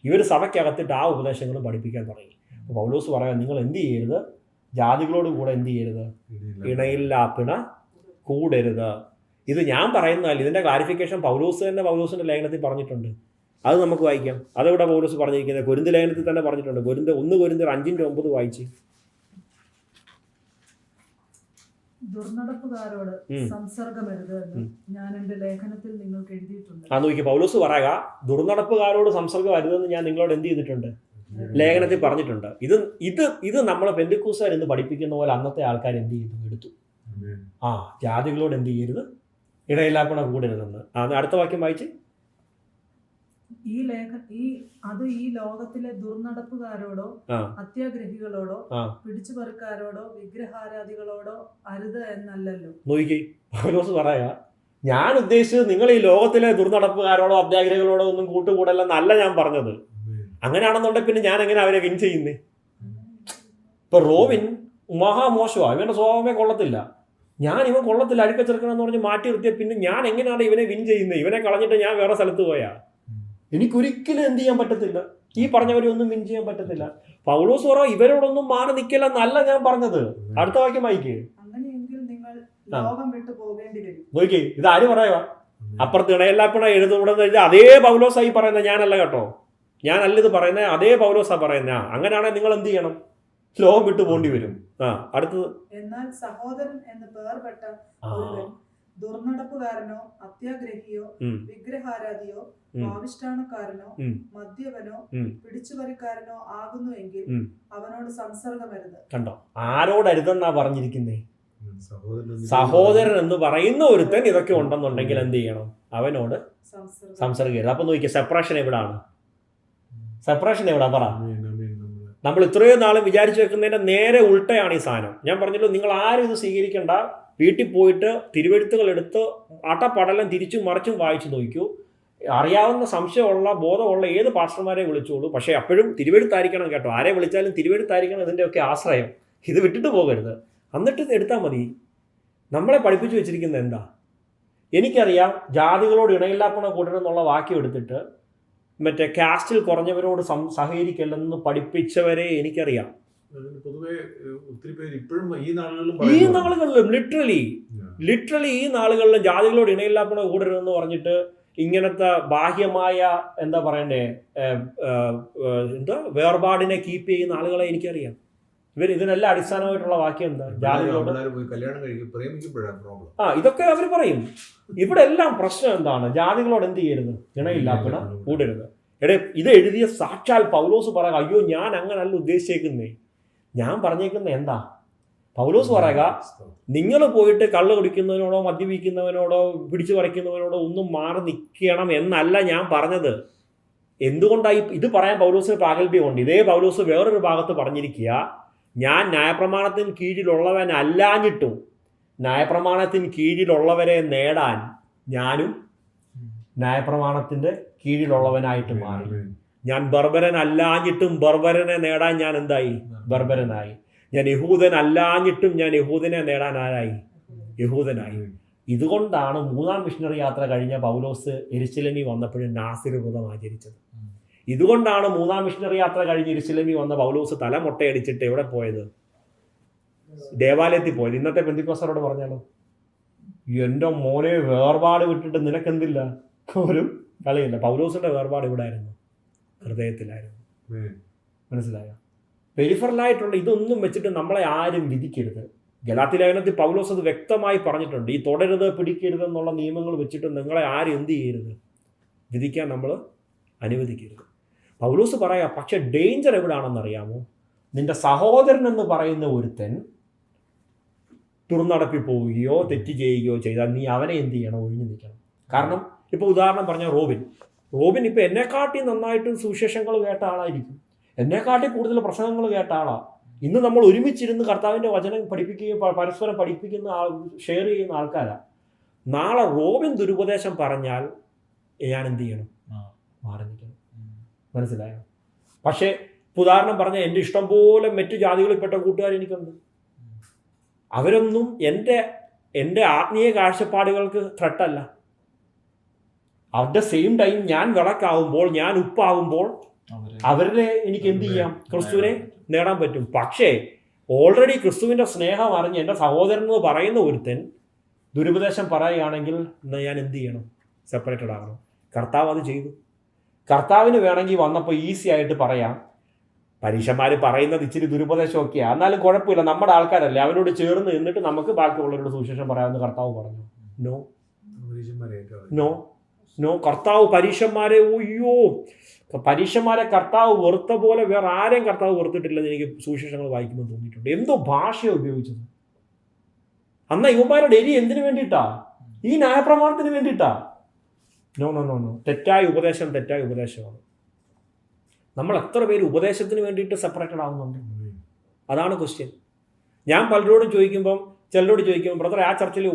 ഇവർ സഭയ്ക്കകത്തിട്ട് ആ ഉപദേശങ്ങളും പഠിപ്പിക്കാൻ തുടങ്ങി. അപ്പോൾ പൗലോസ് പറയാൻ, നിങ്ങൾ എന്ത് ചെയ്യരുത്? ജാതികളോട് കൂടെ എന്ത് ചെയ്യരുത്? ഇണയില്ലാപ്പിണ കൂടരുത്. ഇത് ഞാൻ പറയുന്നതല്ല, ഇതിൻ്റെ ക്ലാരിഫിക്കേഷൻ പൗലോസ് തന്നെ പൗലോസിൻ്റെ ലേഖനത്തിൽ പറഞ്ഞിട്ടുണ്ട്. അത് നമുക്ക് വായിക്കാം. അതെവിടെ പൗലോസ് പറഞ്ഞിരിക്കുന്നത്? കൊരിന്ത് ലേഖനത്തിൽ തന്നെ പറഞ്ഞിട്ടുണ്ട്. 1 കൊരിന്ത്യർ 5:9 വായിച്ച്. ദുർനടപ്പുകാരോട് സംസർഗമരുത് എന്ന് ഞാൻ എൻ്റെ ലേഖനത്തിൽ നിങ്ങൾക്ക് എഴുതിയിട്ടുണ്ട്. നോക്കി പൗലോസ് പറയുക, ദുർനടപ്പുകാരോട് സംസർഗം വരുതെന്ന് ഞാൻ നിങ്ങളോട് എന്ത് ചെയ്തിട്ടുണ്ട്? ലേഖനത്തിൽ പറഞ്ഞിട്ടുണ്ട്. ഇത് നമ്മൾ പെന്തിക്കോസ്തുകാർ എന്ന് പഠിപ്പിക്കുന്ന പോലെ അന്നത്തെ ആൾക്കാർ എന്ത് ചെയ്തു? എടുത്തു. ജാതികളോട് എന്ത് ചെയ്യരുത്? ഇടയില്ലാപ്പണ കൂടരുതെന്ന്. അടുത്ത വാക്യം വായിച്ച്. ഈ ലോകത്തിലെ ദുർനടപ്പുകാരോടോ അത്യാഗ്രഹികളോടോ പിടിച്ചുപറിക്കാരോടോ വിഗ്രഹാരാധികളോടോ അരുത് എന്നല്ലല്ലോ. നോക്കി പൗലോസ് പറയാ, ഞാൻ ഉദ്ദേശിച്ചത് നിങ്ങൾ ഈ ലോകത്തിലെ ദുർനടപ്പുകാരോടോ അത്യാഗ്രഹികളോടോ ഒന്നും കൂട്ടുകൂടല്ലെന്നല്ല ഞാൻ പറഞ്ഞത്. അങ്ങനെയാണെന്നുണ്ടെങ്കിൽ പിന്നെ ഞാൻ എങ്ങനെ അവരെ വിൻ ചെയ്യുന്നേ? ഇപ്പൊ റോവിൻ മഹാമോശമാണ്, ഇവന്റെ സ്വഭാവമേ കൊള്ളത്തില്ല. ഇവൻ കൊള്ളത്തില്ല, അഴുക്ക ചെറുക്കണമെന്ന് പറഞ്ഞ് മാറ്റി നിർത്തിയ പിന്നെ ഞാൻ എങ്ങനെയാണ് ഇവനെ വിൻ ചെയ്യുന്നത്? ഇവനെ കളഞ്ഞിട്ട് ഞാൻ വേറെ സ്ഥലത്ത് പോയാ എനിക്കൊരിക്കലും എന്ത് ചെയ്യാൻ പറ്റത്തില്ല. ഈ പറഞ്ഞവരെ ഒന്നും വിൻ ചെയ്യാൻ പറ്റത്തില്ല. പൗലോസ് പറ, ഇവരോടൊന്നും മാറി നിൽക്കില്ലെന്നല്ല ഞാൻ പറഞ്ഞത്. അടുത്ത വാക്യം വായിക്കേ. അങ്ങനെയെങ്കിൽ നിങ്ങൾ ലോകം വിട്ടു പോകേണ്ടി വരും. നോക്കി, ഇത് ആര് പറയുക? അപ്പുറത്ത് ഇണയെല്ലാപ്പിണ എഴുതുകൂടെന്ന് എഴുതി അതേ പൗലോസായി പറയുന്നത് ഞാനല്ല കേട്ടോ. ഞാനല്ല ഇത് പറയുന്നത്, അതേ പൗലോസാ പറയുന്നത്. അങ്ങനെയാണെങ്കിൽ നിങ്ങൾ എന്ത് ചെയ്യണം? ലോകം വിട്ടു പോകേണ്ടി വരും. അടുത്തത്. എന്നാൽ സഹോദരൻ എന്ന് പേർപ്പെട്ട ഒരുവൻ ദുർനടപ്പുകാരനോ അത്യാഗ്രഹിയോ വിഗ്രഹാരാധിയോ ഭാവിഷ്ഠാണക്കാരനോ മദ്യപനോ പിടിച്ചുപറിക്കാരനോ ആകുന്നു എങ്കിൽ അവനോട് സംസർഗമരുത്. കണ്ടോ, ആരോടരുതെന്നാ പറഞ്ഞിരിക്കുന്നേ? സഹോദരൻ എന്ന് പറയുന്ന ഒരുത്തൻ ഇതൊക്കെ ഉണ്ടെന്നുണ്ടെങ്കിൽ എന്ത് ചെയ്യണം? അവനോട് സംസർഗം. അപ്പൊ നോക്കിയ സെപ്പറേഷൻ എവിടാണ്? സെപ്പറേഷൻ എവിടാ? പറ. നമ്മൾ ഇത്രയും നാളും വിചാരിച്ചു വെക്കുന്നതിന്റെ നേരെ ഉൾട്ടയാണ് ഈ സാധനം. ഞാൻ പറഞ്ഞല്ലോ, നിങ്ങൾ ആരും ഇത് സ്വീകരിക്കേണ്ട. വീട്ടിൽ പോയിട്ട് തിരുവെഴുത്തുകൾ എടുത്ത് അട്ടപ്പടലം തിരിച്ചും മറിച്ചും വായിച്ചു നോക്കൂ. അറിയാവുന്ന സംശയമുള്ള ബോധമുള്ള ഏത് പാസ്റ്റർമാരെ വിളിച്ചോളൂ. പക്ഷേ അപ്പോഴും തിരുവെഴുത്തായിരിക്കണം കേട്ടോ. ആരെ വിളിച്ചാലും തിരുവെഴുത്തായിരിക്കണം ഇതിൻ്റെയൊക്കെ ആശ്രയം. ഇത് വിട്ടിട്ട് പോകരുത്. എന്നിട്ട് എടുത്താൽ മതി. നമ്മളെ പഠിപ്പിച്ചു വെച്ചിരിക്കുന്നത് എന്താ? എനിക്കറിയാം, ജാതികളോട് ഇണയില്ലാപ്പണ കൂട്ടരെന്നുള്ള വാക്യം എടുത്തിട്ട് മറ്റേ കാസ്റ്റിൽ കുറഞ്ഞവരോട് സഹകരിക്കില്ലെന്ന് പഠിപ്പിച്ചവരെ എനിക്കറിയാം. പൊതുവെ ഒത്തിരി പേര് ഇപ്പോഴും ഈ നാളുകളിലും ലിറ്ററലി ഈ നാളുകളിലും ജാതികളോട് ഇണയില്ലാപ്പണ കൂടരുതെന്ന് പറഞ്ഞിട്ട് ഇങ്ങനത്തെ ബാഹ്യമായ എന്താ പറയണ്ടേ വേർപാടിനെ കീപ്പ് ചെയ്യുന്ന ആളുകളെ എനിക്കറിയാം. ഇതിനെല്ലാം അടിസ്ഥാനമായിട്ടുള്ള വാക്യം എന്താ? ജാതികളോട് ഇതൊക്കെ അവർ പറയും. ഇവിടെ എല്ലാം പ്രശ്നം എന്താണ്? ജാതികളോട് എന്ത് ചെയ്യരുത്? ഇണയില്ലാപ്പണ കൂടരുത്. ഇത് എഴുതിയ സാക്ഷാൽ പൗലോസ് പറയാം, അയ്യോ ഞാൻ അങ്ങനല്ല ഉദ്ദേശിച്ചേക്കുന്നേ. ഞാൻ പറഞ്ഞേക്കുന്നത് എന്താ? പൗലോസ് പറയുക, നിങ്ങൾ പോയിട്ട് കള്ള് കുടിക്കുന്നവനോടോ മദ്യപിക്കുന്നവനോടോ പിടിച്ചു പറിക്കുന്നവനോടോ ഒന്നും മാറി നിൽക്കണം എന്നല്ല ഞാൻ പറഞ്ഞത്. എന്തുകൊണ്ടായി ഇത് പറയാൻ പൗലോസിന് പ്രാഗൽഭ്യമുണ്ട്? ഇതേ പൗലോസ് വേറൊരു ഭാഗത്ത് പറഞ്ഞിരിക്കുക, ഞാൻ ന്യായപ്രമാണത്തിന് കീഴിലുള്ളവനല്ലാഞ്ഞിട്ടും ന്യായപ്രമാണത്തിന് കീഴിലുള്ളവരെ നേടാൻ ഞാനും ന്യായപ്രമാണത്തിൻ്റെ കീഴിലുള്ളവനായിട്ട് മാറി. ഞാൻ ബർബരനല്ലാഞ്ഞിട്ടും ബർബരനെ നേടാൻ ഞാൻ എന്തായി? ബർബരനായി. ഞാൻ യഹൂദനല്ലാഞ്ഞിട്ടും ഞാൻ യഹൂദനെ നേടാൻ ആരായി? യഹൂദനായി. ഇതുകൊണ്ടാണ് 3-ാം മിഷണറി യാത്ര കഴിഞ്ഞ പൗലോസ് യെരുശലേമിൽ വന്നപ്പോഴും നാസിർ വ്രതം ആചരിച്ചത്. ഇതുകൊണ്ടാണ് 3-ാം മിഷണറി യാത്ര കഴിഞ്ഞ് യെരുശലേമിൽ വന്ന പൗലോസ് തല മൊട്ടയടിച്ചിട്ട് എവിടെ പോയത്? ദേവാലയത്തിൽ പോയത്. ഇന്നത്തെ പെന്തിക്കോസ്തരോട് പറഞ്ഞാലോ, എൻ്റെ മോനെ വേർപാട് വിട്ടിട്ട് നിനക്കെന്തില്ല, ഒരു കളിയില്ല. പൗലോസിന്റെ വേർപാട് ഇവിടെ ആയിരുന്നു, ഹൃദയത്തിലായിരുന്നു. മനസ്സിലായോ? പെരിഫറലായിട്ടുള്ള ഇതൊന്നും വെച്ചിട്ട് നമ്മളെ ആരും വിധിക്കരുത്. ഗലാത്യ ലേഖനത്തിൽ പൗലോസ് അത് വ്യക്തമായി പറഞ്ഞിട്ടുണ്ട്. ഈ തുടരുത്, പിടിക്കരുത് എന്നുള്ള നിയമങ്ങൾ വെച്ചിട്ട് നിങ്ങളെ ആരും എന്ത് ചെയ്യരുത്, വിധിക്കാൻ നമ്മൾ അനുവദിക്കരുത്. പൗലോസ് പറയാം, പക്ഷെ ഡേഞ്ചർ എവിടാണെന്നറിയാമോ? നിന്റെ സഹോദരൻ എന്ന് പറയുന്ന ഒരുത്തൻ തുറന്നടപ്പിൽ പോവുകയോ തെറ്റ് ചെയ്യുകയോ ചെയ്താൽ നീ അവനെ എന്ത് ചെയ്യണം, ഒഴിഞ്ഞു നിൽക്കണം. കാരണം ഇപ്പോൾ ഉദാഹരണം പറഞ്ഞാൽ റോബിൻ ഇപ്പോൾ എന്നെക്കാട്ടി നന്നായിട്ട് സുവിശേഷങ്ങൾ കേട്ട ആളായിരിക്കും, എന്നെക്കാട്ടി കൂടുതൽ പ്രസംഗങ്ങൾ കേട്ട ആളാണ്. ഇന്ന് നമ്മൾ ഒരുമിച്ചിരുന്ന് കർത്താവിൻ്റെ വചനം പഠിപ്പിക്കുകയും പരസ്പരം പഠിപ്പിക്കുന്ന ഷെയർ ചെയ്യുന്ന ആൾക്കാരാണ്. നാളെ റോബിൻ ദുരുപദേശം പറഞ്ഞാൽ ഞാൻ എന്ത് ചെയ്യണം, മാറി നിൽക്കണം. മനസ്സിലായോ? പക്ഷേ ഉദാഹരണം പറഞ്ഞാൽ എൻ്റെ ഇഷ്ടം പോലെ മറ്റു ജാതികളിൽപ്പെട്ട കൂട്ടുകാർ എനിക്കുണ്ട്. അവരൊന്നും എൻ്റെ ആത്മീയ കാഴ്ചപ്പാടുകൾക്ക് ത്രട്ടല്ല. അറ്റ് ദ സെയിം ടൈം ഞാൻ വിളക്കാവുമ്പോൾ, ഞാൻ ഉപ്പാവുമ്പോൾ അവരുടെ എനിക്ക് എന്ത് ചെയ്യാം, ക്രിസ്തുവിനെ നേടാൻ പറ്റും. പക്ഷേ ഓൾറെഡി ക്രിസ്തുവിൻ്റെ സ്നേഹം അറിഞ്ഞ് എൻ്റെ സഹോദരൻ എന്ന് പറയുന്ന ഒരുത്തൻ ദുരുപദേശം പറയുകയാണെങ്കിൽ ഞാൻ എന്ത് ചെയ്യണം, സെപ്പറേറ്റഡ് ആകണം. കർത്താവ് അത് ചെയ്തു. കർത്താവിന് വേണമെങ്കിൽ വന്നപ്പോൾ ഈസി ആയിട്ട് പറയാം, പരീക്ഷന്മാർ പറയുന്നത് ഇച്ചിരി ദുരുപദേശമൊക്കെയാണ്, എന്നാലും കുഴപ്പമില്ല, നമ്മുടെ ആൾക്കാരല്ലേ, അവനോട് ചേർന്ന് നിന്നിട്ട് നമുക്ക് ബാക്കിയുള്ളവരോട് സുവിശേഷം പറയാമെന്ന് കർത്താവ് പറഞ്ഞു. നോ. കർത്താവ് പരീക്ഷന്മാരെ കർത്താവ് വെറുത്ത പോലെ വേറെ ആരെയും കർത്താവ് വെറുത്തിട്ടില്ലെന്ന് എനിക്ക് സുവിശേഷങ്ങൾ വായിക്കുമ്പോൾ തോന്നിയിട്ടുണ്ട്. എന്തോ ഭാഷയാണ് ഉപയോഗിച്ചത്. അന്ന് യുവമാരുടെ എരി എന്തിനു വേണ്ടിയിട്ടാ? ഈ ന്യായപ്രമാണത്തിന് വേണ്ടിയിട്ടാ? നോ. തെറ്റായ ഉപദേശമാണ്. നമ്മൾ എത്ര പേര് ഉപദേശത്തിന് വേണ്ടിയിട്ട് സെപ്പറേറ്റഡ് ആവുന്നുണ്ട്? അതാണ് ക്വസ്റ്റ്യൻ. ഞാൻ ചിലരോട് ചോദിക്കുമ്പോൾ ബ്രദറെ ആ ചർച്ചിലെ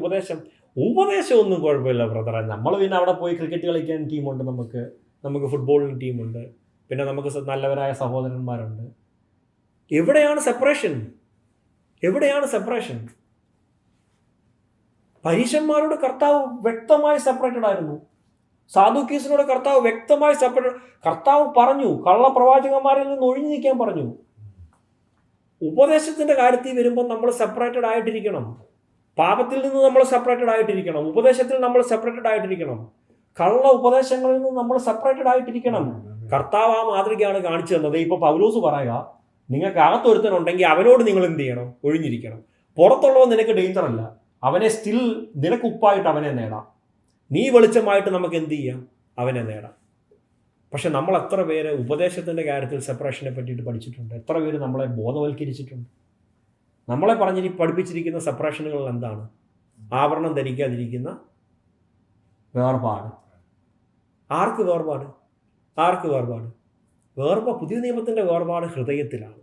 ഉപദേശമൊന്നും കുഴപ്പമില്ല ബ്രദറെ, നമ്മൾ പിന്നെ അവിടെ പോയി ക്രിക്കറ്റ് കളിക്കാൻ ടീമുണ്ട്, നമുക്ക് ഫുട്ബോളിന് ടീമുണ്ട്, പിന്നെ നമുക്ക് നല്ലവരായ സഹോദരന്മാരുണ്ട്. എവിടെയാണ് സെപ്പറേഷൻ? പരീശന്മാരോട് കർത്താവ് വ്യക്തമായി സെപ്പറേറ്റഡ് ആയിരുന്നു. സാദുക്കീസിനോട് കർത്താവ് വ്യക്തമായി സെപ്പറേറ്റ്. കർത്താവ് പറഞ്ഞു, കള്ളപ്രവാചകന്മാരിൽ നിന്ന് ഒഴിഞ്ഞു നിൽക്കാൻ പറഞ്ഞു. ഉപദേശത്തിന്റെ കാര്യത്തിൽ വരുമ്പോൾ നമ്മൾ സെപ്പറേറ്റഡ് ആയിട്ടിരിക്കണം. പാപത്തിൽ നിന്ന് നമ്മൾ സെപ്പറേറ്റഡ് ആയിട്ടിരിക്കണം. ഉപദേശത്തിൽ നമ്മൾ സെപ്പറേറ്റഡ് ആയിട്ടിരിക്കണം. കള്ള ഉപദേശങ്ങളിൽ നിന്ന് നമ്മൾ സെപ്പറേറ്റഡ് ആയിട്ടിരിക്കണം. കർത്താവ് ആ മാതൃകയാണ് കാണിച്ചു തന്നത്. ഇപ്പൊ പൗലോസ് പറയുക, നിങ്ങൾക്ക് അകത്തൊരുത്തനുണ്ടെങ്കിൽ അവനോട് നിങ്ങൾ എന്ത് ചെയ്യണം, ഒഴിഞ്ഞിരിക്കണം. പുറത്തുള്ളവൻ നിനക്ക് ഡേഞ്ചർ അല്ല, അവനെ സ്റ്റിൽ നിനക്ക് ഉപ്പായിട്ട് അവനെ നേടാം. നീ വെളിച്ചമായിട്ട് നമുക്ക് എന്ത് ചെയ്യാം, അവനെ നേടാം. പക്ഷെ നമ്മൾ എത്ര പേര് ഉപദേശത്തിൻ്റെ കാര്യത്തിൽ സെപ്പറേഷനെ പറ്റിയിട്ട് പഠിച്ചിട്ടുണ്ട്? എത്ര പേര് നമ്മളെ ബോധവൽക്കരിച്ചിട്ടുണ്ട്? നമ്മളെ പഠിപ്പിച്ചിരിക്കുന്ന സെപ്പറേഷനുകൾ എന്താണ്? ആവരണം ധരിക്കാതിരിക്കുന്ന വേർപാട്. ആർക്ക് വേർപാട്? പുതിയ നിയമത്തിൻ്റെ വേർപാട് ഹൃദയത്തിലാണ്.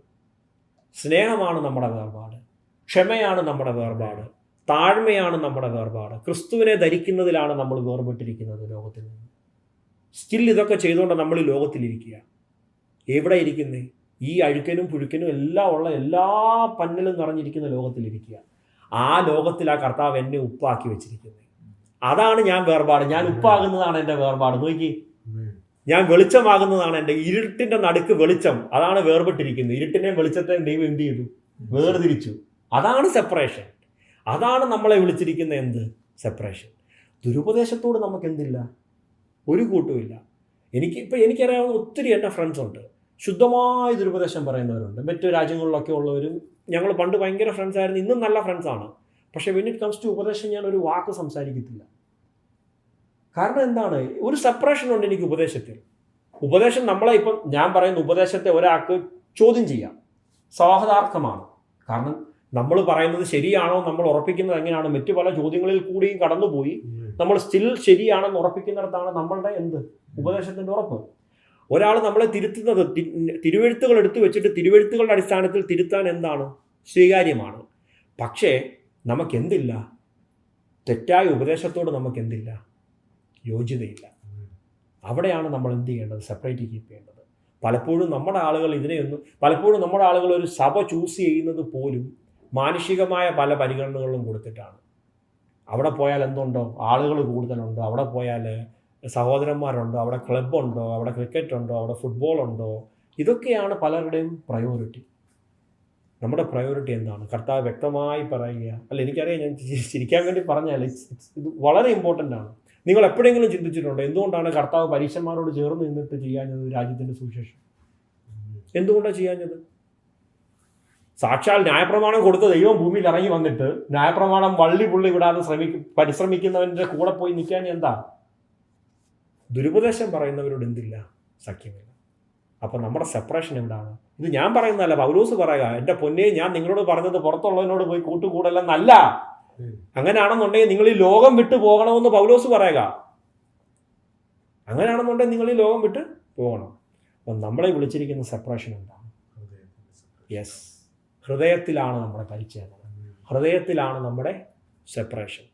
സ്നേഹമാണ് നമ്മുടെ വേർപാട്, ക്ഷമയാണ് നമ്മുടെ വേർപാട്, താഴ്മയാണ് നമ്മുടെ വേർപാട്. ക്രിസ്തുവിനെ ധരിക്കുന്നതിലാണ് നമ്മൾ വേർപെട്ടിരിക്കുന്നത് ലോകത്തിൽ നിന്ന്. സ്റ്റിൽ ഇതൊക്കെ ചെയ്തുകൊണ്ട് നമ്മൾ ഈ ലോകത്തിലിരിക്കുക. എവിടെ ഇരിക്കുന്നേ? ഈ അഴുക്കനും പുഴുക്കനും എല്ലാം ഉള്ള എല്ലാ പന്നലും നിറഞ്ഞിരിക്കുന്ന ലോകത്തിലിരിക്കുക. ആ ലോകത്തിൽ ആ കർത്താവ് എന്നെ ഉപ്പാക്കി വെച്ചിരിക്കുന്നത്. അതാണ് ഞാൻ വേർപാട്. ഞാൻ ഉപ്പാകുന്നതാണ് എൻ്റെ വേർപാട്. നോക്കി, ഞാൻ വെളിച്ചമാകുന്നതാണ് എൻ്റെ. ഇരുട്ടിൻ്റെ നടുക്ക് വെളിച്ചം, അതാണ് വേർപെട്ടിരിക്കുന്നത്. ഇരുട്ടിനെയും വെളിച്ചത്തെയും ദൈവം എന്ത് ചെയ്തു? വേർതിരിച്ചു. അതാണ് സെപ്പറേഷൻ. അതാണ് നമ്മളെ വിളിച്ചിരിക്കുന്ന എന്ത്? സെപ്പറേഷൻ. ദുരുപദേശത്തോട് നമുക്ക് എന്തില്ല? ഒരു കൂട്ടുമില്ല. എനിക്കറിയാവുന്ന ഒത്തിരി എൻ്റെ ഫ്രണ്ട്സ് ഉണ്ട്, ശുദ്ധമായ ദുരുപദേശം പറയുന്നവരുണ്ട്. മറ്റു രാജ്യങ്ങളിലൊക്കെ ഉള്ളവരും ഞങ്ങൾ പണ്ട് ഭയങ്കര ഫ്രണ്ട്സ് ആയിരുന്നു, ഇന്നും നല്ല ഫ്രണ്ട്സാണ്. പക്ഷേ വെൻ ഇറ്റ് കംസ് ടു ഉപദേശം ഞാൻ ഒരു വാക്ക് സംസാരിക്കത്തില്ല. കാരണം എന്താണ്? ഒരു സെപ്പറേഷൻ ഉണ്ട് എനിക്ക് ഉപദേശത്തിൽ. ഉപദേശം നമ്മളെ ഇപ്പം ഞാൻ പറയുന്ന ഉപദേശത്തെ ഒരാൾക്ക് ചോദ്യം ചെയ്യാം, സ്വാഗതാർഹമാണ്. കാരണം നമ്മൾ പറയുന്നത് ശരിയാണോ, നമ്മൾ ഉറപ്പിക്കുന്നത് എങ്ങനെയാണ്, മറ്റു പല ചോദ്യങ്ങളിൽ കൂടിയും കടന്നുപോയി നമ്മൾ സ്റ്റിൽ ശരിയാണെന്ന് ഉറപ്പിക്കുന്നിടത്താണ് നമ്മളുടെ എന്ത്? ഉപദേശത്തിൻ്റെ ഉറപ്പ്. ഒരാൾ നമ്മളെ തിരുത്തുന്നത് തിരുവെഴുത്തുകൾ എടുത്തു വെച്ചിട്ട് തിരുവെഴുത്തുകളുടെ അടിസ്ഥാനത്തിൽ തിരുത്താൻ എന്താണ്? സ്വീകാര്യമാണ്. പക്ഷേ നമുക്കെന്തില്ല? തെറ്റായ ഉപദേശത്തോട് നമുക്കെന്തില്ല? യോഗ്യതയില്ല. അവിടെയാണ് നമ്മൾ എന്ത് ചെയ്യേണ്ടത്? സെപ്പറേറ്റ് കീപ്പ് ചെയ്യേണ്ടത്. പലപ്പോഴും നമ്മുടെ ആളുകൾ ഒരു സഭ ചൂസ് ചെയ്യുന്നത് പോലും മാനുഷികമായ പല പരിഗണനകളും കൊടുത്തിട്ടാണ്. അവിടെ പോയാൽ എന്തുണ്ടോ? ആളുകൾ കൂടുതലുണ്ടോ, അവിടെ പോയാൽ സഹോദരന്മാരുണ്ടോ, അവിടെ ക്ലബ്ബുണ്ടോ, അവിടെ ക്രിക്കറ്റ് ഉണ്ടോ, അവിടെ ഫുട്ബോൾ ഉണ്ടോ, ഇതൊക്കെയാണ് പലരുടെയും പ്രയോറിറ്റി. നമ്മുടെ പ്രയോറിറ്റി എന്താണ്? കർത്താവ് വ്യക്തമായി പറയുക. അല്ല, എനിക്കറിയാം, ഞാൻ ചിരിക്കാൻ വേണ്ടി പറഞ്ഞാൽ ഇത് വളരെ ഇമ്പോർട്ടൻ്റ് ആണ്. നിങ്ങൾ എപ്പോഴെങ്കിലും ചിന്തിച്ചിട്ടുണ്ടോ എന്തുകൊണ്ടാണ് കർത്താവ് പരീശന്മാരോട് ചേർന്ന് നിന്നിട്ട് ചെയ്യാഞ്ഞത് രാജ്യത്തിൻ്റെ സുവിശേഷം? എന്തുകൊണ്ടാണ് ചെയ്യാഞ്ഞത്? സാക്ഷാൽ ന്യായപ്രമാണം കൊടുത്ത ദൈവം ഭൂമിയിൽ ഇറങ്ങി വന്നിട്ട് ന്യായപ്രമാണം വള്ളി പുള്ളി വിടാതെ പരിശ്രമിക്കുന്നവൻ്റെ കൂടെ പോയി നിൽക്കാൻ എന്താ? ദുരുപദേശം പറയുന്നവരോട് എന്തില്ല? സഖ്യമില്ല. അപ്പം നമ്മുടെ സെപ്പറേഷൻ എന്താണ്? ഇത് ഞാൻ പറയുന്നതല്ല, പൗലോസ് പറയുക, എൻ്റെ പൊന്നെ, ഞാൻ നിങ്ങളോട് പറഞ്ഞത് പുറത്തുള്ളവനോട് പോയി കൂട്ടുകൂടല്ലെന്നല്ല. അങ്ങനെയാണെന്നുണ്ടെങ്കിൽ നിങ്ങൾ ഈ ലോകം വിട്ടു പോകണമെന്ന് പൗലോസ് പറയുക. അങ്ങനെയാണെന്നുണ്ടെങ്കിൽ നിങ്ങൾ ഈ ലോകം വിട്ട് പോകണം. അപ്പം നമ്മളെ വിളിച്ചിരിക്കുന്ന സെപ്പറേഷൻ എന്താണ്? യെസ്, ഹൃദയത്തിലാണ് നമ്മുടെ പരിചയം, ഹൃദയത്തിലാണ് നമ്മുടെ സെപ്പറേഷൻ.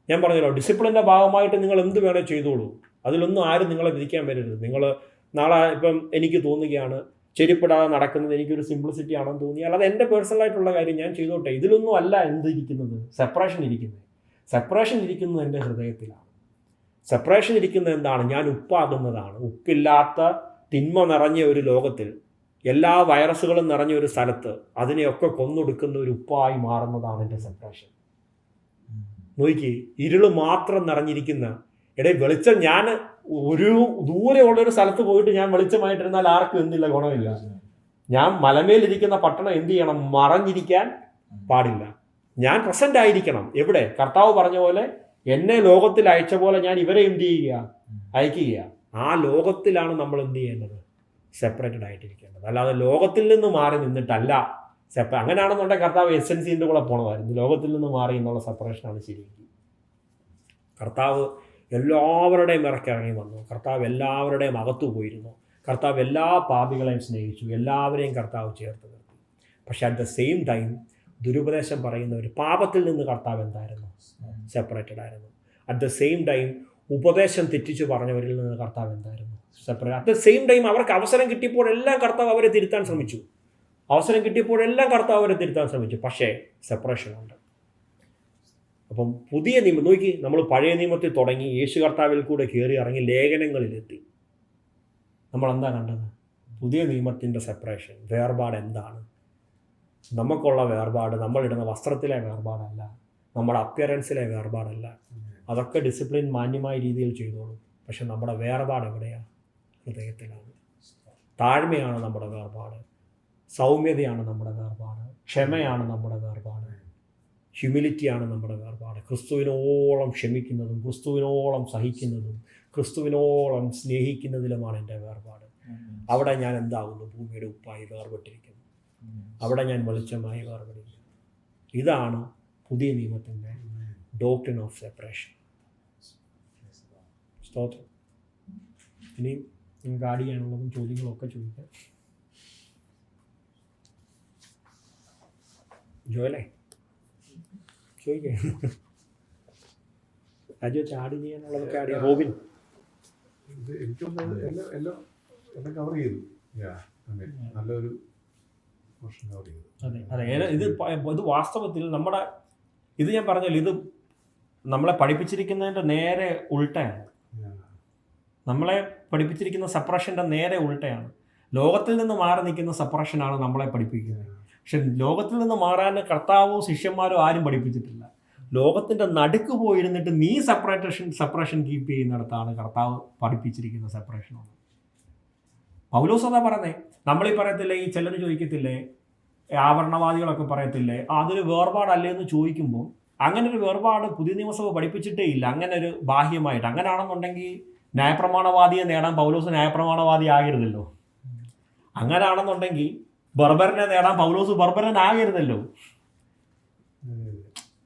ഞാൻ പറഞ്ഞല്ലോ, ഡിസിപ്ലിൻ്റെ ഭാഗമായിട്ട് നിങ്ങൾ എന്ത് വേണേൽ ചെയ്തോളൂ, അതിലൊന്നും ആരും നിങ്ങളെ വിധിക്കാൻ വരരുത്. നിങ്ങൾ നാളെ ഇപ്പം എനിക്ക് തോന്നുകയാണ് ചെരിപ്പിടാതെ നടക്കുന്നത് എനിക്കൊരു സിംപ്ലിസിറ്റി ആണെന്ന് തോന്നിയാൽ അത് എൻ്റെ പേഴ്സണലായിട്ടുള്ള കാര്യം, ഞാൻ ചെയ്തോട്ടെ. ഇതിലൊന്നും അല്ല എന്തിരിക്കുന്നത്, സെപ്പറേഷൻ ഇരിക്കുന്നത്. സെപ്പറേഷൻ ഇരിക്കുന്നത് എൻ്റെ ഹൃദയത്തിലാണ്. സെപ്പറേഷൻ ഇരിക്കുന്നത് എന്താണ്? ഞാൻ ഉപ്പാകുന്നതാണ്. ഉപ്പില്ലാത്ത തിന്മ നിറഞ്ഞ ഒരു ലോകത്തിൽ, എല്ലാ വൈറസുകളും നിറഞ്ഞ ഒരു സ്ഥലത്ത് അതിനെയൊക്കെ കൊന്നൊടുക്കുന്ന ഒരു ഉപ്പായി മാറുന്നതാണ് എൻ്റെ സെപ്പറേഷൻ. നോക്കി, ഇരുള് മാത്രം നിറഞ്ഞിരിക്കുന്ന വെളിച്ചം, ഞാൻ ഒരു ദൂരെയുള്ളൊരു സ്ഥലത്ത് പോയിട്ട് ഞാൻ വെളിച്ചമായിട്ടിരുന്നാൽ ആർക്കും എന്തില്ല, ഗുണമില്ല. ഞാൻ മലമേലിരിക്കുന്ന പട്ടണം എന്ത് ചെയ്യണം? മറഞ്ഞിരിക്കാൻ പാടില്ല. ഞാൻ പ്രസന്റ് ആയിരിക്കണം. എവിടെ? കർത്താവ് പറഞ്ഞ പോലെ എന്നെ ലോകത്തിൽ അയച്ച പോലെ ഞാൻ ഇവരെ എന്ത് ചെയ്യുക? അയക്കുക. ആ ലോകത്തിലാണ് നമ്മൾ എന്ത് ചെയ്യേണ്ടത്? സെപ്പറേറ്റഡ് ആയിട്ടിരിക്കേണ്ടത്. അല്ലാതെ ലോകത്തിൽ നിന്ന് മാറി നിന്നിട്ടല്ല. അങ്ങനെയാണെന്നുണ്ടെങ്കിൽ കർത്താവ് എസെൻസിൻ്റെ കൂടെ പോകണമായിരുന്നു. ലോകത്തിൽ നിന്ന് മാറി എന്നുള്ള സെപ്പറേഷനാണ് ശരിയെങ്കിൽ. കർത്താവ് എല്ലാവരുടെയും ഇറങ്ങി വന്നു. കർത്താവ് എല്ലാവരുടെയും അകത്തു പോയിരുന്നു. കർത്താവ് എല്ലാ പാപികളെയും സ്നേഹിച്ചു. എല്ലാവരെയും കർത്താവ് ചേർത്ത് നിർത്തി. പക്ഷെ അറ്റ് ദ സെയിം ടൈം ദുരുപദേശം പറയുന്നവർ, പാപത്തിൽ നിന്ന് കർത്താവ് എന്തായിരുന്നു? സെപ്പറേറ്റഡ് ആയിരുന്നു. അറ്റ് ദ സെയിം ടൈം ഉപദേശം തെറ്റിച്ച് പറഞ്ഞവരിൽ നിന്ന് കർത്താവ് എന്തായിരുന്നു? Separate. At the same time അവർക്ക് അവസരം കിട്ടിയപ്പോഴെല്ലാം കർത്താവ് അവരെ തിരുത്താൻ ശ്രമിച്ചു. പക്ഷേ സെപ്പറേഷനുണ്ട്. അപ്പം പുതിയ നിയമം നോക്കി, നമ്മൾ പഴയ നിയമത്തിൽ തുടങ്ങി യേശു കർത്താവിൽ കൂടെ കയറി ഇറങ്ങി ലേഖനങ്ങളിലെത്തി. നമ്മളെന്താ കണ്ടത്? പുതിയ നിയമത്തിൻ്റെ സെപ്പറേഷൻ, വേർപാട് എന്താണ്? നമുക്കുള്ള വേർപാട് നമ്മളിടുന്ന വസ്ത്രത്തിലെ വേർപാടല്ല, നമ്മുടെ അപ്പിയറൻസിലെ വേർപാടല്ല. അതൊക്കെ ഡിസിപ്ലിൻ മാന്യമായ രീതിയിൽ ചെയ്തോളൂ. പക്ഷെ നമ്മുടെ വേർപാട് എവിടെയാണ്? ഹൃദയത്തിലാണ്. താഴ്മയാണ് നമ്മുടെ വേർപാട്, സൗമ്യതയാണ് നമ്മുടെ വേർപാട്, ക്ഷമയാണ് നമ്മുടെ വേർപാട്, ഹ്യൂമിലിറ്റിയാണ് നമ്മുടെ വേർപാട്. ക്രിസ്തുവിനോളം ക്ഷമിക്കുന്നതും ക്രിസ്തുവിനോളം സഹിക്കുന്നതും ക്രിസ്തുവിനോളം സ്നേഹിക്കുന്നതിലുമാണ് എൻ്റെ വേർപാട്. അവിടെ ഞാൻ എന്താകുന്നു? ഭൂമിയുടെ ഉപ്പായി വേർപെട്ടിരിക്കുന്നു. അവിടെ ഞാൻ വെളിച്ചമായി വേർപെട്ടിരിക്കുന്നു. ഇതാണ് പുതിയ നിയമത്തിൻ്റെ ഡോക്ട്രിൻ ഓഫ് സെപ്പറേഷൻ. സ്തോത്രം. ഇനിയും നിങ്ങൾക്ക് ആഡ് ചെയ്യാനുള്ളതും ചോദ്യങ്ങളൊക്കെ ചോദിക്കാം. ജോയലേ ചോദിക്കേ? രാജു വെച്ച് ആഡ് ചെയ്യാനുള്ളതൊക്കെ ആഡ് ചെയ്യാം. റോബിൻ, എല്ലാം കവർ ചെയ്തു. നല്ലൊരു കവർ ചെയ്തു. അതെ, ഇത് വാസ്തവത്തിൽ നമ്മുടെ ഇത് ഞാൻ പറഞ്ഞല്ലോ, ഇത് നമ്മളെ പഠിപ്പിച്ചിരിക്കുന്നതിൻ്റെ നേരെ ഉൾട്ടയാണ്. നമ്മളെ പഠിപ്പിച്ചിരിക്കുന്ന സെപ്പറേഷൻ്റെ നേരെ ഉൾട്ടയാണ്. ലോകത്തിൽ നിന്ന് മാറി നിൽക്കുന്ന സെപ്പറേഷനാണ് നമ്മളെ പഠിപ്പിക്കുന്നത്. പക്ഷെ ലോകത്തിൽ നിന്ന് മാറാൻ കർത്താവോ ശിഷ്യന്മാരോ ആരും പഠിപ്പിച്ചിട്ടില്ല. ലോകത്തിൻ്റെ നടുക്ക് പോയിരുന്നിട്ട് നീ സെപ്പറേഷൻ കീപ്പ് ചെയ്യുന്നിടത്താണ് കർത്താവ് പഠിപ്പിച്ചിരിക്കുന്ന സെപ്പറേഷനാണ്. പൗലോസ് അതാ പറഞ്ഞേ. നമ്മളീ പറയത്തില്ലേ, ഈ ചിലർ ചോദിക്കത്തില്ലേ, ആവരണവാദികളൊക്കെ പറയത്തില്ലേ, അതൊരു വേർപാടല്ലേ എന്ന് ചോദിക്കുമ്പോൾ, അങ്ങനെ ഒരു വേർപാട് പുതിയ നിയമസഭ പഠിപ്പിച്ചിട്ടേ ഇല്ല. അങ്ങനെ ഒരു ബാഹ്യമായിട്ട്. അങ്ങനെയാണെന്നുണ്ടെങ്കിൽ ന്യായപ്രമാണവാദിയെ നേടാൻ പൗലോസ് ന്യായപ്രമാണവാദി ആകരുതല്ലോ. അങ്ങനെയാണെന്നുണ്ടെങ്കിൽ ബർബറിനെ നേടാൻ പൗലോസ് ബർബരനാകരുതല്ലോ.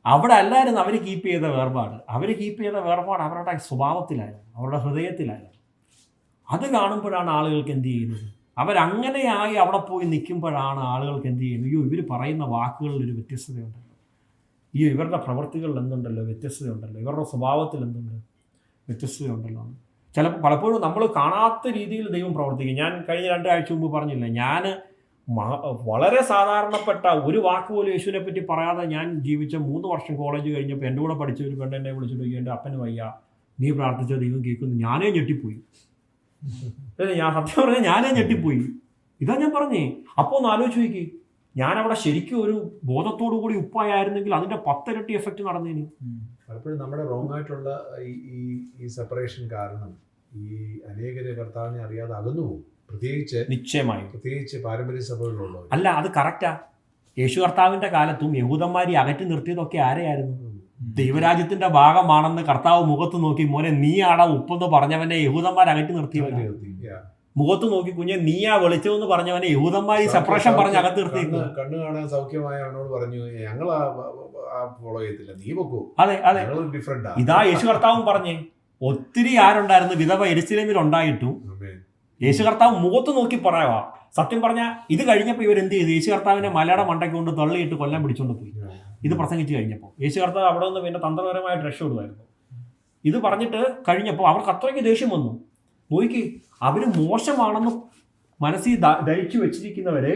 അവിടെ അല്ലായിരുന്നു അവർ കീപ്പ് ചെയ്ത വേർപാട്. അവർ കീപ്പ് ചെയ്ത വേർപാട് അവരുടെ സ്വഭാവത്തിലായിരുന്നു, അവരുടെ ഹൃദയത്തിലായിരുന്നു. അത് കാണുമ്പോഴാണ് ആളുകൾക്ക് എന്ത് ചെയ്യുന്നത്? അവരങ്ങനെയായി അവിടെ പോയി നിൽക്കുമ്പോഴാണ് ആളുകൾക്ക് എന്ത് ചെയ്യുന്നത്? അയ്യോ, ഇവർ പറയുന്ന വാക്കുകളിൽ ഒരു വ്യത്യസ്തതയുണ്ടല്ലോ, അയ്യോ ഇവരുടെ പ്രവൃത്തികളിൽ എന്തുണ്ടല്ലോ വ്യത്യസ്തതയുണ്ടല്ലോ, ഇവരുടെ സ്വഭാവത്തിൽ എന്തുണ്ട് വ്യത്യസ്തതയുണ്ടല്ലോ. പലപ്പോഴും നമ്മൾ കാണാത്ത രീതിയിൽ ദൈവം പ്രവർത്തിക്കും. ഞാൻ കഴിഞ്ഞ 2 ആഴ്ച മുമ്പ് പറഞ്ഞില്ലേ, ഞാൻ വളരെ സാധാരണപ്പെട്ട ഒരു വാക്ക് പോലും യേശുവിനെ പറ്റി പറയാതെ ഞാൻ ജീവിച്ച 3 വർഷം കോളേജ് കഴിഞ്ഞപ്പോൾ എൻ്റെ കൂടെ പഠിച്ച ഒരു പെണ്ണ് എന്നെ വിളിച്ചിട്ട് ചോദിക്കും, എൻ്റെ അപ്പന് വയ്യ, നീ പ്രാർത്ഥിച്ച ദൈവം കേൾക്കുന്നു. ഞാനേ ഞെട്ടിപ്പോയി. ഞാൻ സത്യം പറഞ്ഞാൽ ഞാനേ ഞെട്ടിപ്പോയി. ഇതാ ഞാൻ പറഞ്ഞേ. അപ്പോൾ ഒന്ന് ആലോചിച്ച് നോക്കി, ഞാനവിടെ ശരിക്കും ഒരു ബോധത്തോടു കൂടി ഉപ്പായിരുന്നെങ്കിൽ അതിന്റെ 10 ഇരട്ടി എഫക്റ്റ് നടന്നേന്. പലപ്പോഴും നമ്മുടെ റോങ് ആയിട്ടുള്ള ഈ സെപ്പറേഷൻ കാരണം ഈ അനേകരെ കർത്താവിനെ അറിയാതെ അകന്നു പോകും, പ്രത്യേകിച്ച് പാരമ്പര്യ സഭകളിലുള്ളവർ. അല്ല, അത് കറക്റ്റാ. യേശു കർത്താവിന്റെ കാലത്തും യഹൂദന്മാരെ അകറ്റി നിർത്തിയതൊക്കെ ആരെയായിരുന്നു? ദൈവരാജ്യത്തിന്റെ ഭാഗമാണെന്ന് കർത്താവ് മുഖത്ത് നോക്കി, മോനെ നീ ആടാ ഉപ്പെന്ന് പറഞ്ഞവനെ യഹൂദന്മാർ അകറ്റി നിർത്തിയവനെ. മുഖത്ത് നോക്കി, കുഞ്ഞെ നീയാ വെളിച്ചമെന്ന് പറഞ്ഞവനെ യഹൂദന്മാർ സെപ്പറേഷൻ പറഞ്ഞ് അകത്ത് നിർത്തി. കണ്ണു കാണാൻ സൗഖ്യമായ അവനോട് പറഞ്ഞു, ഞങ്ങൾ ഫോളോ ചെയ്യത്തില്ല, നീ പൊക്കോ. അതെ അതെ, ഇതാ യേശു കർത്താവും പറഞ്ഞേ. ഒത്തിരി ആരുണ്ടായിരുന്നു വിധവ യെരുശലേമിൽ ഉണ്ടായിട്ടും യേശു കർത്താവ് മുഖത്ത് നോക്കി പറയാ. സത്യം പറഞ്ഞാൽ ഇത് കഴിഞ്ഞപ്പോൾ ഇവരെന്ത് ചെയ്തു? യേശു കർത്താവിനെ മലയുടെ മണ്ടയ്ക്ക് കൊണ്ട് തള്ളിയിട്ട് കൊല്ലം പിടിച്ചുകൊണ്ട് പോയി. ഇത് പ്രസംഗിച്ച് കഴിഞ്ഞപ്പോൾ യേശു കർത്താവ് അവിടെ നിന്ന് പിന്നെ തന്ത്രപരമായിട്ട് രക്ഷപ്പെടുമായിരുന്നു. ഇത് പറഞ്ഞിട്ട് കഴിഞ്ഞപ്പോൾ അവർക്ക് അത്രയ്ക്ക് ദേഷ്യം വന്നു. നോക്കി, അവർ മോശമാണെന്ന് മനസ്സിൽ ധരിച്ചു വെച്ചിരിക്കുന്നവരെ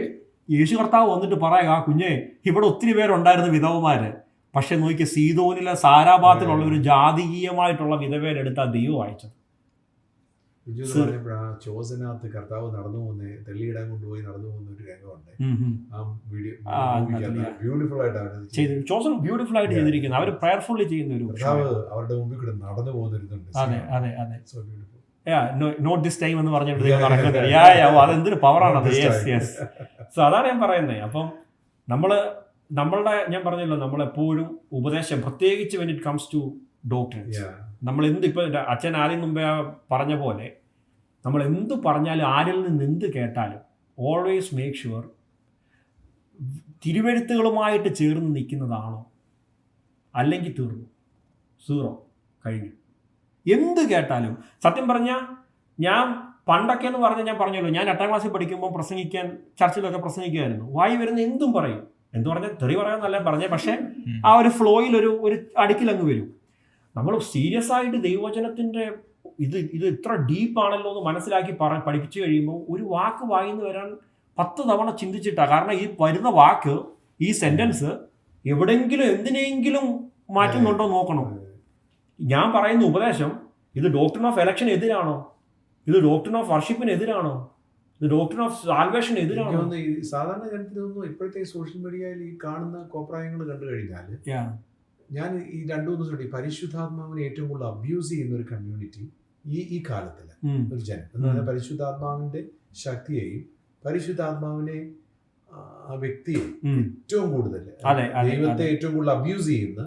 യേശു കർത്താവ് വന്നിട്ട് പറയുക, കുഞ്ഞെ ഇവിടെ ഒത്തിരി പേരുണ്ടായിരുന്നു വിധവമാര്, പക്ഷെ നോക്കി സീദോനിലെ സാരാഭാത്തിലുള്ള ഒരു ജാതീയമായിട്ടുള്ള വിധവയെടുത്ത ദൈവം അയച്ചത്. ചോസനകത്ത് കർത്താവ് നടന്നു പോകുന്ന തെള്ളിയിടാൻ കൊണ്ടുപോയി നടന്നു പോകുന്ന ഒരു രംഗമുണ്ട്. ബ്യൂട്ടിഫുൾ ആയിട്ട് ചെയ്തിരിക്കുന്നത്, അവർ പ്രയർഫുള്ളി ചെയ്യുന്ന ഒരു അവരുടെ മുമ്പിൽ കൂടെ നടന്നു പോകുന്നൊരിതുണ്ട്. അതെ അതെ അതെ, നോട്ട് ദിസ് ടൈം എന്ന് പറഞ്ഞിട്ട് അതെന്തൊരു പവറാണത്. Yes yes. സോ അതാണ് ഞാൻ പറയുന്നത്. അപ്പം നമ്മളുടെ ഞാൻ പറഞ്ഞല്ലോ, നമ്മളെപ്പോഴും ഉപദേശം, പ്രത്യേകിച്ച് when it comes to doctrines, നമ്മൾ ഇപ്പോൾ അച്ഛൻ ആദ്യം മുമ്പേ പറഞ്ഞ പോലെ നമ്മൾ എന്ത് പറഞ്ഞാലും ആരിൽ നിന്ന് എന്ത് കേട്ടാലും ഓൾവേസ് മേക്ക് ഷുവർ തിരുവെഴുത്തുകളുമായിട്ട് ചേർന്ന് നിൽക്കുന്നതാണോ, അല്ലെങ്കിൽ തീർന്നു, സീറോ, കഴിഞ്ഞു. എന്ത് കേട്ടാലും സത്യം പറഞ്ഞാൽ ഞാൻ പണ്ടൊക്കെ എന്ന് പറഞ്ഞാൽ ഞാൻ പറഞ്ഞല്ലോ, ഞാൻ 8ാം ക്ലാസ്സിൽ പഠിക്കുമ്പോൾ പ്രസംഗിക്കാൻ ചർച്ചിലൊക്കെ പ്രസംഗിക്കുമായിരുന്നു. വായി വരുന്ന എന്തും പറയും. എന്ത് പറഞ്ഞാൽ തെറി പറയാമെന്നല്ല പറഞ്ഞേ, പക്ഷേ ആ ഒരു ഫ്ലോയിൽ ഒരു അടുക്കിലങ്ങ് വരും. നമ്മൾ സീരിയസ് ആയിട്ട് ദൈവവചനത്തിൻ്റെ ഇത് ഇത്ര ഡീപ്പാണല്ലോ എന്ന് മനസ്സിലാക്കി പഠിപ്പിച്ചു കഴിയുമ്പോൾ ഒരു വാക്ക് വായിന്ന് വരാൻ 10 തവണ ചിന്തിച്ചിട്ടാണ്. കാരണം ഈ വരുന്ന വാക്ക്, ഈ സെൻറ്റൻസ് എവിടെയെങ്കിലും എന്തിനെങ്കിലും മാറ്റുന്നുണ്ടോ നോക്കണം. ഞാൻ പറയുന്ന ഉപദേശം ഇത് ഡോക്ട്രിൻ ഓഫ് എലക്ഷൻ എതിരാണോ, ഇത് ഡോക്ട്രിൻ ഓഫ് വർഷിപ്പിന് എതിരാണോ, ഇത് ഡോക്ട്രിൻ ഓഫ് സാൽവേഷൻ എതിരാണോ? സാധാരണ ജനത്തിനൊന്നും ഇപ്പോഴത്തെ സോഷ്യൽ മീഡിയയിൽ ഈ കാണുന്ന കോപ്രായങ്ങൾ കണ്ടു കഴിഞ്ഞാൽ ഞാൻ ഈ 2-3 ദിവസം പരിശുദ്ധാത്മാവിനെ ഏറ്റവും കൂടുതൽ അബ്യൂസ് ചെയ്യുന്ന ഒരു കമ്മ്യൂണിറ്റി ഈ കാലത്തില് ഒരു ജനം എന്ന് പറഞ്ഞാൽ പരിശുദ്ധാത്മാവിന്റെ ശക്തിയെയും പരിശുദ്ധാത്മാവിനെ ആ വ്യക്തിയെ ഏറ്റവും കൂടുതൽ ദൈവത്തെ ഏറ്റവും കൂടുതൽ അബ്യൂസ് ചെയ്യുന്ന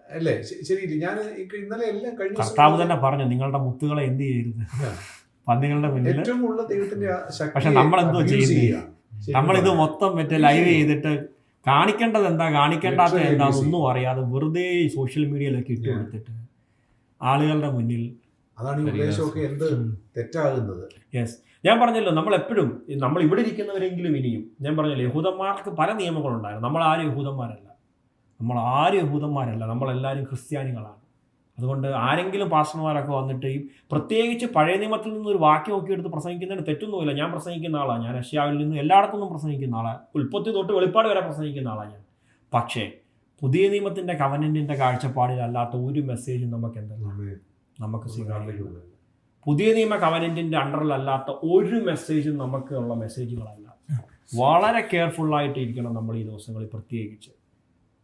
അല്ലേ? ശരിയില്ല. ഞാൻ ഇന്നലെ എല്ലാം കഴിഞ്ഞ കർത്താവ് തന്നെ പറഞ്ഞു, നിങ്ങളുടെ മുത്തുകളെ എന്ത് ചെയ്യരുത്, പന്നികളുടെ മുന്നിൽ. ഏറ്റവും കൂടുതൽ ദൈവത്തിന്റെ ശക്തി. പക്ഷെ നമ്മളെന്തോ ചെയ്യുന്നത്, നമ്മളിത് മൊത്തം മറ്റേ ലൈവ് ചെയ്തിട്ട് കാണിക്കേണ്ടത് എന്താ കാണിക്കേണ്ടാത്ത എന്താണെന്നൊന്നും അറിയാതെ വെറുതെ സോഷ്യൽ മീഡിയയിലൊക്കെ ഇട്ട് കൊടുത്തിട്ട് ആളുകളുടെ മുന്നിൽ. അതാണ് ഈ ഉപദേശമൊക്കെ എന്ത് തെറ്റാകുന്നത്. യെസ്, ഞാൻ പറഞ്ഞല്ലോ, നമ്മളെപ്പോഴും നമ്മൾ ഇവിടെ ഇരിക്കുന്നവരെങ്കിലും ഇനിയും ഞാൻ പറഞ്ഞല്ലോ, യഹൂദന്മാർക്ക് പല നിയമങ്ങളുണ്ടായിരുന്നു. നമ്മളാരും യഹൂദന്മാരല്ല, നമ്മളെല്ലാവരും ക്രിസ്ത്യാനികളാണ്. അതുകൊണ്ട് ആരെങ്കിലും പാസ്റ്റർമാരൊക്കെ വന്നിട്ട് ഈ പ്രത്യേകിച്ച് പഴയ നിയമത്തിൽ നിന്നൊരു വാക്യം ഒക്കെ എടുത്ത് പ്രസംഗിക്കുന്നതിന് തെറ്റൊന്നുമില്ല. ഞാൻ പ്രസംഗിക്കുന്ന ആളാണ്, ഞാൻ ഏഷ്യാവിൽ നിന്ന് എല്ലായിടത്തുനിന്നും പ്രസംഗിക്കുന്ന ആളാണ്, ഉൽപ്പത്തി തൊട്ട് വെളിപ്പാട് വരെ പ്രസംഗിക്കുന്ന ആളാണ് ഞാൻ. പക്ഷേ പുതിയ നിയമത്തിൻ്റെ കവനൻറ്റിൻ്റെ കാഴ്ചപ്പാടിലല്ലാത്ത ഒരു മെസ്സേജും നമുക്ക് സ്വീകാര്യമാണ്. പുതിയ നിയമ കവനൻറ്റിൻ്റെ അണ്ടറിലല്ലാത്ത ഒരു മെസ്സേജും നമുക്ക് ഉള്ള മെസ്സേജുകളല്ല. വളരെ കെയർഫുള്ളായിട്ട് ഇരിക്കണം നമ്മൾ ഈ ദിവസങ്ങളിൽ പ്രത്യേകിച്ച്.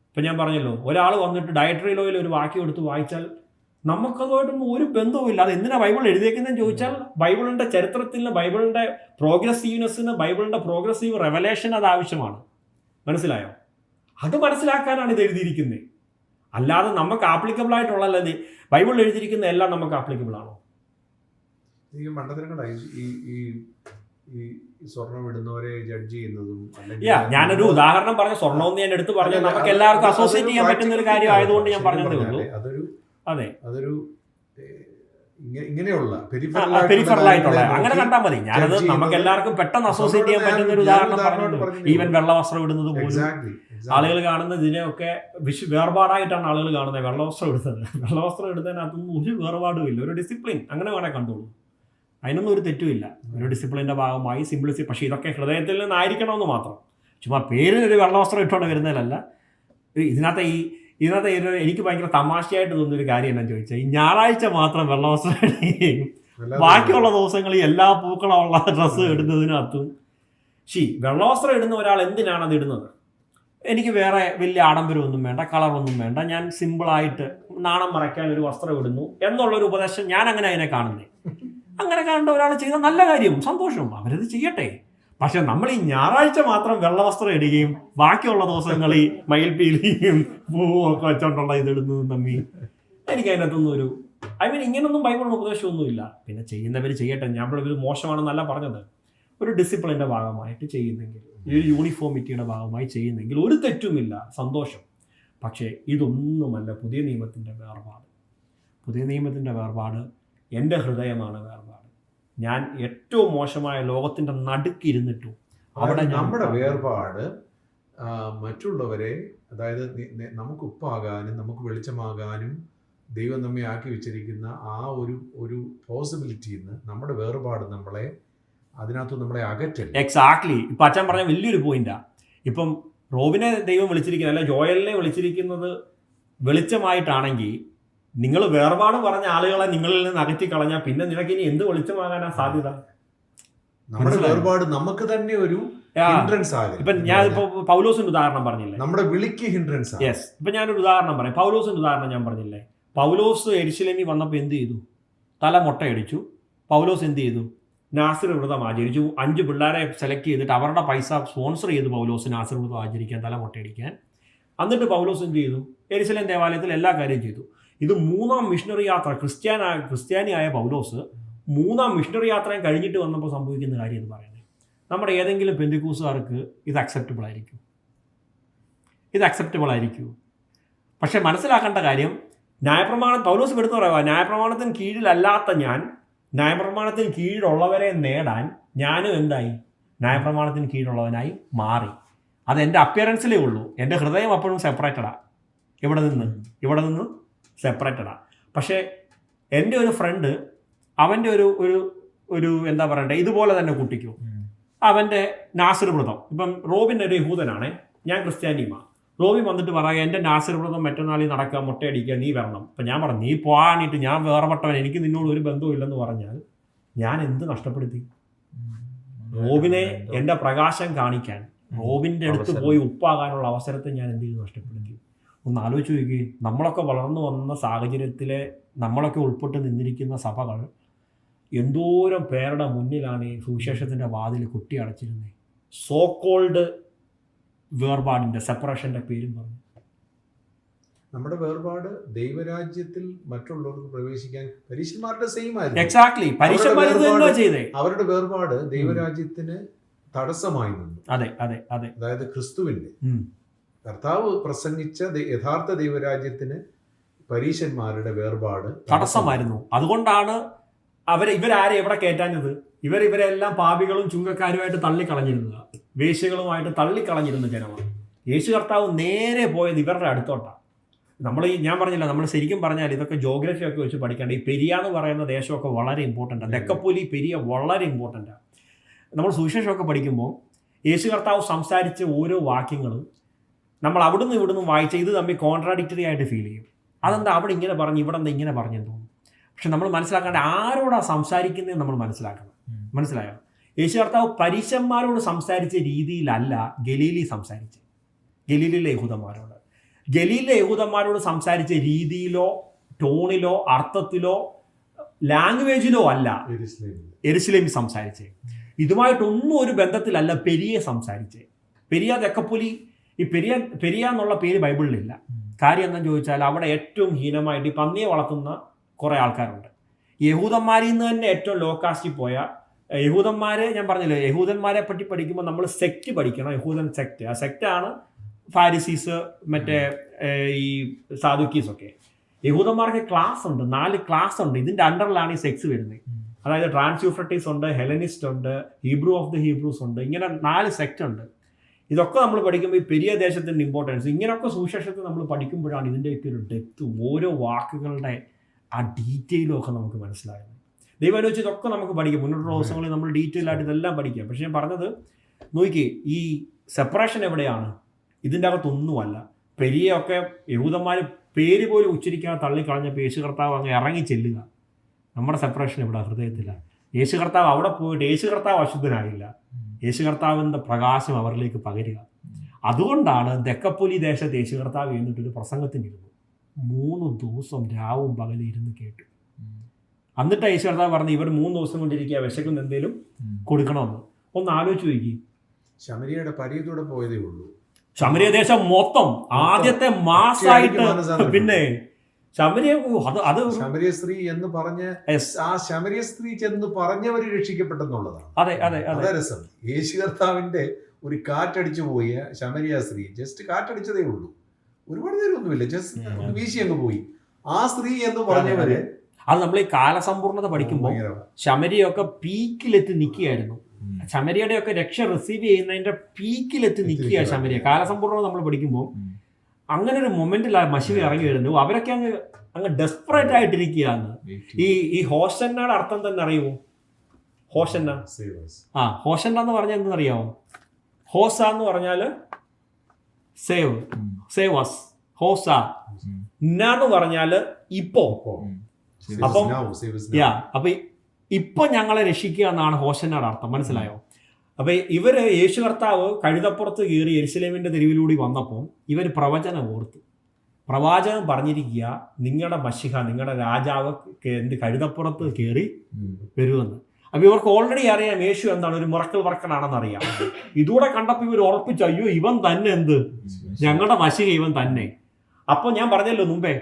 ഇപ്പം ഞാൻ പറഞ്ഞല്ലോ, ഒരാൾ വന്നിട്ട് ഡയറ്ററി ലോയിൽ ഒരു വാക്യം എടുത്ത് വായിച്ചാൽ നമുക്കതുമായിട്ടൊന്നും ഒരു ബന്ധവുമില്ല. അത് എന്തിനാണ് ബൈബിൾ എഴുതിയേക്കുന്നതെന്ന് ചോദിച്ചാൽ, ബൈബിളിൻ്റെ ചരിത്രത്തിന്, ബൈബിളിൻ്റെ പ്രോഗ്രസീവ്നെസ്സിന്, ബൈബിളിൻ്റെ പ്രോഗ്രസീവ് റെവലേഷൻ അത് ആവശ്യമാണ്. മനസ്സിലായോ? അത് മനസ്സിലാക്കാനാണ് ഇത് എഴുതിയിരിക്കുന്നത്. അല്ലാതെ നമുക്ക് ആപ്ലിക്കബിൾ ആയിട്ടുള്ളല്ലേ ബൈബിളിൽ എഴുതിയിരിക്കുന്ന എല്ലാം നമുക്ക് ആപ്ലിക്കബിൾ ആണോ? സ്വർണം ഇടുന്നവരെ ജഡ്ജ് ചെയ്യുന്നതും, ഞാനൊരു ഉദാഹരണം പറഞ്ഞ സ്വർണ്ണം ഞാൻ എടുത്ത് പറഞ്ഞാൽ നമുക്ക് എല്ലാവർക്കും അസോസിയേറ്റ് ചെയ്യാൻ പറ്റുന്ന ഒരു കാര്യം ആയതുകൊണ്ട് ഞാൻ പറഞ്ഞതേ ഉള്ളൂ. അതൊരു ഇങ്ങനെയുള്ള പെരിഫറൽ ആയിട്ടുള്ള അങ്ങനെ കണ്ടാൽ മതി. ഞാനത് നമുക്ക് എല്ലാവർക്കും പെട്ടെന്ന് അസോസിയേറ്റ് ചെയ്യാൻ പറ്റുന്ന ഒരു ഉദാഹരണം പറഞ്ഞത്. ഈവൻ വെള്ളവസ്ത്രം ഇടുന്നത് പോലും ആളുകൾ കാണുന്നത് ഇതിനെയൊക്കെ വേർപാടായിട്ടാണ് ആളുകൾ കാണുന്നത്. വെള്ളവസ്ത്രം ഇടുന്നതിനകത്തൊന്നും ഒരു വേർപാടും ഇല്ല, ഒരു ഡിസിപ്ലിൻ അങ്ങനെ വേണേൽ കണ്ടോളൂ. അതിനൊന്നും ഒരു തെറ്റുമില്ല, ഒരു ഡിസിപ്ലിൻ്റെ ഭാഗമായി സിംപ്ലിസിറ്റി. പക്ഷേ ഇതൊക്കെ ഹൃദയത്തിൽ നിന്നായിരിക്കണമെന്ന് മാത്രം. ചുമ്മാ പേരിനൊരു വെള്ളവസ്ത്രം ഇട്ടുകൊണ്ട് വരുന്നതിലല്ല. ഇതിനകത്ത് എനിക്ക് ഭയങ്കര തമാശയായിട്ട് തോന്നിയൊരു കാര്യം എന്നാന്ന് ചോദിച്ചാൽ, ഈ ഞായറാഴ്ച മാത്രം വെള്ളവസ്ത്രം ഇടുകയും ബാക്കിയുള്ള ദിവസങ്ങളിൽ എല്ലാ പൂക്കളുള്ള ഡ്രസ്സ് ഇടുന്നതിനകത്തും വെള്ളവസ്ത്രം ഇടുന്ന ഒരാൾ എന്തിനാണ് അത് ഇടുന്നത്? എനിക്ക് വേറെ വലിയ ആഡംബരമൊന്നും വേണ്ട, കളറൊന്നും വേണ്ട, ഞാൻ സിമ്പിളായിട്ട് നാണം മറയ്ക്കാൻ ഒരു വസ്ത്രം ഇടുന്നു എന്നുള്ളൊരു ഉപദേശം ഞാൻ അങ്ങനെ അതിനെ കാണുന്നേ. അങ്ങനെ കാണേണ്ട ഒരാൾ ചെയ്ത നല്ല കാര്യം, സന്തോഷം, അവരത് ചെയ്യട്ടെ. പക്ഷെ നമ്മൾ ഈ ഞായറാഴ്ച മാത്രം വെള്ളവസ്ത്രം ഇടുകയും ബാക്കിയുള്ള ദിവസങ്ങൾ ഈ മയിൽപ്പീലിയും പൂവും ഒക്കെ വെച്ചോണ്ടുള്ള ഇതിടുന്നതും തമ്മിൽ എനിക്ക് അതിനകത്തൊന്നും ഒരു ഇങ്ങനൊന്നും ബൈബിളിന് ഉപദേശമൊന്നുമില്ല. പിന്നെ ചെയ്യുന്നവർ ചെയ്യട്ടെ, ഞാൻ ഇവർ മോശമാണെന്നല്ല പറഞ്ഞത്. ഒരു ഡിസിപ്ലിൻ്റെ ഭാഗമായിട്ട് ചെയ്യുന്നെങ്കിൽ, ഈ ഒരു യൂണിഫോമിറ്റിയുടെ ഭാഗമായി ചെയ്യുന്നെങ്കിൽ ഒരു തെറ്റുമില്ല, സന്തോഷം. പക്ഷേ ഇതൊന്നുമല്ല പുതിയ നിയമത്തിൻ്റെ വേർപാട്. പുതിയ നിയമത്തിൻ്റെ വേർപാട് എൻ്റെ ഹൃദയമാണ് വേർപാട്. ഞാൻ ഏറ്റവും മോശമായ ലോകത്തിൻ്റെ നടുക്കിരുന്നിട്ടും അവിടെ നമ്മുടെ വേർപാട് മറ്റുള്ളവരെ, അതായത് നമുക്ക് ഉപ്പാകാനും നമുക്ക് വെളിച്ചമാകാനും ദൈവം നമ്മെ ആക്കി വെച്ചിരിക്കുന്ന ആ ഒരു പോസിബിലിറ്റിയിൽ നിന്ന് നമ്മുടെ വേർപാട് അതിനകത്ത് നമ്മളെ അകറ്റല്ല. എക്സാക്ട്ലി. ഇപ്പം അച്ഛൻ പറഞ്ഞ വലിയൊരു പോയിന്റാണ്. ഇപ്പം റോബിനെ ദൈവം വിളിച്ചിരിക്കുന്നത്, അല്ല ജോയലിനെ വിളിച്ചിരിക്കുന്നത് വെളിച്ചമായിട്ടാണെങ്കിൽ, നിങ്ങൾ വേർപാട് പറഞ്ഞ ആളുകളെ നിങ്ങളിൽ നിന്ന് അകറ്റി കളഞ്ഞാൽ പിന്നെ നിനക്ക് ഇനി എന്ത് വെളിച്ചമാകാനാ സാധ്യത? നമ്മുടെ വേർപാട് നമുക്ക് തന്നെ ഒരു ഹിൻഡ്രൻസ് ആകും. ഇപ്പം ഞാൻ ഇപ്പോൾ പൗലോസിന്റെ ഉദാഹരണം പറഞ്ഞില്ലേ, നമ്മുടെ വിളിക്ക് ഹിൻഡ്രൻസ്. യെസ്. ഇപ്പം ഞാനൊരു ഉദാഹരണം പറയാം. പൗലോസിന്റെ ഉദാഹരണം ഞാൻ പറഞ്ഞില്ലേ. പൗലോസ് യെരുശലേമിൽ വന്നപ്പോൾ എന്ത് ചെയ്തു? തല മുട്ടയടിച്ചു. പൗലോസ് എന്ത് ചെയ്തു? നാസിർ വ്രതം ആചരിച്ചു. 5 പിള്ളേരെ സെലക്ട് ചെയ്തിട്ട് അവരുടെ പൈസ സ്പോൺസർ ചെയ്തു പൗലോസ് നാസിർ വ്രതം ആചരിക്കാൻ, തല മുട്ടയടിക്കാൻ. എന്നിട്ട് പൗലോസ് എന്ത് ചെയ്തു? യെരുശലേം ദേവാലയത്തിൽ എല്ലാ കാര്യവും ചെയ്തു. ഇത് 3ാം മിഷണറി യാത്ര. ക്രിസ്ത്യാനിയായ പൗലോസ് 3ാം മിഷണറി യാത്രയും കഴിഞ്ഞിട്ട് വന്നപ്പോൾ സംഭവിക്കുന്ന കാര്യം എന്ന് പറയുന്നത്, നമ്മുടെ ഏതെങ്കിലും പെന്തിക്കോസുകാർക്ക് ഇത് അക്സെപ്റ്റബിൾ ആയിരിക്കും? ഇത് അക്സെപ്റ്റബിൾ ആയിരിക്കും. പക്ഷെ മനസ്സിലാക്കേണ്ട കാര്യം, പൗലോസ് എടുത്തു പറയുക, ന്യായപ്രമാണത്തിന് കീഴിലല്ലാത്ത ഞാൻ ന്യായപ്രമാണത്തിന് കീഴിലുള്ളവരെ നേടാൻ ഞാനും എന്തായി? ന്യായപ്രമാണത്തിന് കീഴിലുള്ളവനായി മാറി. അത് എൻ്റെ അപ്പിയറൻസിലേ ഉള്ളൂ. എൻ്റെ ഹൃദയം അപ്പോഴും സെപ്പറേറ്റഡാണ്. ഇവിടെ നിന്ന് സെപ്പറേറ്റഡാണ്. പക്ഷേ എൻ്റെ ഒരു ഫ്രണ്ട്, അവൻ്റെ ഒരു എന്താ പറയണ്ടേ, ഇതുപോലെ തന്നെ കുട്ടിക്കും അവൻ്റെ നാസിർ വ്രതം. ഇപ്പം റോബിൻ ഒരു യഹൂദനാണേ, ഞാൻ ക്രിസ്ത്യാനിയുമാണ്. റോബിൻ വന്നിട്ട് പറയുക, എൻ്റെ നാസിർ വ്രതം മറ്റന്നാളിൽ നടക്കുക, മുട്ടയടിക്കുക, നീ വരണം. അപ്പം ഞാൻ പറഞ്ഞു, നീ പോകാനിട്ട് ഞാൻ വേർപെട്ടവൻ, എനിക്ക് നിന്നോട് ഒരു ബന്ധവും ഇല്ലെന്ന് പറഞ്ഞാൽ ഞാൻ എന്ത് നഷ്ടപ്പെടുത്തി? റോബിനെ എൻ്റെ പ്രകാശം കാണിക്കാൻ, റോബിൻ്റെ അടുത്ത് പോയി ഉപ്പാകാനുള്ള അവസരത്തെ ഞാൻ എന്തെങ്കിലും നഷ്ടപ്പെടുത്തി? ഒന്ന് ആലോചിച്ച് നോക്കി. നമ്മളൊക്കെ വളർന്നു വന്ന സാഹചര്യത്തിലെ നമ്മളൊക്കെ ഉൾപ്പെട്ട് നിന്നിരിക്കുന്ന സഭകൾ എന്തോരം പേരുടെ മുന്നിലാണ് ഈ സുവിശേഷത്തിൻ്റെ വാതിൽ കുട്ടി അടച്ചിരുന്നത്. സോ കോൾഡ് വേർപാടിൻ്റെ, സെപ്പറേഷൻ്റെ പേരും പറഞ്ഞു. നമ്മുടെ വേർപാട് ദൈവരാജ്യത്തിൽ മറ്റുള്ളവർക്ക് പ്രവേശിക്കാൻ പരീക്ഷന്മാരുടെ സെയിം ആയിരുന്നു. എക്സാക്ട്ലി. അവരുടെ വേർപാട് ദൈവരാജ്യത്തിന് തടസ്സമായി നിന്നു. അതെ അതെ അതെ. അതായത് ക്രിസ്തുവിന്റെ കർത്താവ് പ്രസംഗിച്ച യഥാർത്ഥ ദൈവരാജ്യത്തിന് പരീശന്മാരുടെ വേർപാട് തടസ്സമായിരുന്നു. അതുകൊണ്ടാണ് ഇവരാരെ എവിടെ കയറ്റാഞ്ഞത്? ഇവരെല്ലാം പാപികളും ചുങ്കക്കാരുമായിട്ട് തള്ളിക്കളഞ്ഞിരുന്നത്, വേശ്യകളുമായിട്ട് തള്ളിക്കളഞ്ഞിരുന്ന ജനമാണ്. യേശു കർത്താവ് നേരെ പോയത് ഇവരുടെ അടുത്തോട്ടാണ്. ഞാൻ പറഞ്ഞില്ല, നമ്മൾ ശരിക്കും പറഞ്ഞാൽ ഇതൊക്കെ ജോഗ്രഫി ഒക്കെ വെച്ച് പഠിക്കേണ്ട. ഈ പെരിയ എന്ന് പറയുന്ന ദേശമൊക്കെ വളരെ ഇമ്പോർട്ടൻ്റാണ്. ദക്കപ്പൊലി, പെരിയ വളരെ ഇമ്പോർട്ടൻ്റാണ്. നമ്മൾ സുവിശേഷമൊക്കെ പഠിക്കുമ്പോൾ യേശു കർത്താവ് സംസാരിച്ച ഓരോ വാക്യങ്ങളും നമ്മൾ അവിടുന്ന് ഇവിടുന്ന് വായിച്ച ഇത് തമ്മിൽ കോൺട്രാഡിക്ടറി ആയിട്ട് ഫീൽ ചെയ്യും. അതെന്താ അവിടെ ഇങ്ങനെ പറഞ്ഞു, ഇവിടെ എന്താ ഇങ്ങനെ പറഞ്ഞെന്ന് തോന്നും. പക്ഷെ നമ്മൾ മനസ്സിലാക്കേണ്ട ആരോടാണ് സംസാരിക്കുന്നത് നമ്മൾ മനസ്സിലാക്കണം. മനസ്സിലായോ? യേശു കർത്താവ് പരീശന്മാരോട് സംസാരിച്ച രീതിയിലല്ല ഗലീലി സംസാരിച്ചത്. ഗലീലിലെ യഹൂദന്മാരോട് സംസാരിച്ച രീതിയിലോ ടോണിലോ അർത്ഥത്തിലോ ലാംഗ്വേജിലോ അല്ല യെരുശലേമിൽ സംസാരിച്ചത്. ഇതുമായിട്ടൊന്നും ഒരു ബന്ധത്തിലല്ല പെരിയ സംസാരിച്ചത്. പെരിയ ദക്കപ്പൊലി, ഈ പെരിയ എന്നുള്ള പേര് ബൈബിളിലില്ല. കാര്യം എന്താണെന്ന് ചോദിച്ചാൽ അവിടെ ഏറ്റവും ഹീനമായിട്ട് ഈ പന്നിയെ വളർത്തുന്ന കുറേ ആൾക്കാരുണ്ട്. യഹൂദന്മാരിൽ നിന്ന് തന്നെ ഏറ്റവും ലോ കാസ്റ്റിൽ പോയ യഹൂദന്മാരെ, ഞാൻ പറഞ്ഞില്ലേ, യഹൂദന്മാരെ പറ്റി പഠിക്കുമ്പോൾ നമ്മൾ സെക്റ്റ് പഠിക്കണം. യഹൂദൻ സെക്റ്റ്, ആ സെക്റ്റാണ് ഫാരിസീസ്, മറ്റേ ഈ സാദുക്കീസൊക്കെ. യഹൂദന്മാർക്ക് ക്ലാസ് ഉണ്ട്, 4 ക്ലാസ് ഉണ്ട്. ഇതിൻ്റെ അണ്ടറിലാണ് ഈ സെക്സ് വരുന്നത്. അതായത് ട്രാൻസ് യൂഫ്രട്ടീസ് ഉണ്ട്, ഹെലനിസ്റ്റ് ഉണ്ട്, ഹീബ്രു ഓഫ് ദി ഹീബ്രൂസ് ഉണ്ട്. ഇങ്ങനെ 4 സെക്റ്റ് ഉണ്ട്. ഇതൊക്കെ നമ്മൾ പഠിക്കുമ്പോൾ ഈ പെരിയ ദേശത്തിൻ്റെ ഇമ്പോർട്ടൻസ്, ഇങ്ങനെയൊക്കെ സുവിശേഷത്തിൽ നമ്മൾ പഠിക്കുമ്പോഴാണ് ഇതിൻ്റെയൊക്കെ ഒരു ഡെപ്തും ഓരോ വാക്കുകളുടെ ആ ഡീറ്റെയിലും ഒക്കെ നമുക്ക് മനസ്സിലാകുന്നത്. ദൈവം അനുവദിച്ച് ഇതൊക്കെ നമുക്ക് പഠിക്കാം. മുന്നോട്ടുള്ള ദിവസങ്ങളിൽ നമ്മൾ ഡീറ്റെയിൽ ആയിട്ട് ഇതെല്ലാം പഠിക്കാം. പക്ഷേ ഞാൻ പറഞ്ഞത് നോക്കി, ഈ സെപ്പറേഷൻ എവിടെയാണ്? ഇതിൻ്റെ അകത്തൊന്നുമല്ല. പെരിയൊക്കെ യഹൂദന്മാർ പേര് പോലും ഉച്ചരിക്കാതെ തള്ളിക്കളഞ്ഞപ്പോൾ യേശു കർത്താവ് അങ്ങ് ഇറങ്ങി ചെല്ലുക. നമ്മുടെ സെപ്പറേഷൻ ഇവിടെ ഹൃദയത്തിലാണ്. യേശു കർത്താവ് അവിടെ പോയിട്ട് യേശു കർത്താവ് അശുദ്ധനായില്ല. യേശു കർത്താവിൻ്റെ പ്രകാശം അവരിലേക്ക് പകരുക. അതുകൊണ്ടാണ് ദെക്കപ്പൊലി ദേശത്ത് യേശു കർത്താവ് എന്നിട്ടൊരു പ്രസംഗത്തിനിരുന്നു. 3 ദിവസം രാവും പകലും ഇരുന്ന് കേട്ടു. എന്നിട്ട് യേശു കർത്താവ് പറഞ്ഞു, ഇവർ 3 ദിവസം കൊണ്ടിരിക്കുക, വിശക്കുന്ന എന്തെങ്കിലും കൊടുക്കണമെന്ന്. ഒന്ന് ആലോചിച്ച് നോക്കി. ശമരിയയുടെ പരിയത്തൂടെ പോയതേ ഉള്ളൂ. ശമരിയ ദേശം മൊത്തം ആദ്യത്തെ മാസമായിട്ട് പിന്നെ ശമരിയ സ്ത്രീ എന്ന് പറഞ്ഞ ആ ശമരിയ സ്ത്രീ ചെന്ന് പറഞ്ഞവര് രക്ഷിക്കപ്പെട്ടെന്നുള്ളതാണ്. അതെ അതെ അതെ രസം. യേശു കർത്താവിന്റെ ഒരു കാറ്റടിച്ചു പോയ ശമരിയ സ്ത്രീ, ജസ്റ്റ് കാറ്റടിച്ചതേ ഉള്ളൂ, ഒരുപാട് നേരമൊന്നുമില്ല, ജസ്റ്റ് വീശി അങ്ങ് പോയി. ആ സ്ത്രീ എന്ന് പറഞ്ഞവര്, അത് നമ്മൾ ഈ കാലസമ്പൂർണത പഠിക്കുമ്പോൾ ശമരിയൊക്കെ പീക്കിലെത്തി നിൽക്കുകയായിരുന്നു. ശമരിയുടെ ഒക്കെ രക്ഷ റിസീവ് ചെയ്യുന്നതിന്റെ പീക്കിലെത്തി നിൽക്കുക ശമരിയ. കാലസമ്പൂർണ്ണത നമ്മൾ പഠിക്കുമ്പോൾ അങ്ങനെ ഒരു മൊമെന്റിലാണ് മഷിക ഇറങ്ങി വരുന്നു. അവരൊക്കെ അങ്ങ് ഡെസ്പറേറ്റ് ആയിട്ടിരിക്കുകയാണ്. ഈ ഹോസന്നയുടെ അർത്ഥം തന്നെ അറിയുമോ? ഹോസന്ന, ഹോസന്ന എന്ന് പറഞ്ഞാൽ എന്തെന്നറിയാമോ? ഹോസ എന്ന് പറഞ്ഞാൽ സേവ്, സേവസ്. ഹോസ എന്ന് പറഞ്ഞാൽ ഇപ്പോ. അപ്പം അപ്പൊ ഇപ്പൊ ഞങ്ങളെ രക്ഷിക്കുക എന്നാണ് ഹോസന്നയുടെ അർത്ഥം. മനസ്സിലായോ? അപ്പൊ ഇവര് യേശു കർത്താവ് കഴുതപ്പുറത്ത് കയറി യെരുശലേമിന്റെ തെരുവിലൂടെ വന്നപ്പോൾ ഇവർ പ്രവചനം ഓർത്തു. പ്രവാചകൻ പറഞ്ഞിരിക്കുക, നിങ്ങളുടെ മശിഹ, നിങ്ങളുടെ രാജാവ് കഴുതപ്പുറത്ത് കയറി വരുമെന്ന്. അപ്പൊ ഇവർക്ക് ഓൾറെഡി അറിയാം യേശു എന്താണ്, ഒരു മിറക്കിൾ വർക്കറാണെന്ന് അറിയാം. ഇതൂടെ കണ്ടപ്പോൾ ഇവർ ഉറപ്പിച്ചു, അയ്യോ ഇവൻ തന്നെ ഞങ്ങളുടെ മശിഹ ഇവൻ തന്നെ. അപ്പൊ ഞാൻ പറഞ്ഞല്ലോ മുമ്പേ,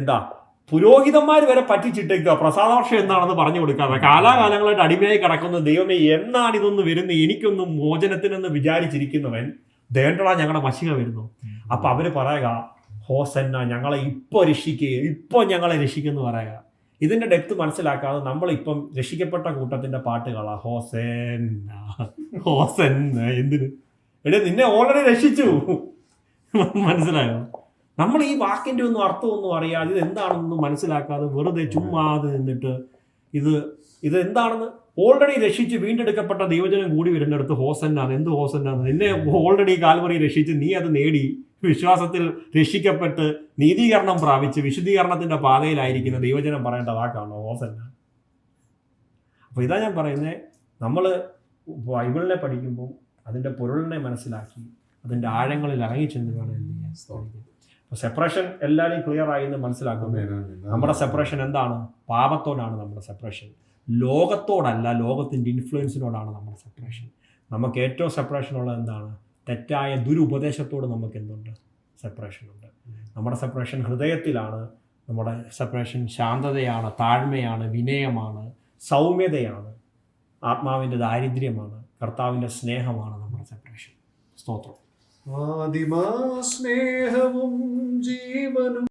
എന്താ പുരോഹിതന്മാർ വരെ പറ്റിച്ചിട്ടേക്കുക പ്രസാദവർഷം എന്താണെന്ന് പറഞ്ഞു കൊടുക്കാതെ കാലാകാലങ്ങളായിട്ട് അടിമയായി കിടക്കുന്ന ദൈവമേ എന്നാണ് ഇതൊന്ന് വരുന്നത്, എനിക്കൊന്നും മോചനത്തിനെന്ന് വിചാരിച്ചിരിക്കുന്നവൻ ദേണ്ടടാ ഞങ്ങളുടെ മഷിക വരുന്നു. അപ്പൊ അവര് പറയുക, ഹോസന്ന, ഞങ്ങളെ ഇപ്പൊ രക്ഷിക്കുക, ഇപ്പൊ ഞങ്ങളെ രക്ഷിക്കുന്നു പറയുക. ഇതിന്റെ ഡെപ്ത് മനസ്സിലാക്കാതെ നമ്മളിപ്പം രക്ഷിക്കപ്പെട്ട കൂട്ടത്തിന്റെ പാട്ടുകളാ ഹോസന്ന ഹോസന്ന. എന്തിന് എടേ, നിന്നെ ഓൾറെഡി രക്ഷിച്ചു. മനസ്സിലായോ? നമ്മൾ ഈ വാക്കിൻ്റെ ഒന്നും അർത്ഥമൊന്നും അറിയാതെ ഇത് എന്താണെന്നൊന്നും മനസ്സിലാക്കാതെ വെറുതെ ചുമ്മാതെ നിന്നിട്ട് ഇത് എന്താണെന്ന് ഓൾറെഡി രക്ഷിച്ച് വീണ്ടെടുക്കപ്പെട്ട ദൈവജനം കൂടി വരുന്നിടത്ത് ഹോസന്നാണ്. എന്ത് ഹോസന്നാണ്? നിന്നെ ഓൾറെഡി കാൽവറി രക്ഷിച്ച് നീ അത് നേടി വിശ്വാസത്തിൽ രക്ഷിക്കപ്പെട്ട് നീതീകരണം പ്രാപിച്ച് വിശുദ്ധീകരണത്തിന്റെ പാതയിലായിരിക്കുന്ന ദൈവജനം പറയേണ്ട വാക്കാണോ ഹോസന്ന? അപ്പോൾ ഇതാ ഞാൻ പറയുന്നത്, നമ്മൾ ബൈബിളിനെ പഠിക്കുമ്പോൾ അതിൻ്റെ പൊരുളിനെ മനസ്സിലാക്കി അതിൻ്റെ ആഴങ്ങളിൽ ഇറങ്ങിച്ചെന്ന് വേണം എന്ത് ചെയ്യാൻ. അപ്പോൾ സെപ്പറേഷൻ എല്ലാവരെയും ക്ലിയർ ആയി എന്ന് മനസ്സിലാക്കുന്നു. നമ്മുടെ സെപ്പറേഷൻ എന്താണ്? പാപത്തോടാണ് നമ്മുടെ സെപ്പറേഷൻ, ലോകത്തോടല്ല, ലോകത്തിൻ്റെ ഇൻഫ്ലുവൻസിനോടാണ് നമ്മുടെ സെപ്പറേഷൻ. നമുക്ക് ഏറ്റവും സെപ്പറേഷൻ ഉള്ളത് എന്താണ്? തെറ്റായ ദുരുപദേശത്തോട് നമുക്ക് എന്തുണ്ട്? സെപ്പറേഷൻ ഉണ്ട്. നമ്മുടെ സെപ്പറേഷൻ ഹൃദയത്തിലാണ്. നമ്മുടെ സെപ്പറേഷൻ ശാന്തതയാണ്, താഴ്മയാണ്, വിനയമാണ്, സൗമ്യതയാണ്, ആത്മാവിൻ്റെ ദാരിദ്ര്യമാണ്, കർത്താവിൻ്റെ സ്നേഹമാണ് നമ്മുടെ സെപ്പറേഷൻ. സ്തോത്രം. ആദിമാ സ്നേഹവും ജീവനും